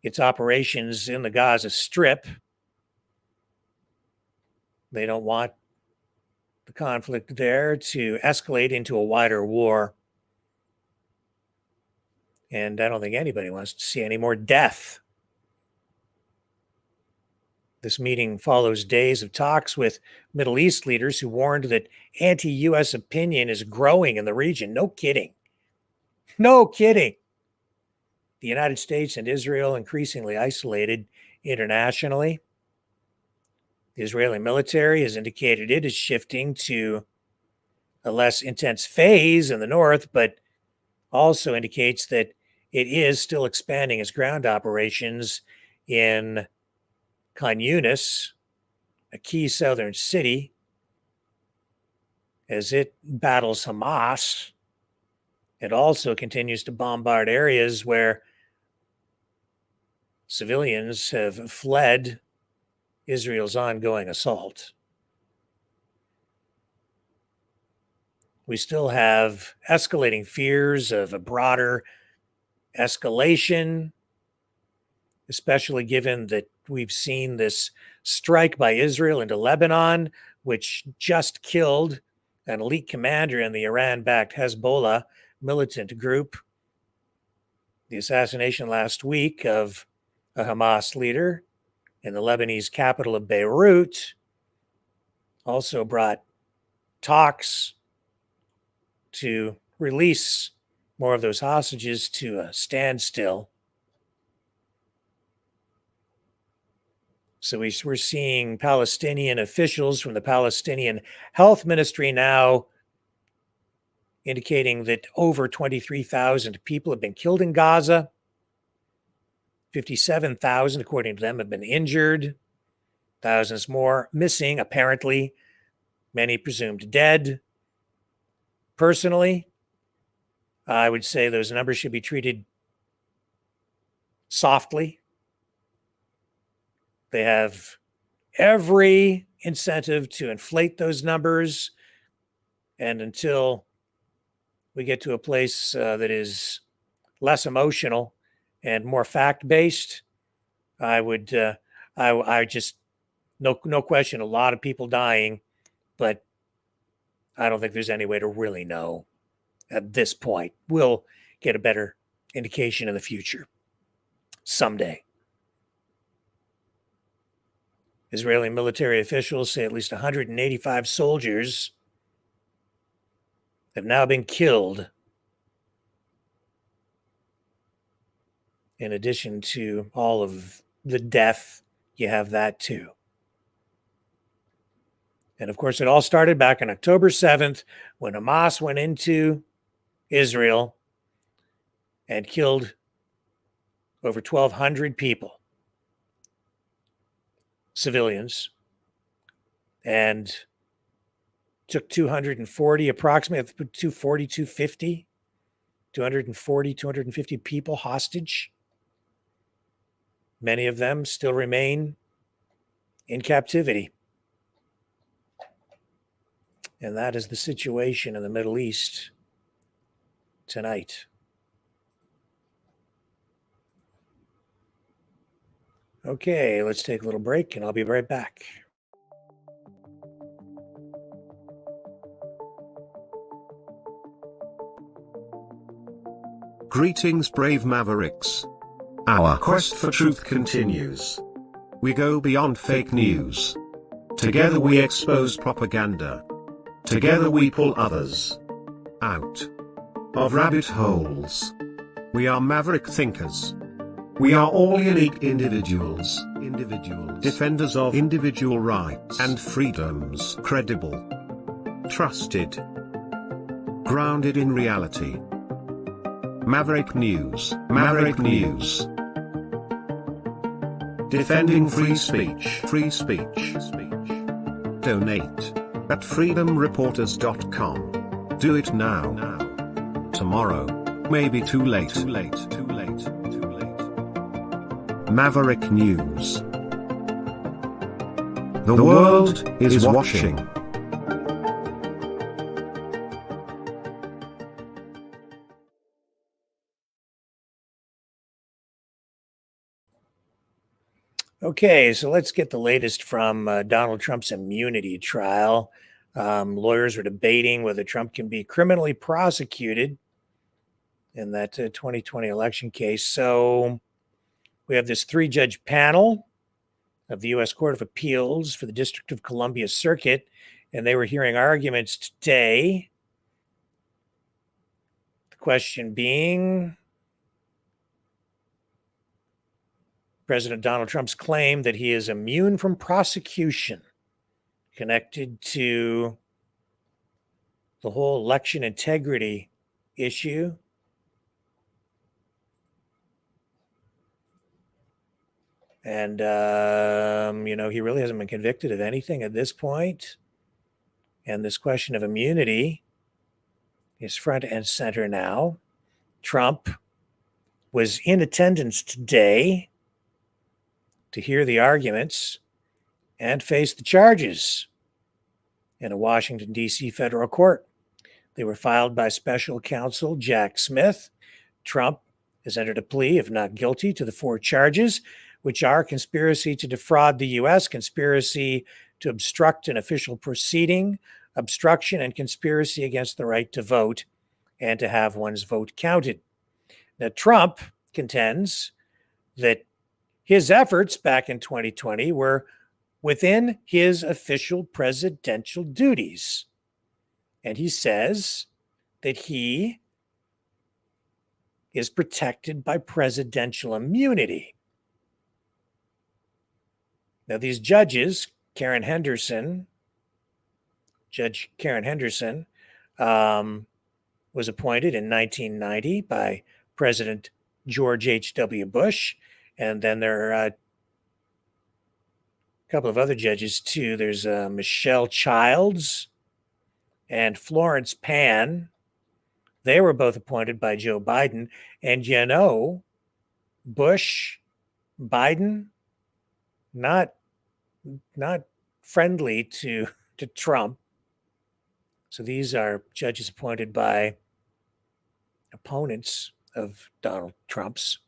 S2: its operations in the Gaza Strip. They don't want the conflict there to escalate into a wider war. And I don't think anybody wants to see any more death. This meeting follows days of talks with Middle East leaders who warned that anti-U.S. opinion is growing in the region. No kidding. No kidding. The United States and Israel increasingly isolated internationally. The Israeli military has indicated it is shifting to a less intense phase in the north, but also indicates that it is still expanding its ground operations in Khan Yunis, a key southern city, as it battles Hamas. It also continues to bombard areas where civilians have fled Israel's ongoing assault. We still have escalating fears of a broader escalation. especially given that we've seen this strike by Israel into Lebanon, which just killed an elite commander in the Iran-backed Hezbollah militant group. The assassination last week of a Hamas leader in the Lebanese capital of Beirut also brought talks to release more of those hostages to a standstill. So we're seeing Palestinian officials from the Palestinian Health Ministry now indicating that over 23,000 people have been killed in Gaza. 57,000, according to them, have been injured. Thousands more missing, apparently, many presumed dead. Personally, I would say those numbers should be treated softly. They have every incentive to inflate those numbers. And until we get to a place that is less emotional and more fact-based, I would, I just, no question, a lot of people dying, but I don't think there's any way to really know at this point. We'll get a better indication in the future someday. Israeli military officials say at least 185 soldiers have now been killed, in addition to all of the death. You have that too. And of course, it all started back on October 7th when Hamas went into Israel and killed over 1,200 people, civilians, and took 240, approximately 240, 250, 240, 250 people hostage. Many of them still remain in captivity. And that is the situation in the Middle East tonight. Okay, let's take a little break and I'll be right back.
S3: Greetings, brave Mavericks. Our quest for truth continues. We go beyond fake news. Together we expose propaganda. Together we pull others out of rabbit holes. We are maverick thinkers. We are all unique individuals, defenders of individual rights and freedoms, credible, trusted, grounded in reality. Maverick News, Maverick News. Defending free speech, Donate at freedomreporters.com. Do it now. Tomorrow may be too late. Maverick News. The world is watching.
S2: Okay, so let's get the latest from Donald Trump's immunity trial. Lawyers are debating whether Trump can be criminally prosecuted in that 2020 election case. So we have this 3-judge panel of the U.S. Court of Appeals for the District of Columbia Circuit, and they were hearing arguments today. The question being, President Donald Trump's claim that he is immune from prosecution connected to the whole election integrity issue. And, he really hasn't been convicted of anything at this point. And this question of immunity is front and center now. Trump was in attendance today to hear the arguments and face the charges in a Washington, D.C. federal court. They were filed by special counsel Jack Smith. Trump has entered a plea of not guilty to the 4 charges, which are conspiracy to defraud the U.S., conspiracy to obstruct an official proceeding, obstruction, and conspiracy against the right to vote and to have one's vote counted. Now, Trump contends that his efforts back in 2020 were within his official presidential duties. And he says that he is protected by presidential immunity. Now, these judges, Judge Karen Henderson, was appointed in 1990 by President George H.W. Bush. And then there are a couple of other judges, too. There's Michelle Childs and Florence Pan. They were both appointed by Joe Biden. And you know, Bush, Biden, not friendly to Trump. So these are judges appointed by opponents of Donald Trump's.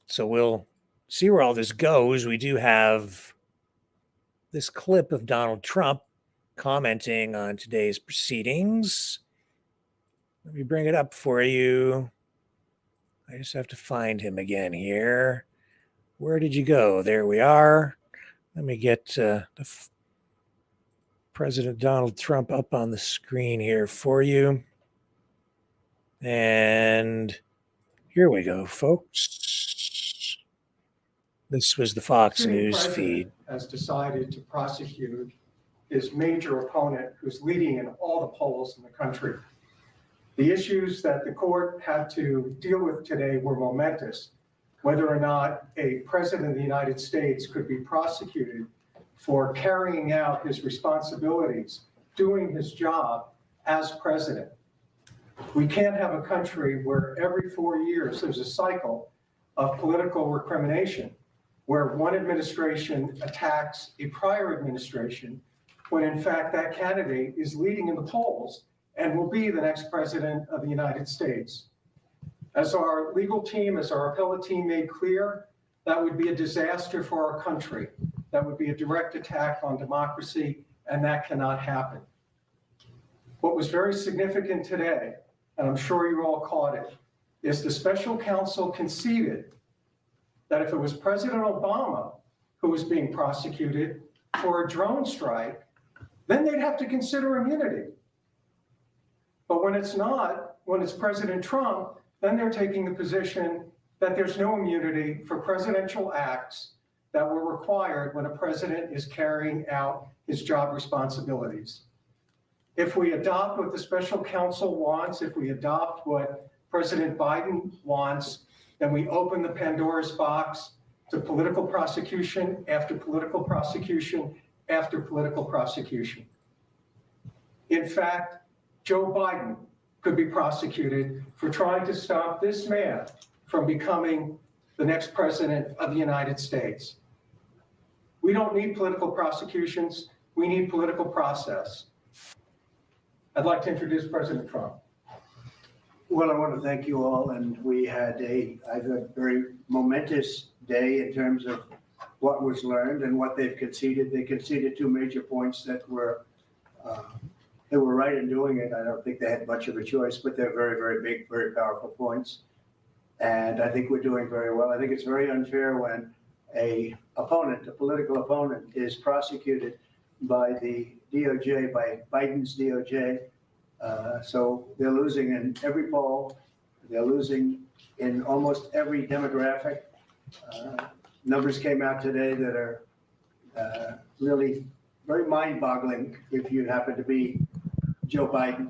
S2: So we'll see where all this goes. We do have this clip of Donald Trump commenting on today's proceedings. Let me bring it up for you. I just have to find him again here. Where did you go? There we are. Let me get President Donald Trump up on the screen here for you. And here we go, folks. This was the Fox News feed.
S17: Has decided to prosecute his major opponent, who's leading in all the polls in the country. The issues that the court had to deal with today were momentous. Whether or not a president of the United States could be prosecuted for carrying out his responsibilities, doing his job as president. We can't have a country where every 4 years there's a cycle of political recrimination, where one administration attacks a prior administration, when in fact that candidate is leading in the polls and will be the next president of the United States. As our legal team, as our appellate team made clear, that would be a disaster for our country. That would be a direct attack on democracy, and that cannot happen. What was very significant today, and I'm sure you all caught it, is the special counsel conceded that if it was President Obama who was being prosecuted for a drone strike, then they'd have to consider immunity. But when it's not, when it's President Trump, then they're taking the position that there's no immunity for presidential acts that were required when a president is carrying out his job responsibilities. If we adopt what the special counsel wants, if we adopt what President Biden wants, then we open the Pandora's box to political prosecution after political prosecution after political prosecution. In fact, Joe Biden could be prosecuted for trying to stop this man from becoming the next president of the United States. We don't need political prosecutions. We need political process. I'd like to introduce President Trump.
S18: Well, I want to thank you all, and we had a very momentous day in terms of what was learned and what they've conceded. They conceded 2 major points that were right in doing it. I don't think they had much of a choice, but they're very, very big, very powerful points. And I think we're doing very well. I think it's very unfair when a political opponent, is prosecuted by the DOJ, by Biden's DOJ. So they're losing in every poll. They're losing in almost every demographic. Numbers came out today that are really very mind-boggling if you happen to be Joe Biden.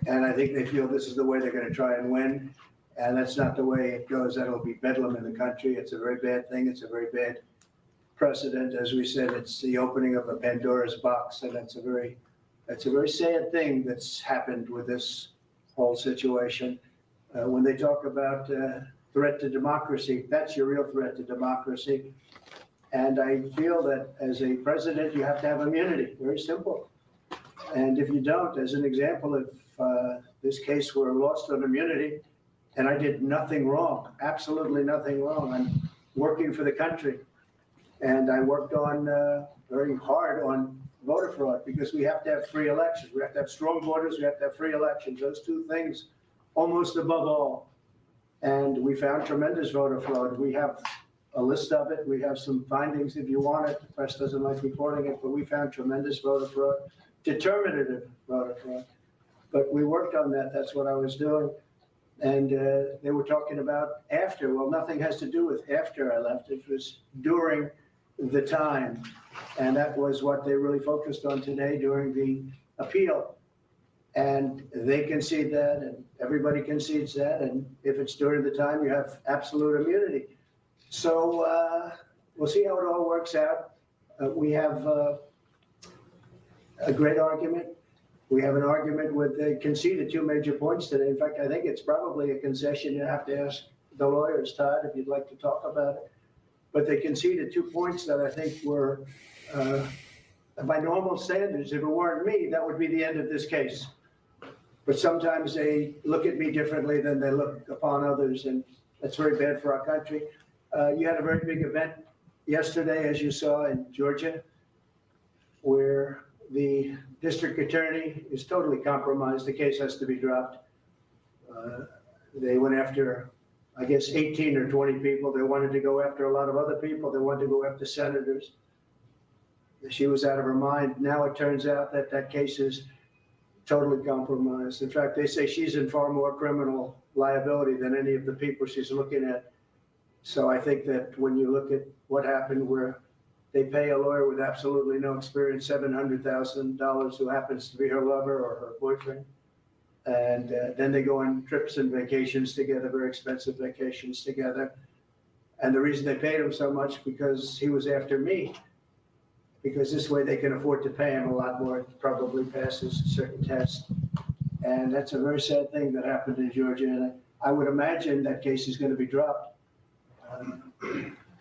S18: And I think they feel this is the way they're going to try and win. And that's not the way it goes. That'll be bedlam in the country. It's a very bad thing. It's a very bad precedent. As we said, it's the opening of a Pandora's box. And that's a very sad thing that's happened with this whole situation. When they talk about threat to democracy, that's your real threat to democracy. And I feel that as a president, you have to have immunity. Very simple. And if you don't, as an example, if this case were lost on immunity and I did nothing wrong, absolutely nothing wrong, I'm working for the country. And I worked on very hard on voter fraud because we have to have free elections. We have to have strong voters. We have to have free elections. Those two things almost above all. And we found tremendous voter fraud. We have a list of it. We have some findings if you want it. The press doesn't like reporting it, but we found tremendous voter fraud, determinative voter fraud. But we worked on that. That's what I was doing. And they were talking about after. Well, nothing has to do with after I left. It was during the time. And that was what they really focused on today during the appeal. And they concede that, and everybody concedes that. And if it's during the time, you have absolute immunity. So we'll see how it all works out. We have a great argument. We have an argument with, they conceded two major points today. In fact, I think it's probably a concession. You have to ask the lawyers, Todd, if you'd like to talk about it. But they conceded 2 points that I think were, by normal standards, if it weren't me, that would be the end of this case. But sometimes they look at me differently than they look upon others, and that's very bad for our country. You had a very big event yesterday, as you saw, in Georgia, where the district attorney is totally compromised. The case has to be dropped. They went after, I guess, 18 or 20 people. They wanted to go after a lot of other people. They wanted to go after senators. She was out of her mind. Now it turns out that that case is totally compromised. In fact, they say she's in far more criminal liability than any of the people she's looking at. So I think that when you look at what happened, where they pay a lawyer with absolutely no experience $700,000 who happens to be her lover or her boyfriend, and then they go on trips and vacations together, very expensive vacations together. And the reason they paid him so much because he was after me, because this way they can afford to pay him a lot more. It probably passes certain tests. And that's a very sad thing that happened in Georgia. And I would imagine that case is going to be dropped.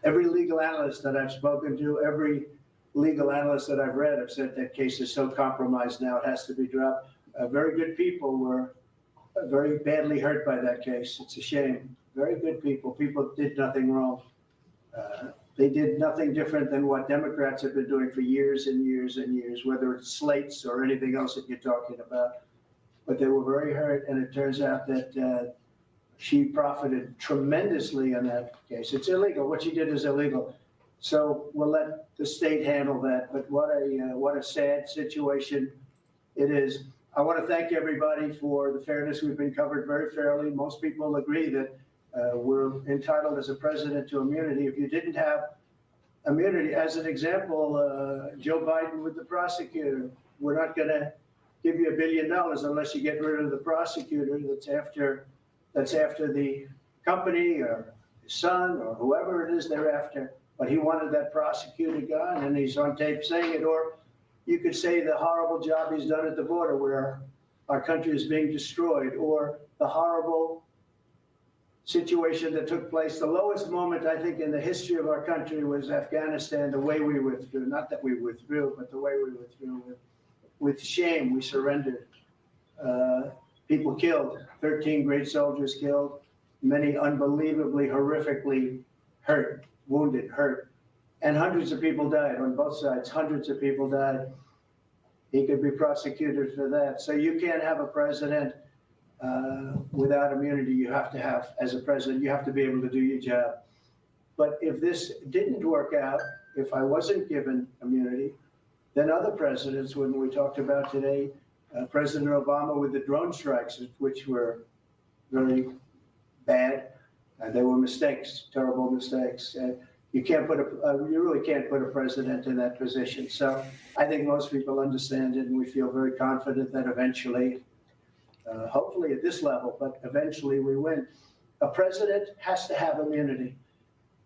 S18: Every legal analyst that I've spoken to, every legal analyst that I've read have said that case is so compromised now it has to be dropped. Very good people were very badly hurt by that case. It's a shame. Very good people. People did nothing wrong. They did nothing different than what Democrats have been doing for years and years and years, whether it's slates or anything else that you're talking about. But they were very hurt, and it turns out that she profited tremendously in that case. It's illegal. What she did is illegal. So we'll let the state handle that. But what a sad situation it is. I want to thank everybody for the fairness. We've been covered very fairly. Most people agree that we're entitled as a president to immunity. If you didn't have immunity, as an example, Joe Biden with the prosecutor, we're not going to give you $1 billion unless you get rid of the prosecutor that's after the company or his son or whoever it is they're after. But he wanted that prosecutor gone, and he's on tape saying it. Or you could say the horrible job he's done at the border where our country is being destroyed, or the horrible situation that took place. The lowest moment, I think, in the history of our country was Afghanistan, the way we withdrew. Not that we withdrew, but the way we withdrew. With shame, we surrendered. People killed, 13 great soldiers killed, many unbelievably, horrifically hurt, wounded, hurt. And hundreds of people died on both sides. Hundreds of people died. He could be prosecuted for that. So you can't have a president without immunity. You have to have, as a president, you have to be able to do your job. But if this didn't work out, if I wasn't given immunity, then other presidents, when we talked about today, President Obama with the drone strikes, which were very bad, they were mistakes, terrible mistakes. You really can't put a president in that position. So I think most people understand it, and we feel very confident that eventually, hopefully at this level, but eventually we win. A president has to have immunity.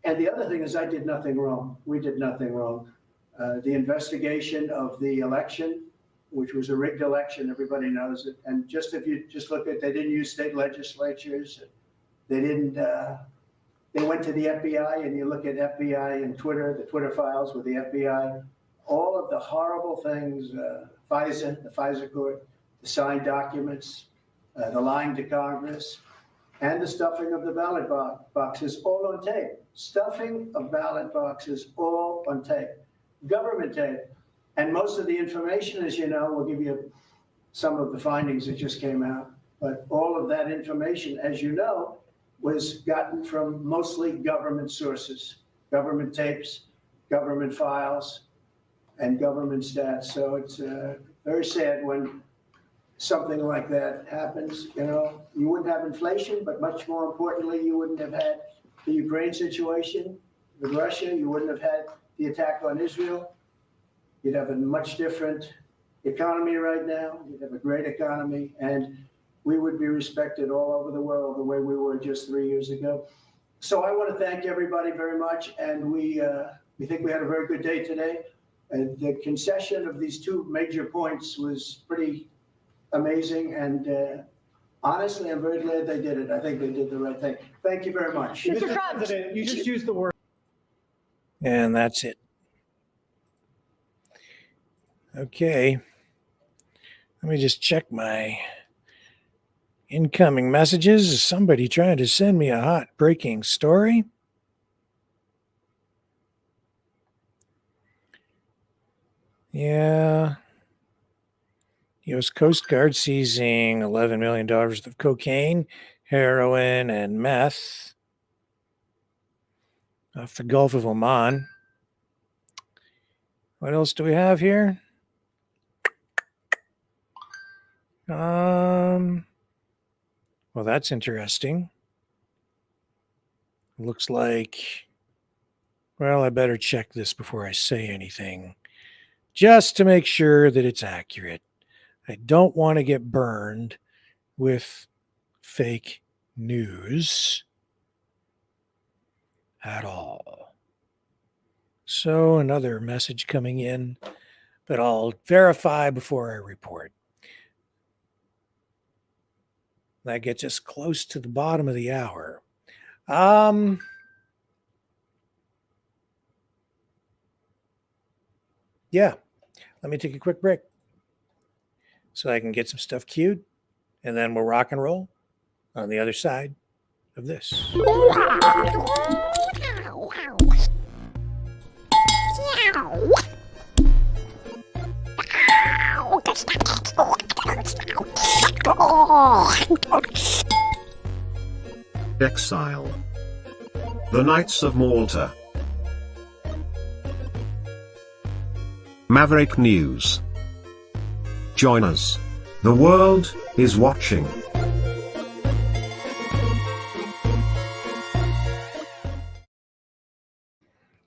S18: And the other thing is I did nothing wrong. We did nothing wrong. The investigation of the election, which was a rigged election, everybody knows it. And just if you just look at, they didn't use state legislatures. They didn't, they went to the FBI, and you look at FBI and Twitter, the Twitter files with the FBI, all of the horrible things, the FISA court, the signed documents, the lying to Congress, and the stuffing of the ballot boxes, all on tape. Stuffing of ballot boxes, all on tape. Government tape. And most of the information, as you know, we'll give you some of the findings that just came out, but all of that information, as you know, was gotten from mostly government sources, government tapes, government files, and government stats. So it's very sad when something like that happens. You know, you wouldn't have inflation, but much more importantly, you wouldn't have had the Ukraine situation with Russia. You wouldn't have had the attack on Israel. You'd have a much different economy right now. You'd have a great economy, and we would be respected all over the world the way we were just 3 years ago. So I want to thank everybody very much, and we think we had a very good day today. And the concession of these two major points was pretty amazing, and honestly, I'm very glad they did it. I think they did the right thing. Thank you very much.
S10: Mr. President, you just used the word.
S2: And that's it. Okay. Let me just check my incoming messages. Is somebody trying to send me a hot breaking story? Yeah. U.S. Coast Guard seizing $11 million worth of cocaine, heroin, and meth off the Gulf of Oman. What else do we have here? Well, that's interesting. Looks like, well, I better check this before I say anything, just to make sure that it's accurate. I don't want to get burned with fake news at all. So another message coming in, but I'll verify before I report. That gets us close to the bottom of the hour. Yeah, let me take a quick break so I can get some stuff queued, and then we'll rock and roll on the other side of this.
S3: Exile. The Knights of Malta. Maverick News. Join us. The world is watching.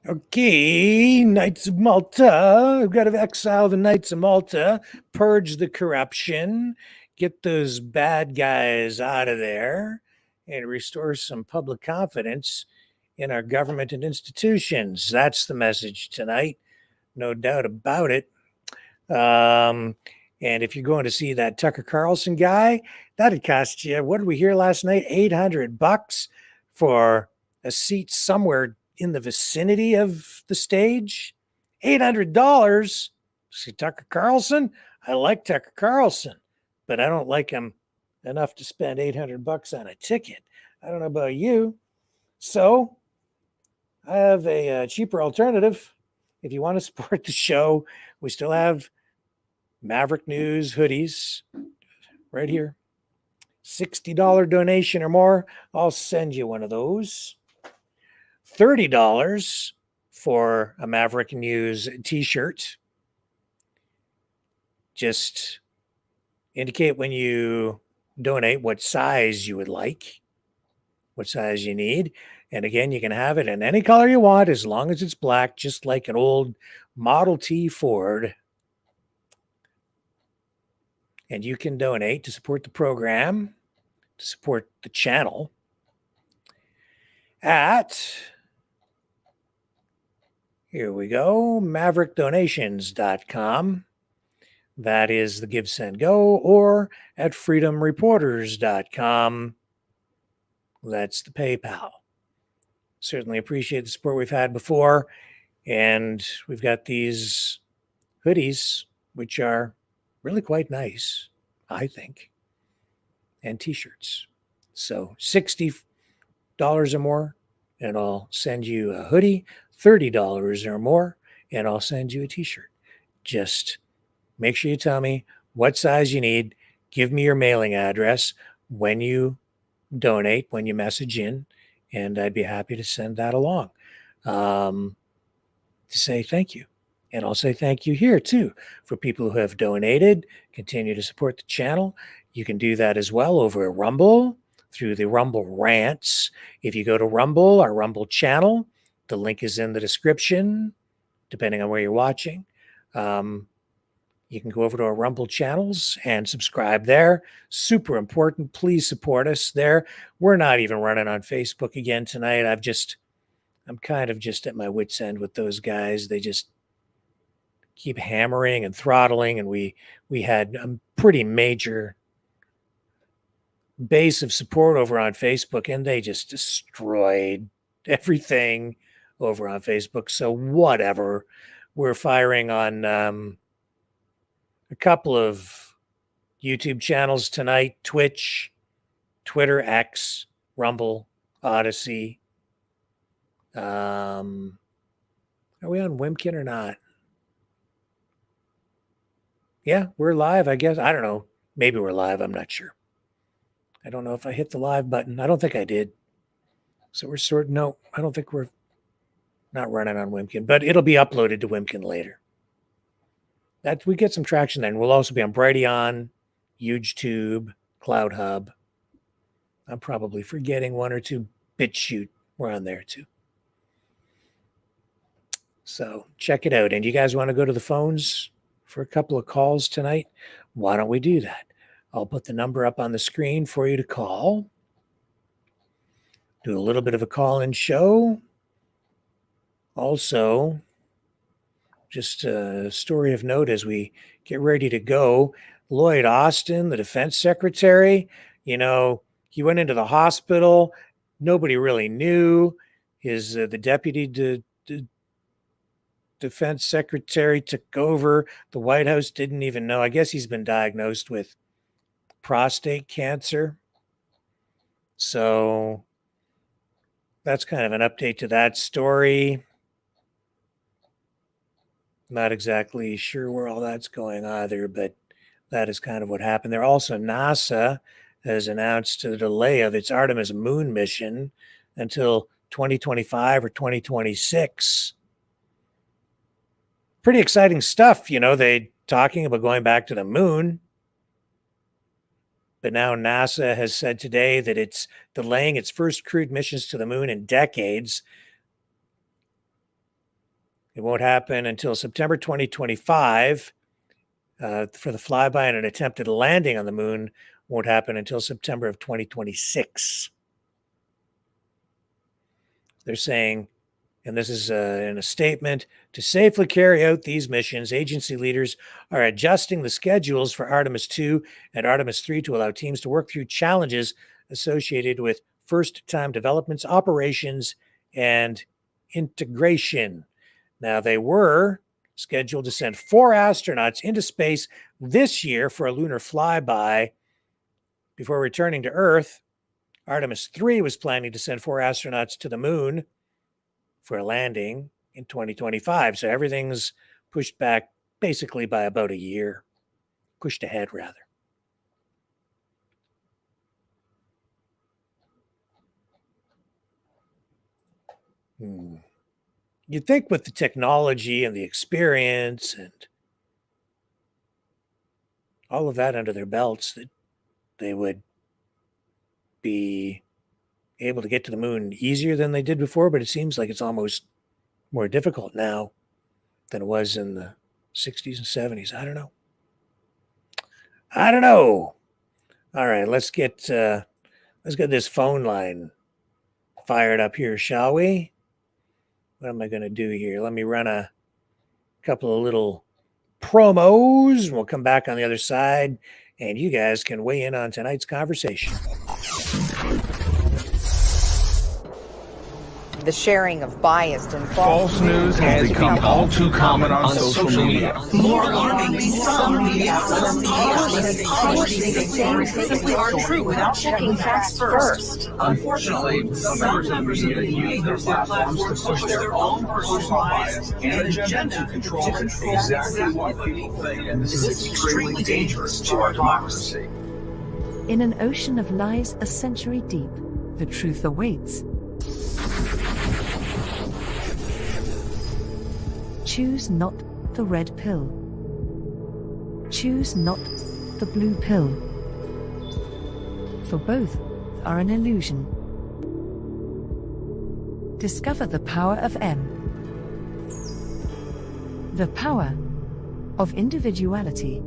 S2: Okay, Knights of Malta. We've got to exile the Knights of Malta, purge the corruption, get those bad guys out of there, and restore some public confidence in our government and institutions. That's the message tonight. No doubt about it. And if you're going to see that Tucker Carlson guy, that'd cost you, what did we hear last night? $800 for a seat somewhere in the vicinity of the stage. $800. See Tucker Carlson? I like Tucker Carlson, but I don't like him enough to spend $800 on a ticket. I don't know about you. So I have a cheaper alternative. If you want to support the show, we still have Maverick News hoodies right here. $60 donation or more, I'll send you one of those. $30 for a Maverick News t-shirt. Just indicate when you donate what size you would like, what size you need. And again, you can have it in any color you want as long as it's black, just like an old Model T Ford. And you can donate to support the program, to support the channel at, here we go, maverickdonations.com. That is the Give, Send, Go, or at freedomreporters.com. That's the PayPal. Certainly appreciate the support we've had before. And we've got these hoodies, which are really quite nice, I think, and t-shirts. So $60 or more, and I'll send you a hoodie. $30 or more, and I'll send you a t-shirt. Just make sure you tell me what size you need. Give me your mailing address when you donate, when you message in, and I'd be happy to send that along to say thank you. And I'll say thank you here too for people who have donated, continue to support the channel. You can do that as well over at Rumble through the Rumble Rants. If you go to Rumble, our Rumble channel, the link is in the description, depending on where you're watching. You can go over to our Rumble channels and subscribe there. Super important. Please support us there. We're not even running on Facebook again tonight. I'm kind of just at my wit's end with those guys. They just keep hammering and throttling, and we had a pretty major base of support over on Facebook, and they just destroyed everything over on Facebook. So whatever. We're firing on a couple of YouTube channels tonight: Twitch, Twitter, X, Rumble, Odyssey. Are we on Wimkin or not? Yeah, we're live, I guess. I don't know. Maybe we're live. I'm not sure. I don't know if I hit the live button. I don't think I did. So we're no, I don't think we're not running on Wimkin, but it'll be uploaded to Wimkin later. That we get some traction there. And we'll also be on Brighteon, YouTube, Cloud Hub. I'm probably forgetting one or two. BitChute. We're on there too. So check it out. And you guys want to go to the phones for a couple of calls tonight? Why don't we do that? I'll put the number up on the screen for you to call. Do a little bit of a call-in show. Also, just a story of note as we get ready to go. Lloyd Austin, the defense secretary, he went into the hospital. Nobody really knew. The deputy defense secretary took over. The White House didn't even know. I guess he's been diagnosed with prostate cancer. So that's kind of an update to that story. Not exactly sure where all that's going either, but that is kind of what happened there. Also, NASA has announced a delay of its Artemis moon mission until 2025 or 2026. Pretty exciting stuff. They talking about going back to the moon. But now NASA has said today that it's delaying its first crewed missions to the moon in decades. It won't happen until September 2025. For the flyby and an attempted landing on the moon won't happen until September of 2026. They're saying, and this is in a statement, to safely carry out these missions, agency leaders are adjusting the schedules for Artemis 2 and Artemis 3 to allow teams to work through challenges associated with first-time developments, operations, and integration. Now, they were scheduled to send 4 astronauts into space this year for a lunar flyby before returning to Earth. Artemis 3 was planning to send 4 astronauts to the moon for a landing in 2025. So everything's pushed back basically by about a year. Pushed ahead, rather. You'd think with the technology and the experience and all of that under their belts that they would be able to get to the moon easier than they did before, but it seems like it's almost more difficult now than it was in the 60s and 70s. I don't know. All right, let's get this phone line fired up here, shall we? What am I going to do here? Let me run a couple of little promos, and we'll come back on the other side, and you guys can weigh in on tonight's conversation.
S19: The sharing of biased and
S20: False news has become all too common on social media.
S7: More alarmingly, some media outlets publishing the same simply aren't true without checking facts first.
S20: Unfortunately, some members of the media use their platforms to push their own personal bias and agenda to control exactly what people think, and this is extremely dangerous to our democracy.
S21: In an ocean of lies a century deep, the truth awaits. Choose not the red pill. Choose not the blue pill. For both are an illusion. Discover the power of M. The power of individuality.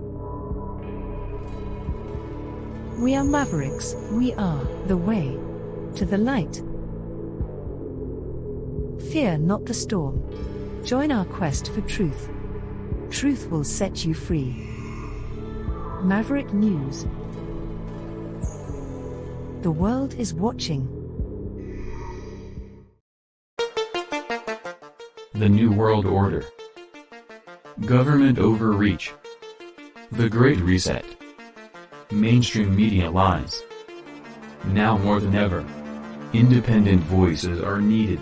S21: We are Mavericks. We are the way to the light. Fear not the storm. Join our quest for truth. Truth will set you free. Maverick News. The world is watching.
S4: The New World Order. Government overreach. The Great Reset. Mainstream media lies. Now more than ever, independent voices are needed.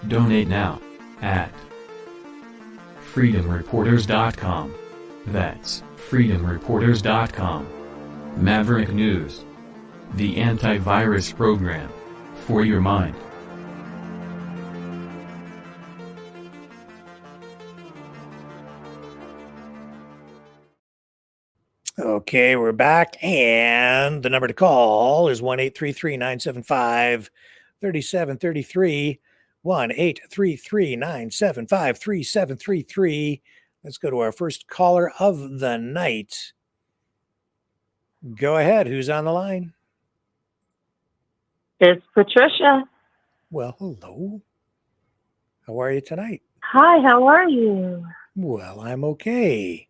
S4: Donate now at freedomreporters.com. That's freedomreporters.com. Maverick News. The antivirus program for your mind.
S2: Okay, we're back, and the number to call is 1-833-975-3733, 1-833-975-3733. Let's go to our first caller of the night. Go ahead, who's on the line?
S22: It's Patricia.
S2: Well, hello. How are you tonight?
S22: Hi, how are you?
S2: Well, I'm okay.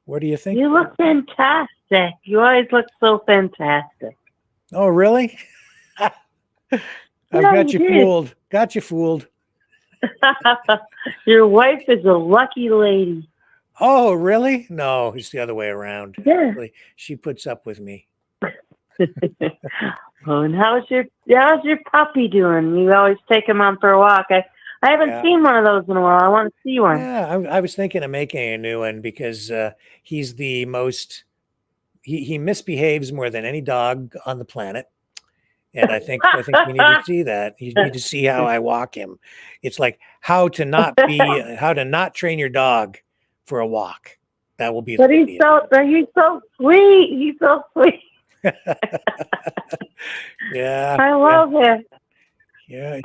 S2: What do you think?
S22: You look fantastic. You always look so fantastic.
S2: Oh, really? I've got you fooled. Got you fooled.
S22: Your wife is a lucky lady.
S2: Oh, really? No, it's the other way around.
S22: Yeah.
S2: Actually, she puts up with me.
S22: Oh, and how's your puppy doing? You always take him on for a walk. I haven't seen one of those in a while. I want to see one.
S2: Yeah, I was thinking of making a new one because he's the most, he misbehaves more than any dog on the planet. And I think we need to see that. You need to see how I walk him. It's like how to not train your dog for a walk. That will be.
S22: But he's so sweet. He's so sweet.
S2: Yeah.
S22: I love him.
S2: Yeah.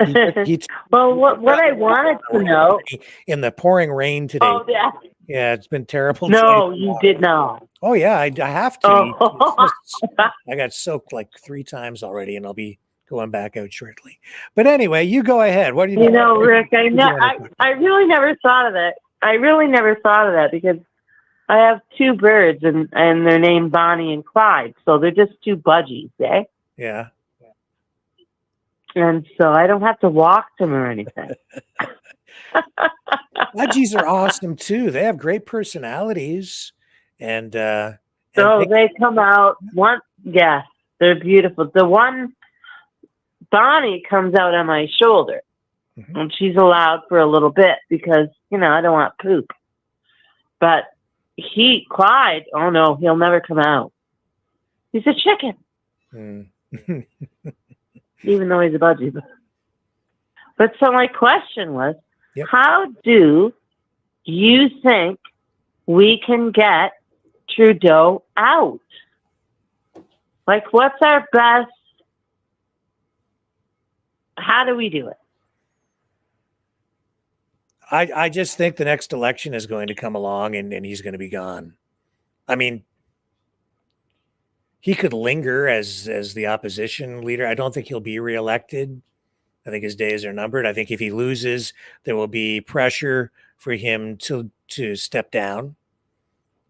S22: Well, what I wanted to know
S2: in the pouring rain today.
S22: Oh yeah.
S2: Yeah, it's been terrible.
S22: No, you did not.
S2: Oh yeah, I have to.
S22: Oh.
S2: I got soaked like 3 times already, and I'll be going back out shortly. But anyway, you go ahead. What do you?
S22: You know, Rick, I really never thought of it. I really never thought of that because I have 2 birds and they're named Bonnie and Clyde, so they're just 2 budgies, eh?
S2: Yeah.
S22: And so I don't have to walk them or anything.
S2: Budgies are awesome too. They have great personalities, and
S22: so they come out they're beautiful. The one Bonnie comes out on my shoulder, and she's allowed for a little bit because I don't want poop. But Clyde, oh no, he'll never come out. He's a chicken, even though he's a budgie. But so my question was, how do you think we can get Trudeau out? Like, what's our best? How do we do it?
S2: I just think the next election is going to come along and he's going to be gone. I mean, he could linger as the opposition leader. I don't think he'll be reelected. I think his days are numbered. I think if he loses, there will be pressure for him to step down.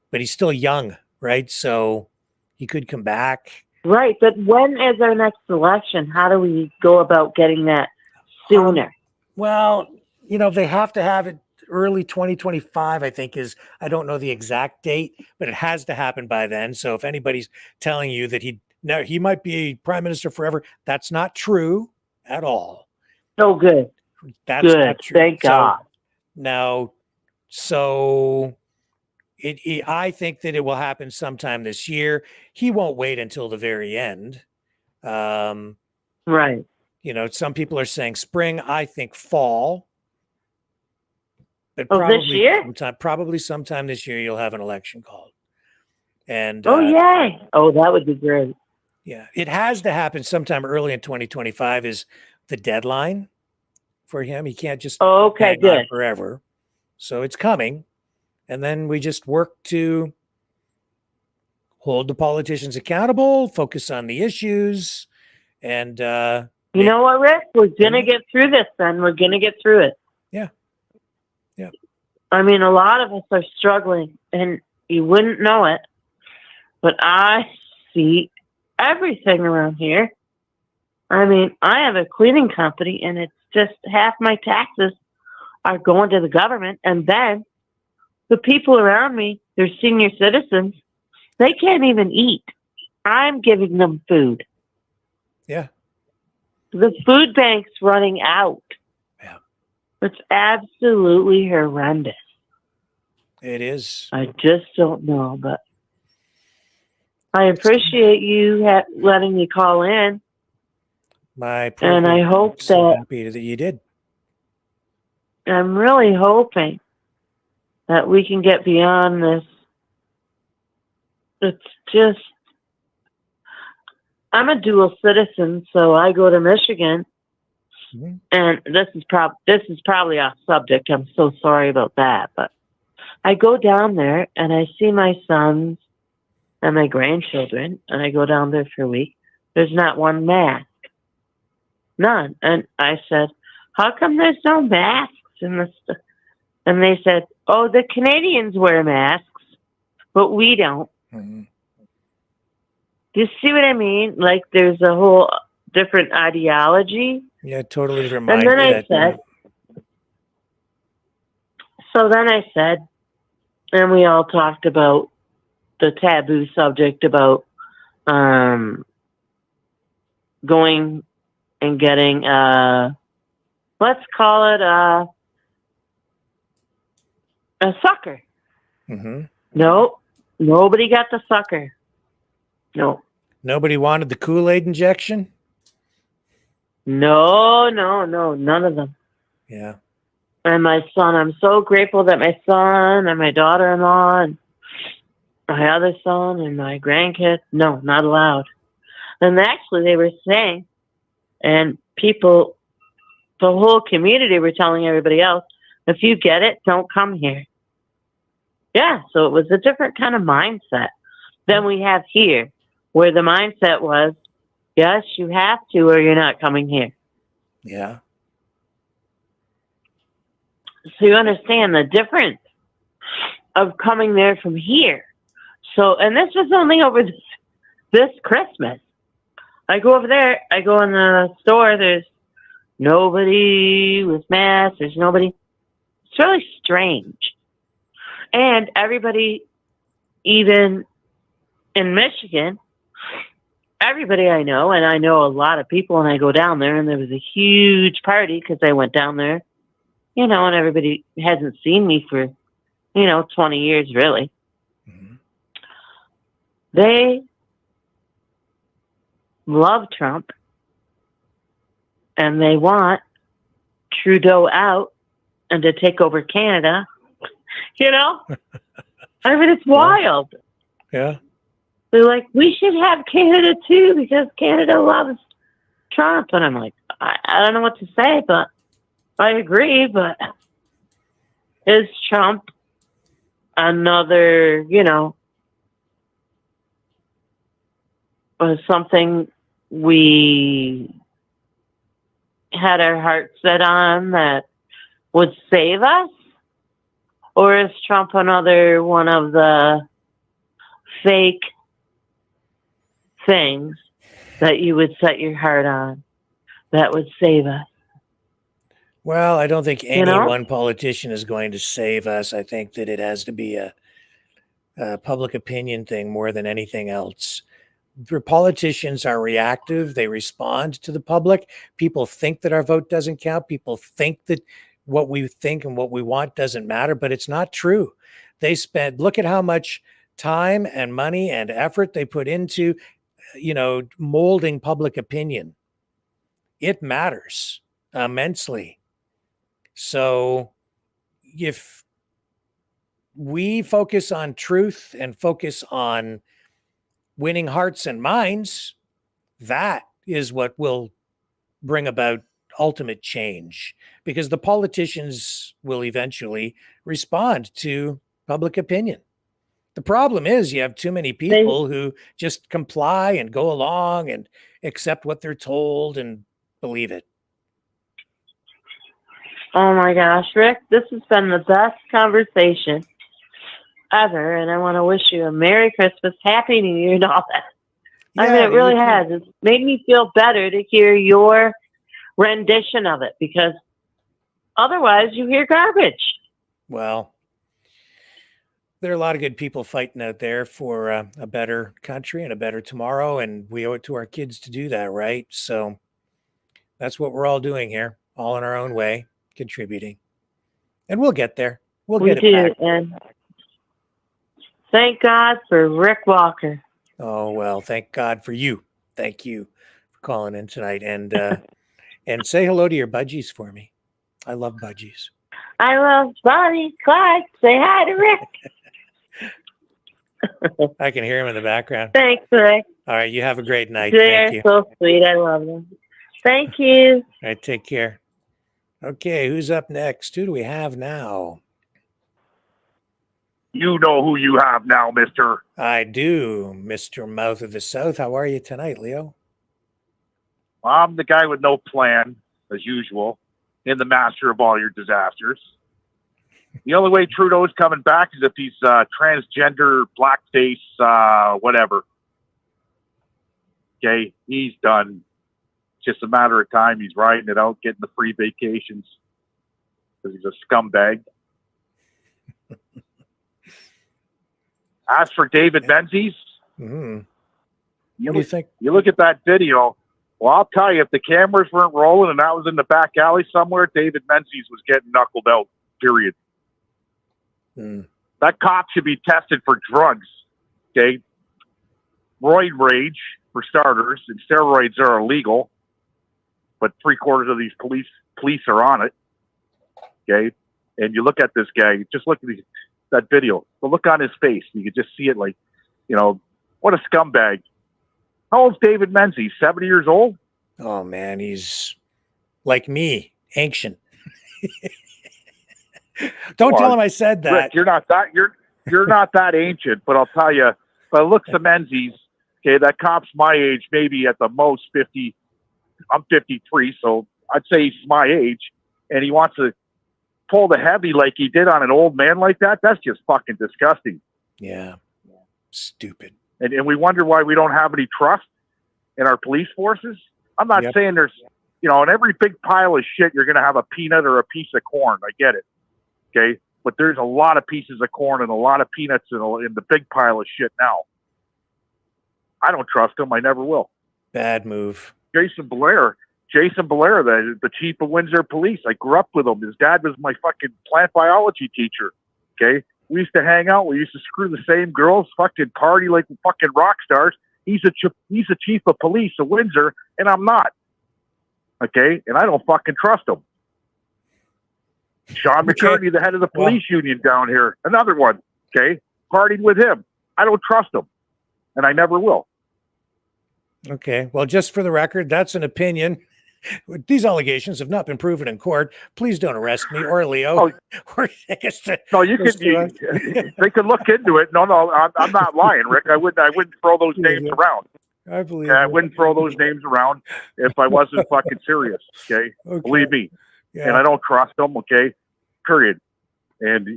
S2: But he's still young, right? So he could come back.
S22: Right, but when is our next election? How do we go about getting that sooner.
S2: Well, they have to have it early 2025, I think I don't know the exact date, but it has to happen by then. So if anybody's telling you that he might be prime minister forever, that's not true at all.
S22: Oh, good.
S2: That's
S22: Good.
S2: not true.
S22: Thank God.
S2: Now, I think that it will happen sometime this year. He won't wait until the very end.
S22: Right.
S2: Some people are saying spring. I think fall. But
S22: this year?
S2: Probably sometime this year, you'll have an election called. And
S22: yay! Oh, that would be great.
S2: Yeah, it has to happen sometime early in 2025 is the deadline for him. He can't just hang on forever. So it's coming. And then we just work to hold the politicians accountable, focus on the issues, and
S22: you know what, Rick? We're gonna get through this. Then we're gonna get through it.
S2: Yeah.
S22: I mean, a lot of us are struggling, and you wouldn't know it, but I see everything around here. I mean, I have a cleaning company, and it's just half my taxes are going to the government, and then the people around me, they're senior citizens, they can't even eat. I'm giving them food.
S2: Yeah.
S22: The food bank's running out.
S2: Yeah.
S22: It's absolutely horrendous.
S2: It is.
S22: I just don't know, but I appreciate you letting me call in. And I hope
S2: so happy that you did.
S22: I'm really hoping that we can get beyond this. It's just, I'm a dual citizen, so I go to Michigan, and this is probably off subject. I'm so sorry about that, but I go down there and I see my sons and my grandchildren, and I go down there for a week. There's not one mask, none. And I said, "How come there's no masks in this?" And they said, "Oh, the Canadians wear masks, but we don't."
S2: Mm-hmm.
S22: Do you see what I mean? Like there's a whole different ideology.
S2: Yeah, totally different
S22: And
S2: mindset.
S22: then I said, and we all talked about the taboo subject about going and getting let's call it a sucker.
S2: Mm-hmm.
S22: No, nobody got the sucker. No.
S2: Nobody wanted the Kool-Aid injection?
S22: No, none of them.
S2: Yeah.
S22: And my son, I'm so grateful that my son and my daughter-in-law and my other son and my grandkids, no, not allowed. And actually they were saying, and people, the whole community were telling everybody else, if you get it, don't come here. Yeah, so it was a different kind of mindset than we have here, where the mindset was, yes, you have to or you're not coming here.
S2: Yeah.
S22: So you understand the difference of coming there from here. So, and this was only over this Christmas. I go over there, I go in the store, there's nobody with masks, there's nobody. It's really strange. And everybody, even in Michigan, everybody I know, and I know a lot of people, and I go down there, and there was a huge party because I went down there, and everybody hasn't seen me for, 20 years, really.
S2: Mm-hmm.
S22: They love Trump, and they want Trudeau out and to take over Canada. I mean, it's wild.
S2: Yeah.
S22: They're like, we should have Canada too because Canada loves Trump. And I'm like, I don't know what to say, but I agree. But is Trump another, something we had our hearts set on that would save us? Or is Trump another one of the fake things that you would set your heart on that would save us?
S2: Well, I don't think any
S22: know?
S2: one politician is going to save us. I think that it has to be a public opinion thing more than anything else. The politicians are reactive. They respond to the public. People think that our vote doesn't count. People think that what we think and what we want doesn't matter, but it's not true. Look at how much time and money and effort they put into, molding public opinion. It matters immensely. So if we focus on truth and focus on winning hearts and minds, that is what will bring about ultimate change, because the politicians will eventually respond to public opinion. The problem is you have too many people who just comply and go along and accept what they're told and believe it.
S22: Oh my gosh, Rick, this has been the best conversation ever, and I want to wish you a Merry Christmas, Happy New Year, and all that. I mean, it really has. It's made me feel better to hear your rendition of it, because otherwise you hear garbage.
S2: Well, there are a lot of good people fighting out there for a better country and a better tomorrow, and we owe it to our kids to do that, right? So that's what we're all doing here, all in our own way, contributing. And we'll get there. We'll get it back.
S22: And thank God for Rick Walker.
S2: Oh, well, thank God for you. Thank you for calling in tonight. And and say hello to your budgies for me. I love budgies.
S22: I love Bonnie, Clyde. Say hi to Rick.
S2: I can hear him in the background.
S22: Thanks, Rick.
S2: All right, you have a great night.
S22: They're
S2: Thank you.
S22: so sweet. I love them. Thank you.
S2: All right, take care. Okay, who's up next? Who do we have now?
S1: You know who you have now, mister.
S2: I do, Mr. Mouth of the South. How are you tonight, Leo?
S1: I'm the guy with no plan, as usual, and the master of all your disasters. The only way Trudeau's coming back is if he's transgender, blackface, whatever. Okay, he's done. Just a matter of time. He's riding it out, getting the free vacations because he's a scumbag. As for David Menzies,
S2: what do you think?
S1: You look at that video. Well, I'll tell you, if the cameras weren't rolling and that was in the back alley somewhere, David Menzies was getting knuckled out, period. That cop should be tested for drugs, okay? Roid rage, for starters, and steroids are illegal, but 3/4 of these police are on it, okay? And you look at this guy, just look at that video. The look on his face, you could just see it like, what a scumbag. How old's David Menzies? 70 years old?
S2: Oh, man, he's like me, ancient. Don't tell him I said that.
S1: Rick, you're not that ancient, but I'll tell you, by the looks of Menzies, okay, that cop's my age, maybe at the most 50. I'm 53, so I'd say he's my age, and he wants to pull the heavy like he did on an old man like that. That's just fucking disgusting.
S2: Yeah. Stupid.
S1: And we wonder why we don't have any trust in our police forces. I'm not saying there's, in every big pile of shit, you're going to have a peanut or a piece of corn. I get it. Okay. But there's a lot of pieces of corn and a lot of peanuts in the big pile of shit now. I don't trust him. I never will.
S2: Bad move.
S1: Jason Blair, the chief of Windsor Police. I grew up with him. His dad was my fucking plant biology teacher. Okay. We used to hang out. We used to screw the same girls, fucking party like fucking rock stars. He's a chief of police of Windsor, and I'm not. Okay, and I don't fucking trust him. Sean McCurney, the head of the police union down here, another one. Okay, partied with him. I don't trust him, and I never will.
S2: Okay, well, just for the record, that's an opinion. These allegations have not been proven in court. Please don't arrest me or Leo.
S1: No, you could. They could look into it. No, I'm not lying, Rick. I wouldn't throw those names around.
S2: I believe.
S1: I wouldn't throw those names around if I wasn't fucking serious. Okay, believe me.
S2: Yeah.
S1: And I don't trust them. Okay, period. And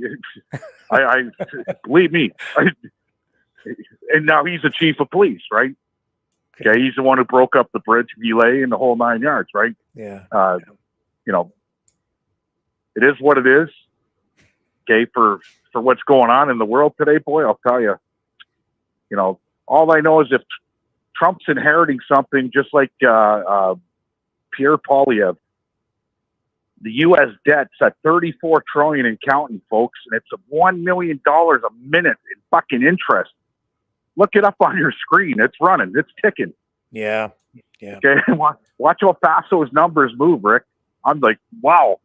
S1: I believe me. And now he's the chief of police, right? Okay, he's the one who broke up the bridge, Villet, and the whole 9 yards, right?
S2: Yeah.
S1: it is what it is. Okay, for what's going on in the world today, boy, I'll tell you. You know, all I know is if Trump's inheriting something just like Pierre Poilievre, the U.S. debt's at $34 trillion and counting, folks, and it's $1 million a minute in fucking interest. Look it up on your screen. It's running. It's ticking.
S2: Yeah. Yeah.
S1: Okay. Watch how fast those numbers move, Rick. I'm like, wow.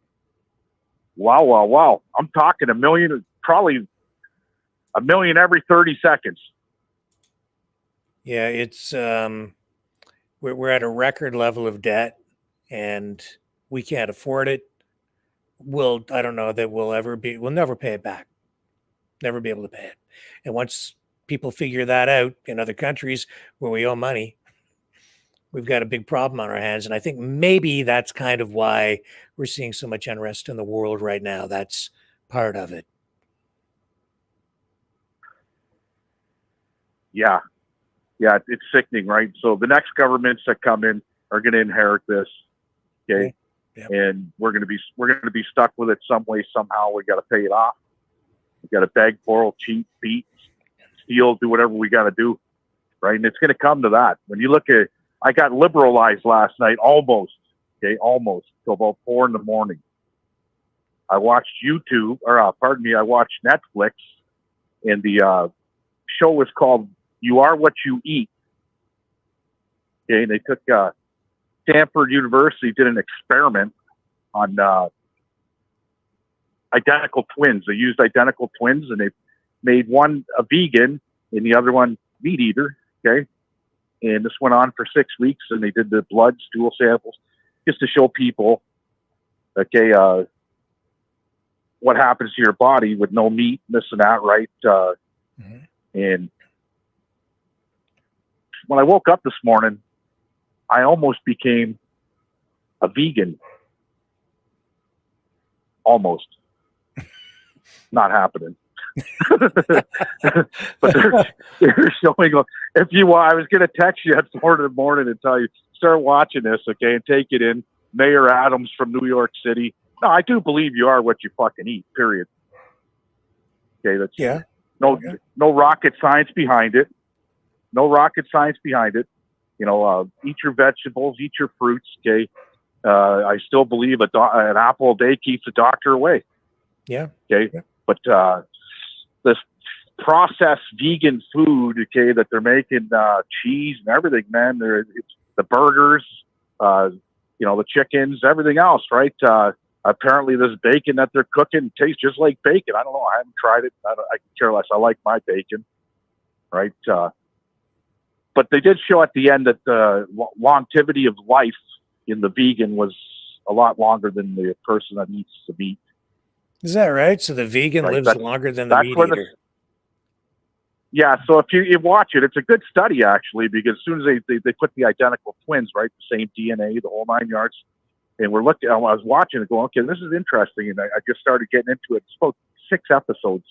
S1: I'm talking $1 million, probably $1 million every 30 seconds.
S2: Yeah. It's, we're at a record level of debt and we can't afford it. I don't know that we'll never pay it back. Never be able to pay it. And once people figure that out in other countries where we owe money, we've got a big problem on our hands. And I think maybe that's kind of why we're seeing so much unrest in the world right now. That's part of it.
S1: Yeah. Yeah, it's sickening, right? So the next governments that come in are going to inherit this, okay?
S2: Yeah.
S1: And we're going to be stuck with it some way, somehow. We got to pay it off. We got to beg, borrow, cheat, beat, steal, do whatever we got to do, right? And it's going to come to that. When you look at, I got liberalized last night, almost till about 4 a.m. I watched YouTube, I watched Netflix, and the show was called "You Are What You Eat." Okay, and they took Stanford University did an experiment on identical twins. They used identical twins, and they made one a vegan and the other one meat eater. Okay, and this went on for 6 weeks, and they did the blood stool samples just to show people, okay, what happens to your body with no meat, this and that, right? And when I woke up this morning, I almost became a vegan. Almost. Not happening. But they're showing, if you want, I was going to text you at 4 a.m. and tell you, start watching this, okay, and take it in. Mayor Adams from New York City. No, I do believe you are what you fucking eat, period. Okay, that's no rocket science behind it. No rocket science behind it. You know, eat your vegetables, eat your fruits, okay? I still believe an apple a day keeps the doctor away.
S2: Yeah.
S1: Okay. Yeah. But this processed vegan food, okay, that they're making, cheese and everything, man, it's the burgers, you know, the chickens, everything else, right? Apparently this bacon that they're cooking tastes just like bacon. I don't know. I haven't tried it. I can care less. I like my bacon, right? But they did show at the end that the longevity of life in the vegan was a lot longer than the person that eats the meat.
S2: Is that right? So the vegan lives longer than the meat eater.
S1: Yeah, so if you watch it, it's a good study, actually, because as soon as they put the identical twins, right, the same DNA, the whole 9 yards, and I was watching it going, okay, this is interesting, and I just started getting into it. It's about 6 episodes,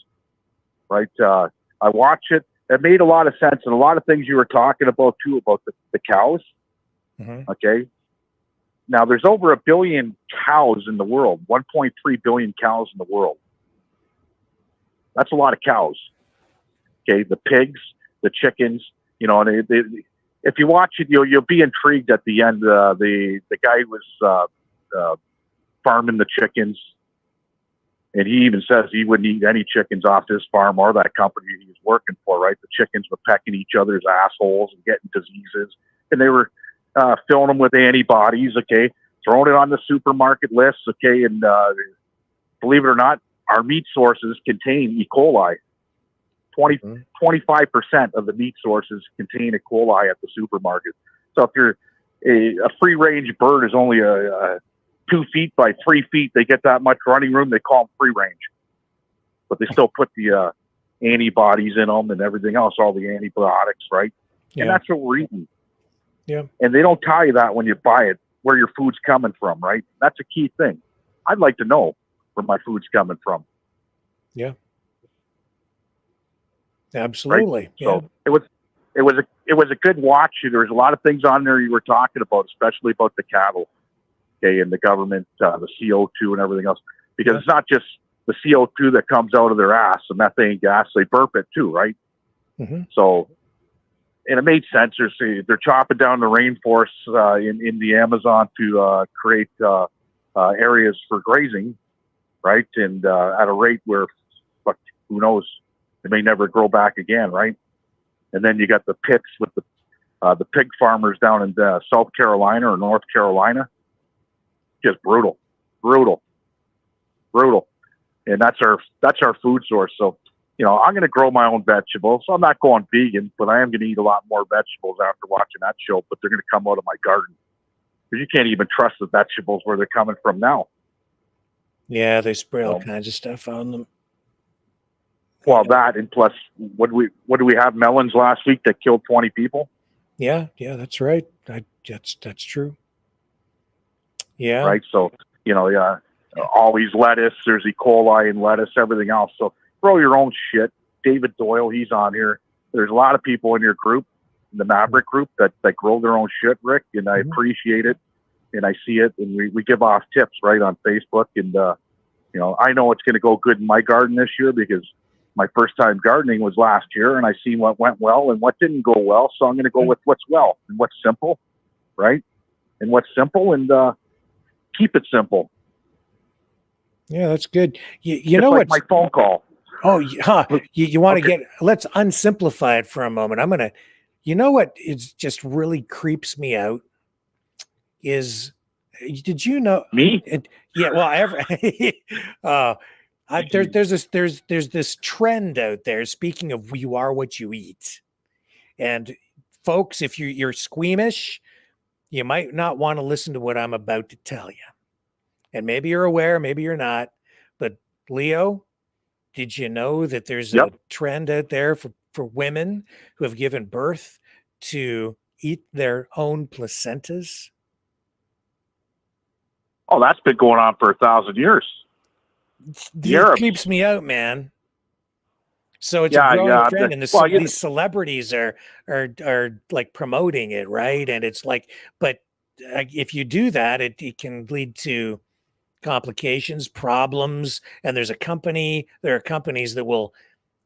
S1: right? I watched it. It made a lot of sense, and a lot of things you were talking about, too, about the cows, okay? Now, there's over 1 billion cows in the world, 1.3 billion cows in the world. That's a lot of cows. Okay, the pigs, the chickens, you know, and if you watch it, you'll be intrigued at the end. The guy was farming the chickens, and he even says he wouldn't eat any chickens off this farm or that company he was working for, right? The chickens were pecking each other's assholes and getting diseases, and they were filling them with antibodies, okay, throwing it on the supermarket list, okay, and believe it or not, our meat sources contain E. coli. 25% of the meat sources contain E. coli at the supermarket. So if you're a free-range bird is only 2 feet by 3 feet, they get that much running room, they call them free-range. But they still put the antibodies in them and everything else, all the antibiotics, right? Yeah. And that's what we're eating.
S2: Yeah.
S1: And they don't tell you that when you buy it, where your food's coming from, right? That's a key thing. I'd like to know where my food's coming from.
S2: Yeah. Absolutely.
S1: Right? So it was a good watch. There was a lot of things on there you were talking about, especially about the cattle, okay, and the government, the CO2 and everything else. because it's not just the CO2 that comes out of their ass, the methane gas, they burp it too, right?
S2: Mm-hmm.
S1: So, and it made sense. They're chopping down the rainforests in the Amazon to create areas for grazing, right? And at a rate where, who knows, it may never grow back again, right? And then you got the pits with the pig farmers down in South Carolina or North Carolina. Just brutal. And that's our food source. So, I'm going to grow my own vegetables. I'm not going vegan, but I am going to eat a lot more vegetables after watching that show. But they're going to come out of my garden because you can't even trust the vegetables where they're coming from now.
S2: Yeah, they spray all kinds of stuff on them.
S1: Well, that, and plus, what do we have melons last week that killed 20 people?
S2: Yeah, that's right. That's true. Yeah.
S1: Right. So, always lettuce. There's E. coli in lettuce, everything else. So grow your own shit. David Doyle, he's on here. There's a lot of people in your group, in the Maverick group, that grow their own shit, Rick, and I appreciate it. And I see it, and we give off tips right on Facebook. And, I know it's going to go good in my garden this year because my first time gardening was last year, and I seen what went well and what didn't go well. So I'm going to go with what's well and what's simple, right? And what's simple, and keep it simple.
S2: Yeah, that's good. You know
S1: like
S2: what?
S1: My phone call.
S2: Oh, you want to let's unsimplify it for a moment. You know what is just really creeps me out is, did you know
S1: me?
S2: Yeah, well, there's this trend out there. Speaking of, you are what you eat, and folks, if you're squeamish, you might not want to listen to what I'm about to tell you. And maybe you're aware, maybe you're not. But Leo, did you know that there's a trend out there for women who have given birth to eat their own placentas?
S1: Oh, that's been going on for 1,000 years.
S2: It creeps me out, man. So it's a growing trend, and these celebrities are like promoting it, right? And it's like, but if you do that, it can lead to complications, problems, and there are companies that will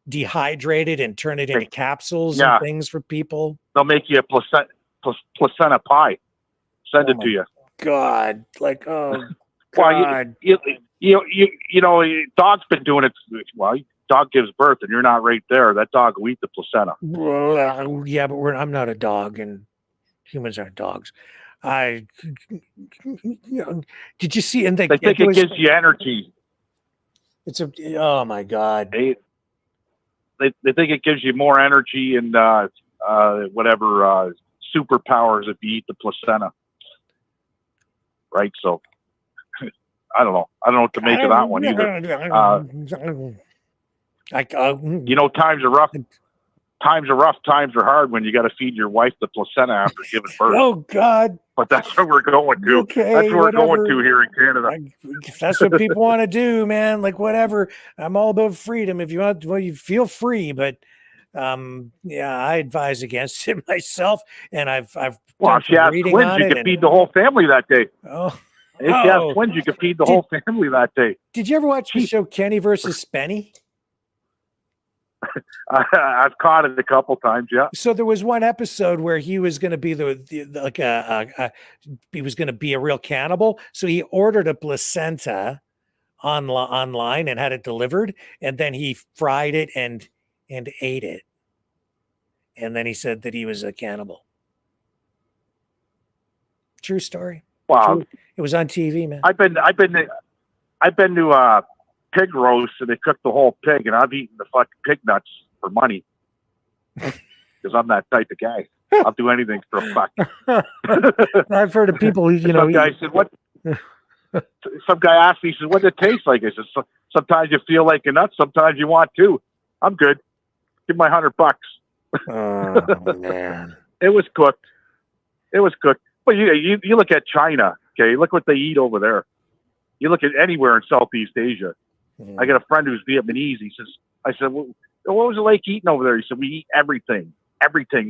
S2: dehydrate it and turn it into capsules and things for people.
S1: They'll make you a placenta pie. Send it to you.
S2: God, like, oh
S1: God. Dog's been doing it. Well, dog gives birth, and you're not right there. That dog will eat the placenta.
S2: Well, yeah, but I'm not a dog, and humans aren't dogs. Did you see? And
S1: they think it gives you energy.
S2: Oh my God.
S1: They think it gives you more energy and whatever superpowers if you eat the placenta. Right. So I don't know. I don't know what to make of that one either. Times are rough. Times are rough. Times are hard when you got to feed your wife the placenta after giving birth.
S2: Oh God!
S1: But that's what we're going to.
S2: Okay,
S1: that's what we're going to here in Canada.
S2: That's what people want to do, man. Like, whatever. I'm all about freedom. If you want, well, you feel free. But I advise against it myself. And I've
S1: if you have twins, you could feed the whole family that day. If you have twins, you could feed the whole family that day.
S2: Did you ever watch the show Kenny versus Spenny?
S1: I've caught it a couple times, yeah.
S2: So there was one episode where he was going to be he was going to be a real cannibal. So he ordered a placenta online and had it delivered, and then he fried it and ate it. And then he said that he was a cannibal. True story.
S1: Wow,
S2: true. It was on TV, man.
S1: I've been to pig roast, and they cook the whole pig, and I've eaten the fucking pig nuts for money because I'm that type of guy. I'll do anything for a fuck.
S2: I've heard of people,
S1: Some guy said, "What?" Some guy asked me, he said, "What does it taste like?" I said, "Sometimes you feel like a nut, sometimes you want to. I'm good. Give my $100."
S2: Oh man,
S1: it was cooked. But you look at China. Okay, look what they eat over there. You look at anywhere in Southeast Asia. I got a friend who's Vietnamese. I said, well, what was it like eating over there? He said, we eat everything,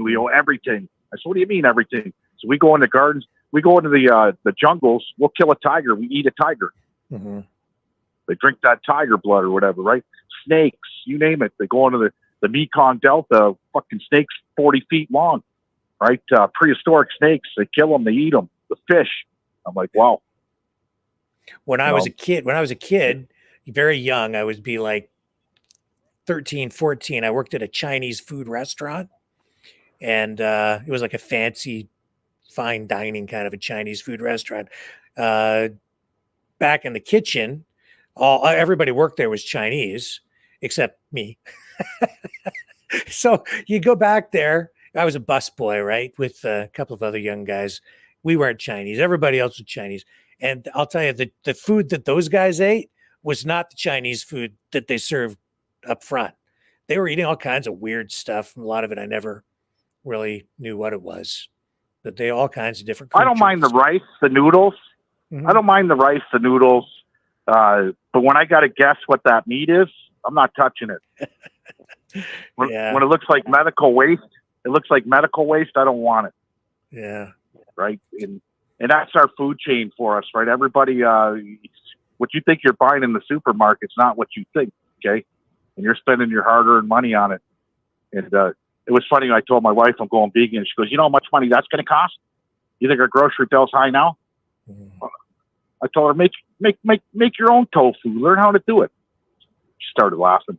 S1: Leo, everything. I said, what do you mean everything? So we go in the gardens, we go into the jungles, we'll kill a tiger, we eat a tiger.
S2: Mm-hmm.
S1: They drink that tiger blood or whatever, right? Snakes, you name it. They go into the Mekong Delta, fucking snakes 40 feet long, right? Prehistoric snakes. They kill them. They eat them. The fish. I'm like, wow.
S2: When I was a kid, very young, I would be like 13, 14. I worked at a Chinese food restaurant, and it was like a fancy fine dining kind of a Chinese food restaurant. Back in the kitchen, everybody worked there was Chinese, except me. So you go back there. I was a busboy, right, with a couple of other young guys. We weren't Chinese. Everybody else was Chinese. And I'll tell you, the food that those guys ate was not the Chinese food that they served up front. They were eating all kinds of weird stuff. A lot of it I never really knew what it was. But they all kinds of different
S1: I don't mind the rice, the noodles. I don't mind the rice, the noodles. But when I got to guess what that meat is, I'm not touching it. When it looks like medical waste, I don't want it.
S2: Yeah.
S1: Right. And that's our food chain for us, right? Everybody, what you think you're buying in the supermarket's not what you think. Okay. And you're spending your hard earned money on it. And, it was funny. I told my wife I'm going vegan. She goes, you know how much money that's going to cost? You think our grocery bill's high now? I told her, make your own tofu. Learn how to do it. She started laughing.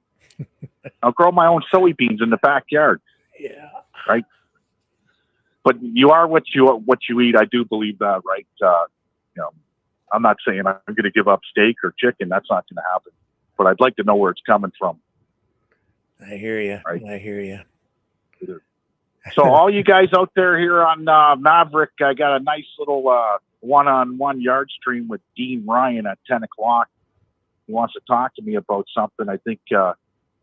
S1: I'll grow my own soybeans in the backyard.
S2: Yeah.
S1: Right. But you are what you eat. I do believe that, right? I'm not saying I'm going to give up steak or chicken. That's not going to happen. But I'd like to know where it's coming from.
S2: I hear you.
S1: Right?
S2: I hear you.
S1: So all you guys out there here on Maverick, I got a nice little one-on-one yard stream with Dean Ryan at 10 o'clock. He wants to talk to me about something. I think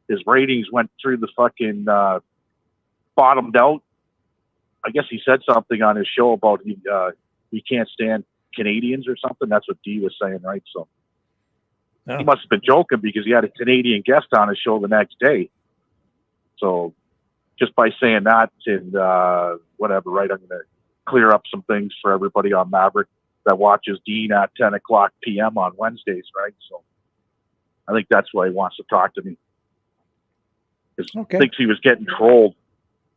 S1: his ratings went through the fucking bottomed out. I guess he said something on his show about he can't stand Canadians or something. That's what Dee was saying, right? So he must have been joking because he had a Canadian guest on his show the next day. So just by saying that and whatever, right, I'm going to clear up some things for everybody on Maverick that watches Dean at 10 o'clock p.m. on Wednesdays, right? So I think that's why he wants to talk to me. Thinks he was getting trolled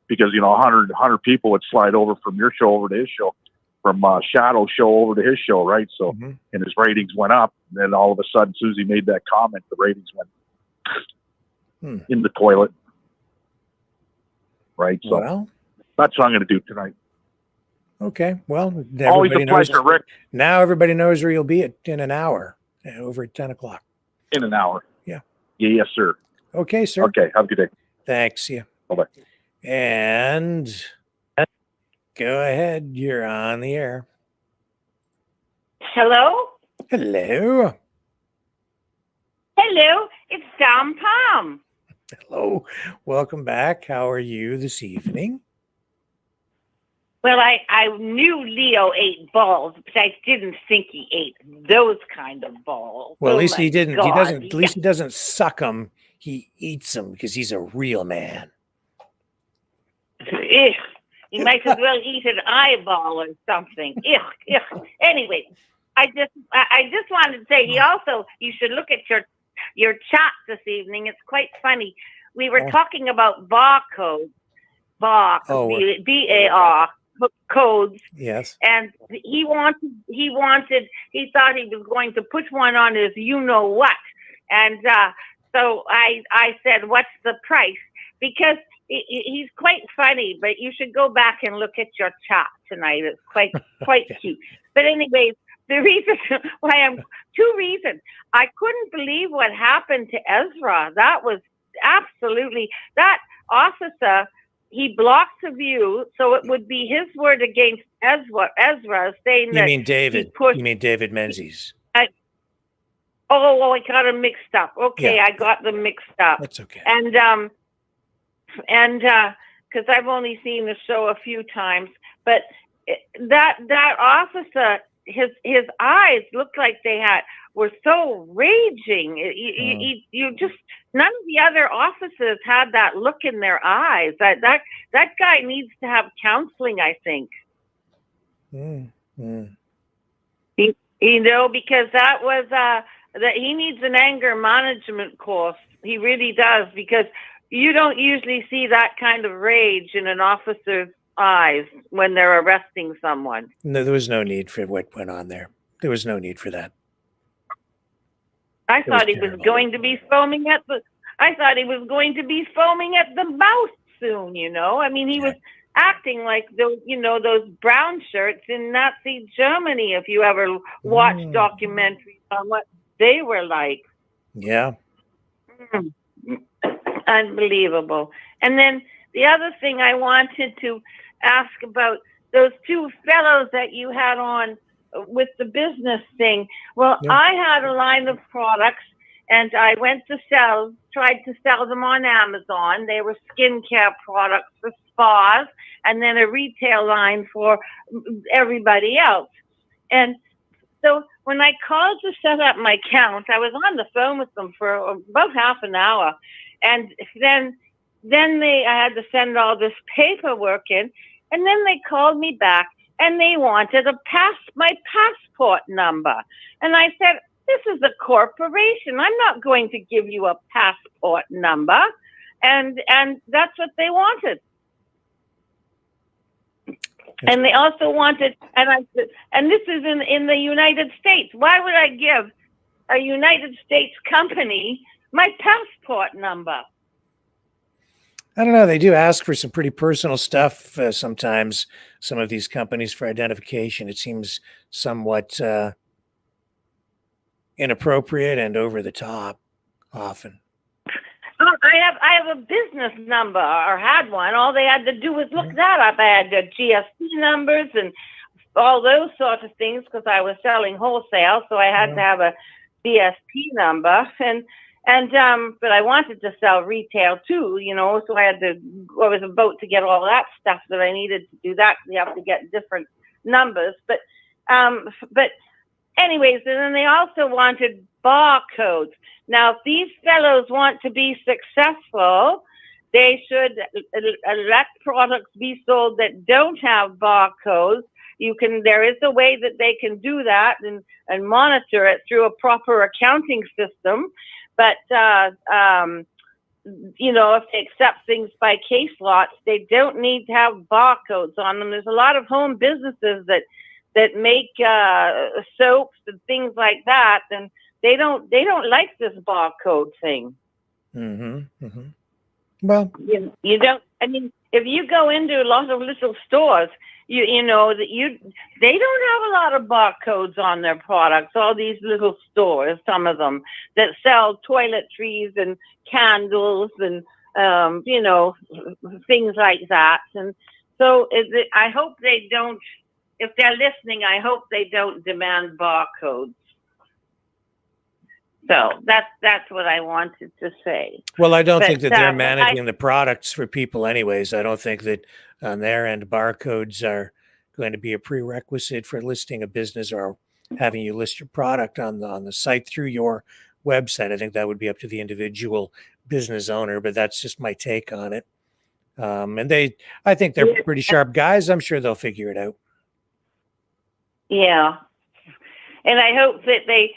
S1: because, 100 people would slide over from your show over to his show, from Shadow's show over to his show, right? So, and his ratings went up. And then all of a sudden, Susie made that comment, the ratings went in the toilet. Right. So that's what I'm going to do tonight.
S2: Okay. Well,
S1: always a pleasure, Rick.
S2: Now everybody knows where you'll be in an hour, over at 10 o'clock.
S1: In an hour.
S2: Yeah.
S1: Yes, sir.
S2: Okay, sir.
S1: Okay. Have a good day.
S2: Thanks. Yeah.
S1: Bye-bye.
S2: And go ahead. You're on the air.
S5: Hello?
S2: Hello.
S5: Hello. It's Dom Palm.
S2: Hello. Welcome back. How are you this evening?
S5: Well, I knew Leo ate balls, but I didn't think he ate those kind of balls.
S2: Well, at least he didn't.
S5: God.
S2: He doesn't. At least he doesn't suck them. He eats them because he's a real man.
S5: Ugh. He might as well eat an eyeball or something. Ugh. Anyway, I just wanted to say you should look at your chat this evening. It's quite funny. We were talking about barcodes, BAR codes.
S2: Yes.
S5: And he thought he was going to put one on his what. And so I said, what's the price? Because he's quite funny, but you should go back and look at your chat tonight. It's quite cute. But anyways, the reason why two reasons. I couldn't believe what happened to Ezra. That was absolutely, that officer, he blocked the view, so it would be his word against Ezra saying that.
S2: You mean David? You mean David Menzies?
S5: I got them mixed up. Okay, yeah. I got them mixed up.
S2: That's okay.
S5: And because I've only seen the show a few times, but that officer, his eyes looked like were so raging. You just, none of the other officers had that look in their eyes. That guy needs to have counseling, I think. Because that was that he needs an anger management course. He really does, because you don't usually see that kind of rage in an officer's eyes when they're arresting someone.
S2: No, there was no need for what went on there. There was no need for that.
S5: I thought he was going to be foaming at the. I thought he was going to be foaming at the mouth soon. You know, I mean, he was acting like those, those brown shirts in Nazi Germany. If you ever watch documentaries on what they were like.
S2: Yeah.
S5: Unbelievable. And then the other thing I wanted to ask about, those two fellows that you had on with the business thing. Well, I had a line of products and I went to tried to sell them on Amazon. They were skincare products for spas and then a retail line for everybody else. And so when I called to set up my account, I was on the phone with them for about half an hour. And then I had to send all this paperwork in. And then they called me back and they wanted my passport number. And I said, this is a corporation. I'm not going to give you a passport number. And that's what they wanted. And they also wanted, and I said, and this is in the United States. Why would I give a United States company my passport number?
S2: I don't know. They do ask for some pretty personal stuff sometimes, some of these companies, for identification. It seems somewhat inappropriate and over the top often.
S5: I have a business number, or had one. All they had to do was look that up. I had the GST numbers and all those sorts of things because I was selling wholesale, so I had to have a GST number. But I wanted to sell retail too, so I was about to get all that stuff that I needed to do that. You have to get different numbers. But anyways, and then they also wanted barcodes. Now, if these fellows want to be successful, they should let products be sold that don't have barcodes. There is a way that they can do that and monitor it through a proper accounting system. But, if they accept things by case lots, they don't need to have barcodes on them. There's a lot of home businesses that make soaps and things like that, and they don't like this barcode thing.
S2: Mm-hmm. Mm-hmm. Well,
S5: you don't. I mean, if you go into a lot of little stores, they don't have a lot of barcodes on their products. All these little stores, some of them that sell toiletries and candles and things like that. And so I hope they don't. If they're listening, I hope they don't demand barcodes. So that's what I wanted to say.
S2: Well, I don't think that they're managing the products for people anyways. I don't think that on their end barcodes are going to be a prerequisite for listing a business or having you list your product on the site through your website. I think that would be up to the individual business owner, but that's just my take on it. I think they're pretty sharp guys. I'm sure they'll figure it out.
S5: Yeah. And I hope that they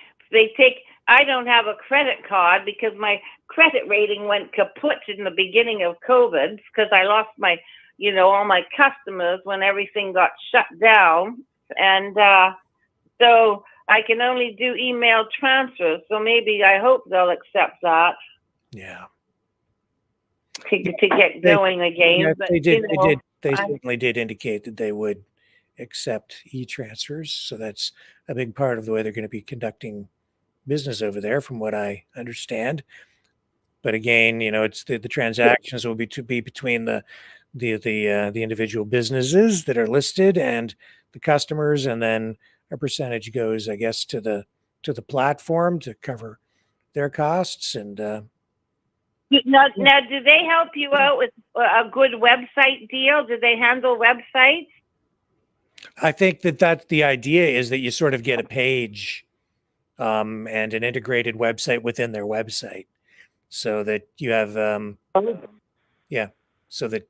S5: take, I don't have a credit card because my credit rating went kaput in the beginning of COVID because I lost my, all my customers when everything got shut down. And so I can only do email transfers. So maybe I hope they'll accept that.
S2: Yeah.
S5: To get going again.
S2: Yeah,
S5: but,
S2: they did. They certainly did indicate that they would accept e-transfers. So that's a big part of the way they're going to be conducting business over there, from what I understand. But again, it's the transactions will be between the individual businesses that are listed and the customers, and then a percentage goes, I guess, to the platform to cover their costs. And
S5: now, do they help you out with a good website deal? Do they handle websites?
S2: I think that's the idea, is that you sort of get a page and an integrated website within their website, so that you have so that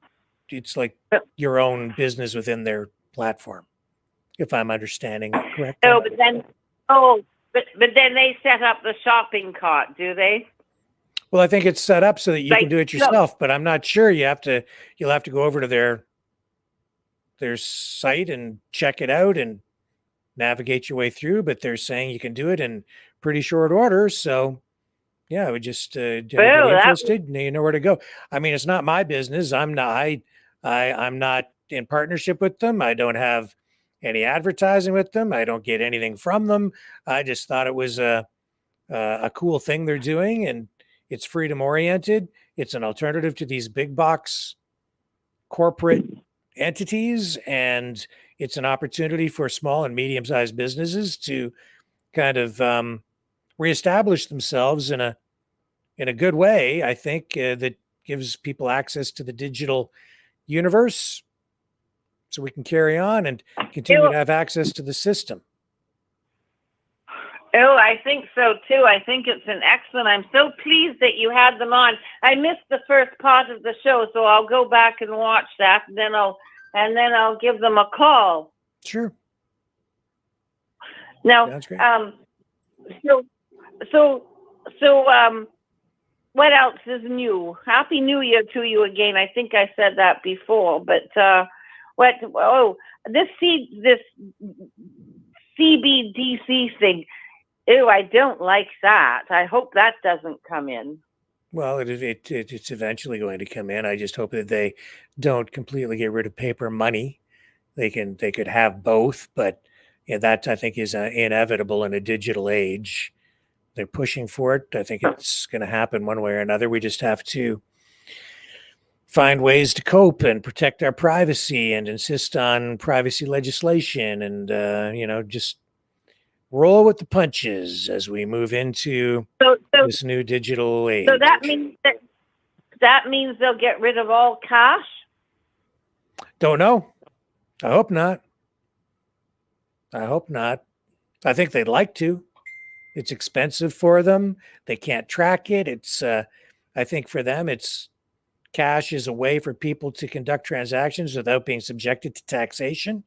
S2: it's like your own business within their platform, if I'm understanding it correctly.
S5: So, but then But then they set up the shopping cart, do they?
S2: Well, I think it's set up so that you can do it
S5: no.
S2: yourself, but I'm not sure. You'll have to go over to their site and check it out and navigate your way through. But they're saying you can do it in pretty short order. So yeah, I would just anybody interested, you know where to go. I mean, it's not my business. I'm not in partnership with them. I don't have any advertising with them. I don't get anything from them. I just thought it was a cool thing they're doing, and it's freedom oriented. It's an alternative to these big box corporate entities, and it's an opportunity for small and medium sized businesses to kind of reestablish themselves in a good way. I think that gives people access to the digital universe, so we can carry on and continue to have access to the system.
S5: Oh, I think so too. I think it's an excellent. I'm so pleased that you had them on. I missed the first part of the show, so I'll go back and watch that, and then I'll give them a call.
S2: Sure.
S5: Now,
S2: that's great.
S5: So, what else is new? Happy New Year to you again. I think I said that before, but this CBDC thing. Ew, I don't like that. I hope that doesn't come in.
S2: Well, it's eventually going to come in. I just hope that they don't completely get rid of paper money. They could have both, but that I think is inevitable in a digital age. They're pushing for it. I think it's going to happen one way or another. We just have to find ways to cope and protect our privacy and insist on privacy legislation and just roll with the punches as we move into this new digital age.
S5: So that means they'll get rid of all cash?
S2: Don't know. I hope not. I think they'd like to. It's expensive for them. They can't track it. It's I think for them, cash is a way for people to conduct transactions without being subjected to taxation.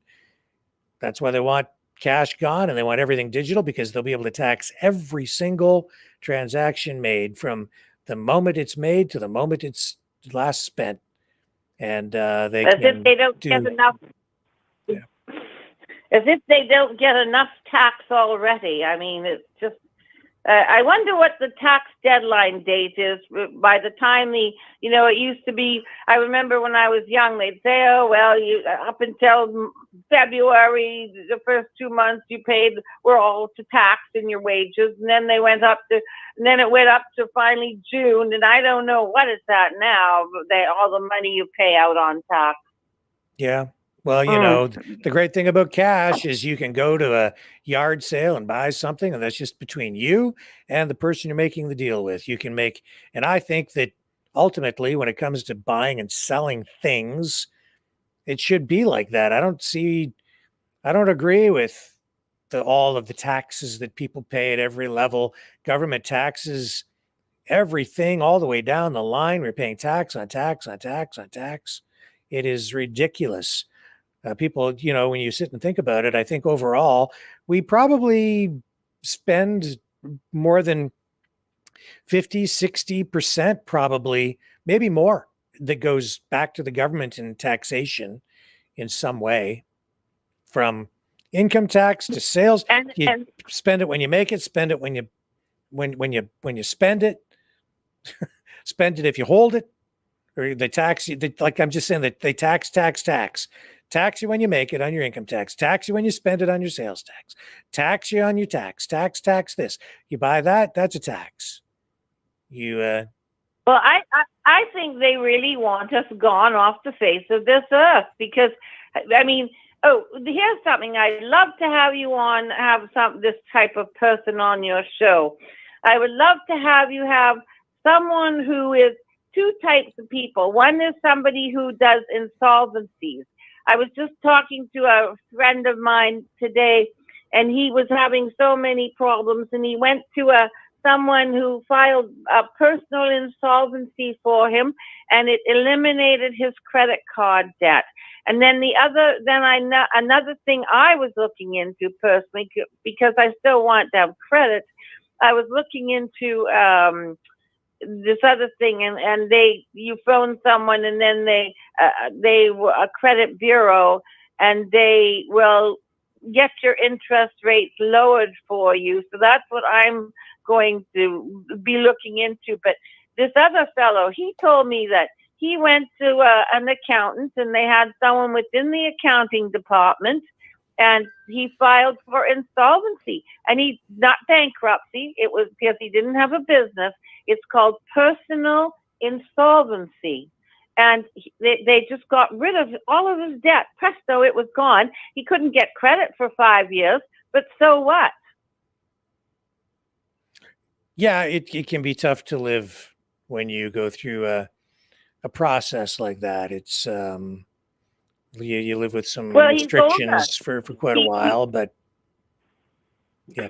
S2: That's why they want cash gone, and they want everything digital, because they'll be able to tax every single transaction made from the moment it's made to the moment it's last spent. And
S5: as if they don't get enough. Yeah. As if they don't get enough tax already. I mean, it's just. I wonder what the tax deadline date is. By the time it used to be. I remember when I was young, they'd say, "Oh well, you up until February, the first 2 months you were all to tax in your wages," and then it went up to finally June, and I don't know what it's at now. All the money you pay out on tax.
S2: Yeah. Well, the great thing about cash is you can go to a yard sale and buy something, and that's just between you and the person you're making the deal with. You can make, and I think that ultimately, when it comes to buying and selling things, it should be like that. I don't agree with all of the taxes that people pay at every level. Government taxes, everything all the way down the line. We're paying tax on tax on tax on tax. It is ridiculous. People, when you sit and think about it, I think overall we probably spend more than 50-60%, probably, maybe more, that goes back to the government in taxation in some way, from income tax to sales. You spend it when you make it, spend it when you spend it, spend it if you hold it, or they tax you. Like I'm just saying that they tax you when you make it on your income tax, tax you when you spend it on your sales tax, tax you on your tax this. You buy that's a tax.
S5: Well, I think they really want us gone off the face of this earth, because, I mean, here's something. I'd love to have you on, this type of person on your show. I would love to have you have someone who is two types of people. One is somebody who does insolvencies. I was just talking to a friend of mine today, and he was having so many problems, and he went to a someone who filed a personal insolvency for him, and it eliminated his credit card debt. And then another thing I was looking into personally, because I still want to have credit, I was looking into this other thing, and you phone someone, and then they were a credit bureau, and they will get your interest rates lowered for you. So that's what I'm going to be looking into. But this other fellow, he told me that he went to an accountant, and they had someone within the accounting department, and he filed for insolvency, and he not bankruptcy. It was because he didn't have a business. It's called personal insolvency. And they just got rid of all of his debt. Presto, it was gone. He couldn't get credit for 5 years, but so what?
S2: Yeah, it can be tough to live when you go through a process like that. It's you live with some restrictions for quite a while, but yeah.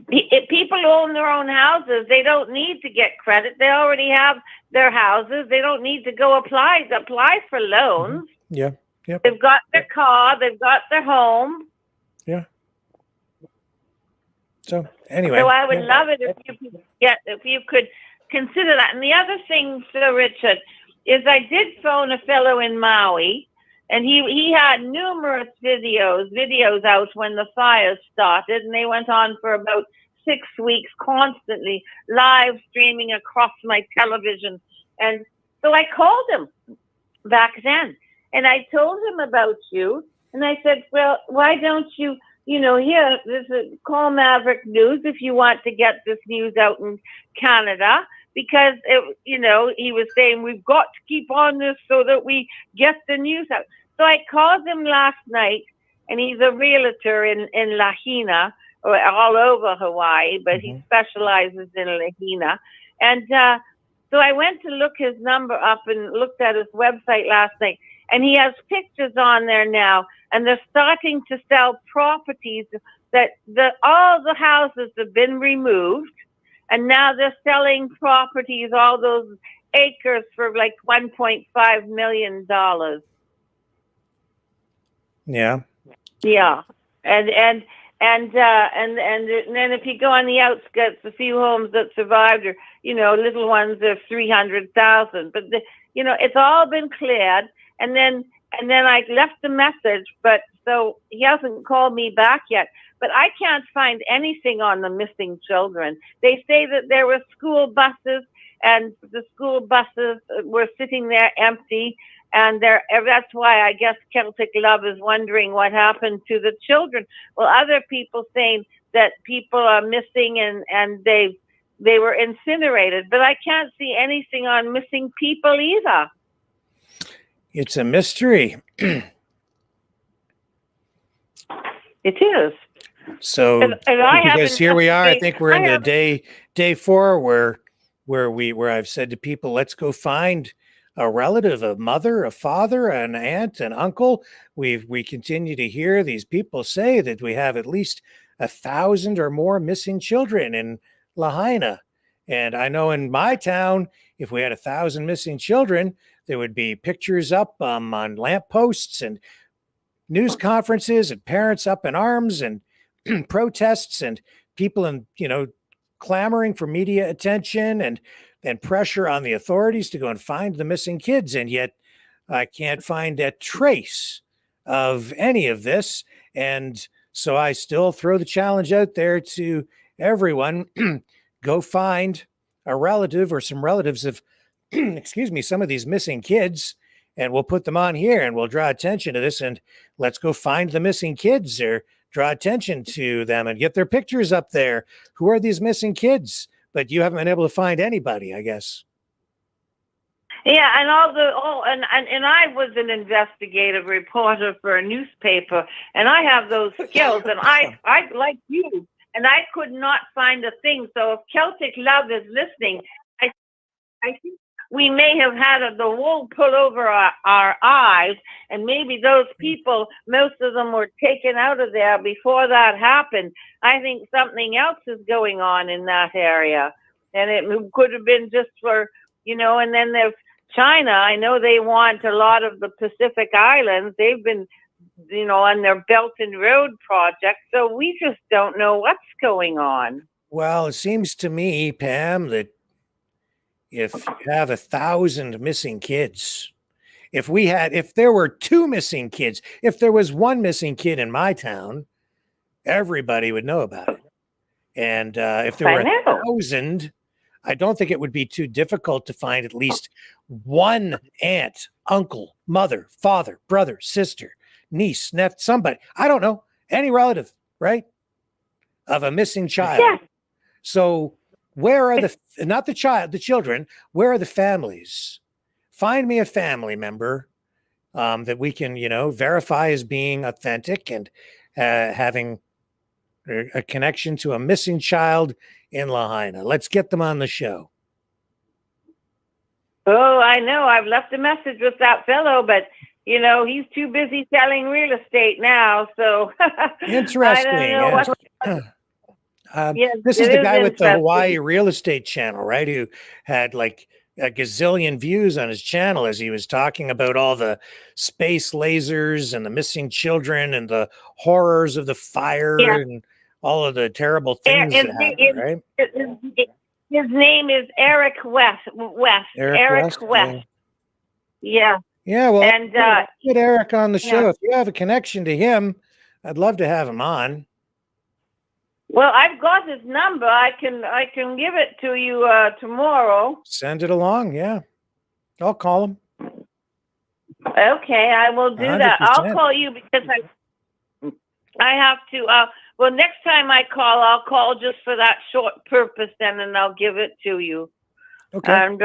S5: People who own their own houses, they don't need to get credit. They already have their houses. They don't need to go apply for loans.
S2: Yeah. Yeah.
S5: They've got their car. They've got their home.
S2: Yeah. So anyway.
S5: So I would love it if you could consider that. And the other thing, Sir Richard, is I did phone a fellow in Maui, and he had numerous videos out when the fires started, and they went on for about 6 weeks constantly, live streaming across my television. And so I called him back then, and I told him about you, and I said, well, why don't you, here, call Maverick News if you want to get this news out in Canada, because, he was saying, we've got to keep on this so that we get the news out. So I called him last night, and he's a realtor in Lahaina, or all over Hawaii, but he specializes in Lahaina. And so I went to look his number up and looked at his website last night, and he has pictures on there now, and they're starting to sell properties that all the houses have been removed, and now they're selling properties, all those acres, for like $1.5 million.
S2: Yeah.
S5: Yeah. And then if you go on the outskirts, a few homes that survived, or little ones are 300,000. But it's all been cleared. And then I left a message, but so he hasn't called me back yet. But I can't find anything on the missing children. They say that there were school buses, and the school buses were sitting there empty. And that's why I guess Celtic Love is wondering what happened to the children. Well, other people saying that people are missing and they were incinerated, but I can't see anything on missing people either.
S2: It's a mystery.
S5: It is.
S2: So because here we are, I think we're into day 4 where I've said to people, let's go find a relative, a mother, a father, an aunt, an uncle. We continue to hear these people say that we have at least 1,000 or more missing children in Lahaina. And I know in my town, if we had 1,000 missing children, there would be pictures up on lampposts and news conferences, and parents up in arms, and protests, and people clamoring for media attention and pressure on the authorities to go and find the missing kids. And yet I can't find a trace of any of this. And so I still throw the challenge out there to everyone. Go find a relative or some relatives of, some of these missing kids, and we'll put them on here, and we'll draw attention to this, and let's go find the missing kids, or draw attention to them and get their pictures up there. Who are these missing kids? But you haven't been able to find anybody, I guess.
S5: Yeah, and and I was an investigative reporter for a newspaper, and I have those skills, and I like you, and I could not find a thing. So if Celtic Love is listening, I think we may have had the wool pull over our eyes, and maybe those people, most of them were taken out of there before that happened. I think something else is going on in that area. and it could have been just for, and then there's China. I know they want a lot of the Pacific Islands. They've been, on their Belt and Road project. So we just don't know what's going on.
S2: Well, it seems to me, Pam, that if you have 1,000 missing kids, if there were 2 missing kids, if there was 1 missing kid in my town, everybody would know about it. And if there were 1,000, I don't think it would be too difficult to find at least one aunt, uncle, mother, father, brother, sister, niece, nephew, somebody. I don't know, any relative, right? Of a missing child. Yeah. So where are not the children, where are the families? Find me a family member that we can, verify as being authentic and having a connection to a missing child in Lahaina. Let's get them on the show.
S5: Oh, I know. I've left a message with that fellow, but he's too busy selling real estate now. So
S2: interesting.
S5: I don't know
S2: this is the guy with the Hawaii real estate channel, right? Who had like a gazillion views on his channel as he was talking about all the space lasers and the missing children and the horrors of the fire and all of the terrible things that happen, right?
S5: His name is Eric West. Eric West. Yeah.
S2: Yeah. Well,
S5: and
S2: get Eric on the show. If you have a connection to him, I'd love to have him on.
S5: Well, I've got his number. I can give it to you tomorrow.
S2: Send it along. Yeah, I'll call him.
S5: Okay, I will do 100%. That. I'll call you because I have to. Well, next time I call, I'll call just for that short purpose, then, and I'll give it to you.
S2: Okay.
S5: And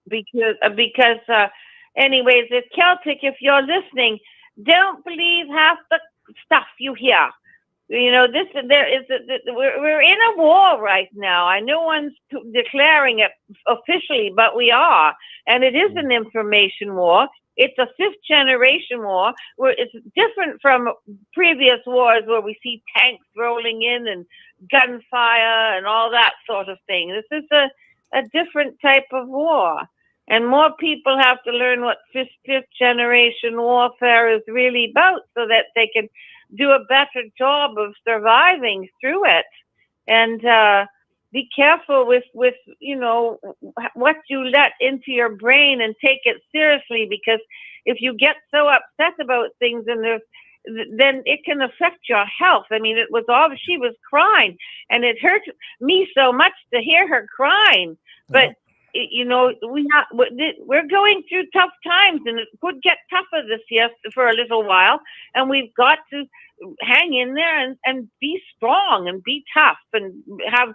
S5: because anyways, it's Celtic. If you're listening, don't believe half the stuff you hear. We're in a war right now. I no one's declaring it officially, but we are, and it is an information war. It's a 5th generation war where it's different from previous wars where we see tanks rolling in and gunfire and all that sort of thing. This is a different type of war. And more people have to learn what 5th generation warfare is really about so that they can do a better job of surviving through it. And be careful with what you let into your brain and take it seriously, because if you get so upset about things then it can affect your health. I mean, it was obvious she was crying, and it hurt me so much to hear her crying. But we're going through tough times, and it could get tougher this year for a little while, and we've got to hang in there and be strong and be tough and have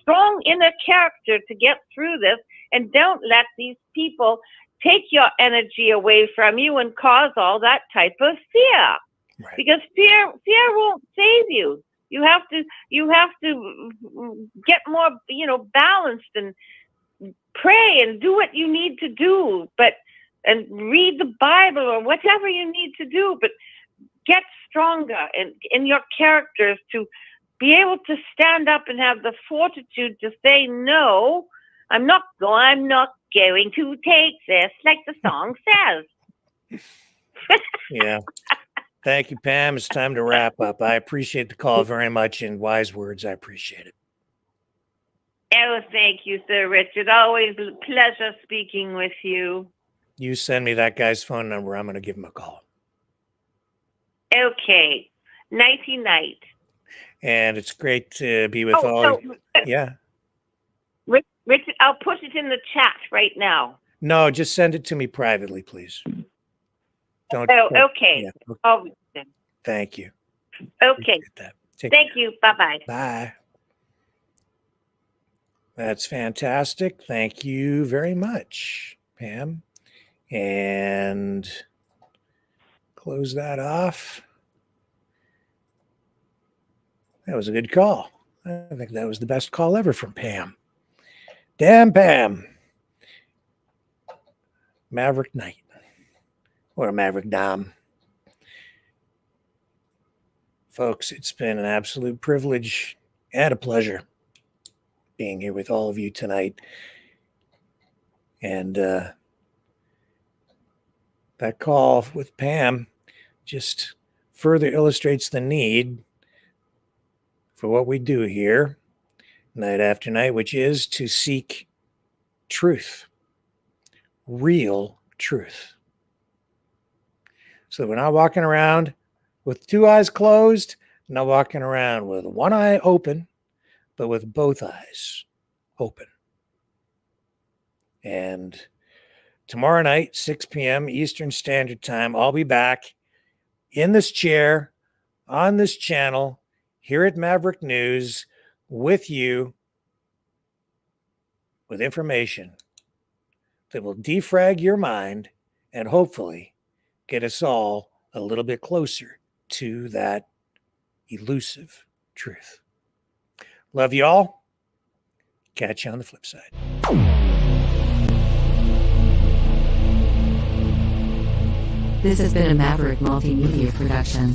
S5: strong inner character to get through this, and don't let these people take your energy away from you and cause all that type of fear. Right. Because fear won't save you. You have to get more, balanced and pray and do what you need to do, and read the Bible or whatever you need to do, but get stronger in your characters to be able to stand up and have the fortitude to say, no, I'm not going to take this, like the song says.
S2: Yeah. Thank you, Pam. It's time to wrap up. I appreciate the call very much, and wise words. I appreciate it.
S5: Oh, thank you, Sir Richard. Always a pleasure speaking with you.
S2: You send me that guy's phone number. I'm going to give him a call.
S5: Okay. Nighty night.
S2: And it's great to be with all. Yeah.
S5: Richard, I'll put it in the chat right now.
S2: No, just send it to me privately, please. Don't.
S5: Okay.
S2: Yeah, okay.
S5: Oh,
S2: thank you.
S5: Okay. Thank you. Bye-bye.
S2: Bye. That's fantastic. Thank you very much, Pam. And close that off. That was a good call. I think that was the best call ever from Pam. Damn Pam. Maverick Knight. Or Maverick Dom. Folks, it's been an absolute privilege and a pleasure. being here with all of you tonight. And that call with Pam just further illustrates the need for what we do here night after night, which is to seek truth, real truth. So we're not walking around with two eyes closed, not walking around with one eye open, but with both eyes open. And tomorrow night, 6 p.m. Eastern Standard Time, I'll be back in this chair, on this channel, here at Maverick News, with you, with information that will defrag your mind and hopefully get us all a little bit closer to that elusive truth. Love you all. Catch you on the flip side.
S21: This has been a Maverick Multimedia production.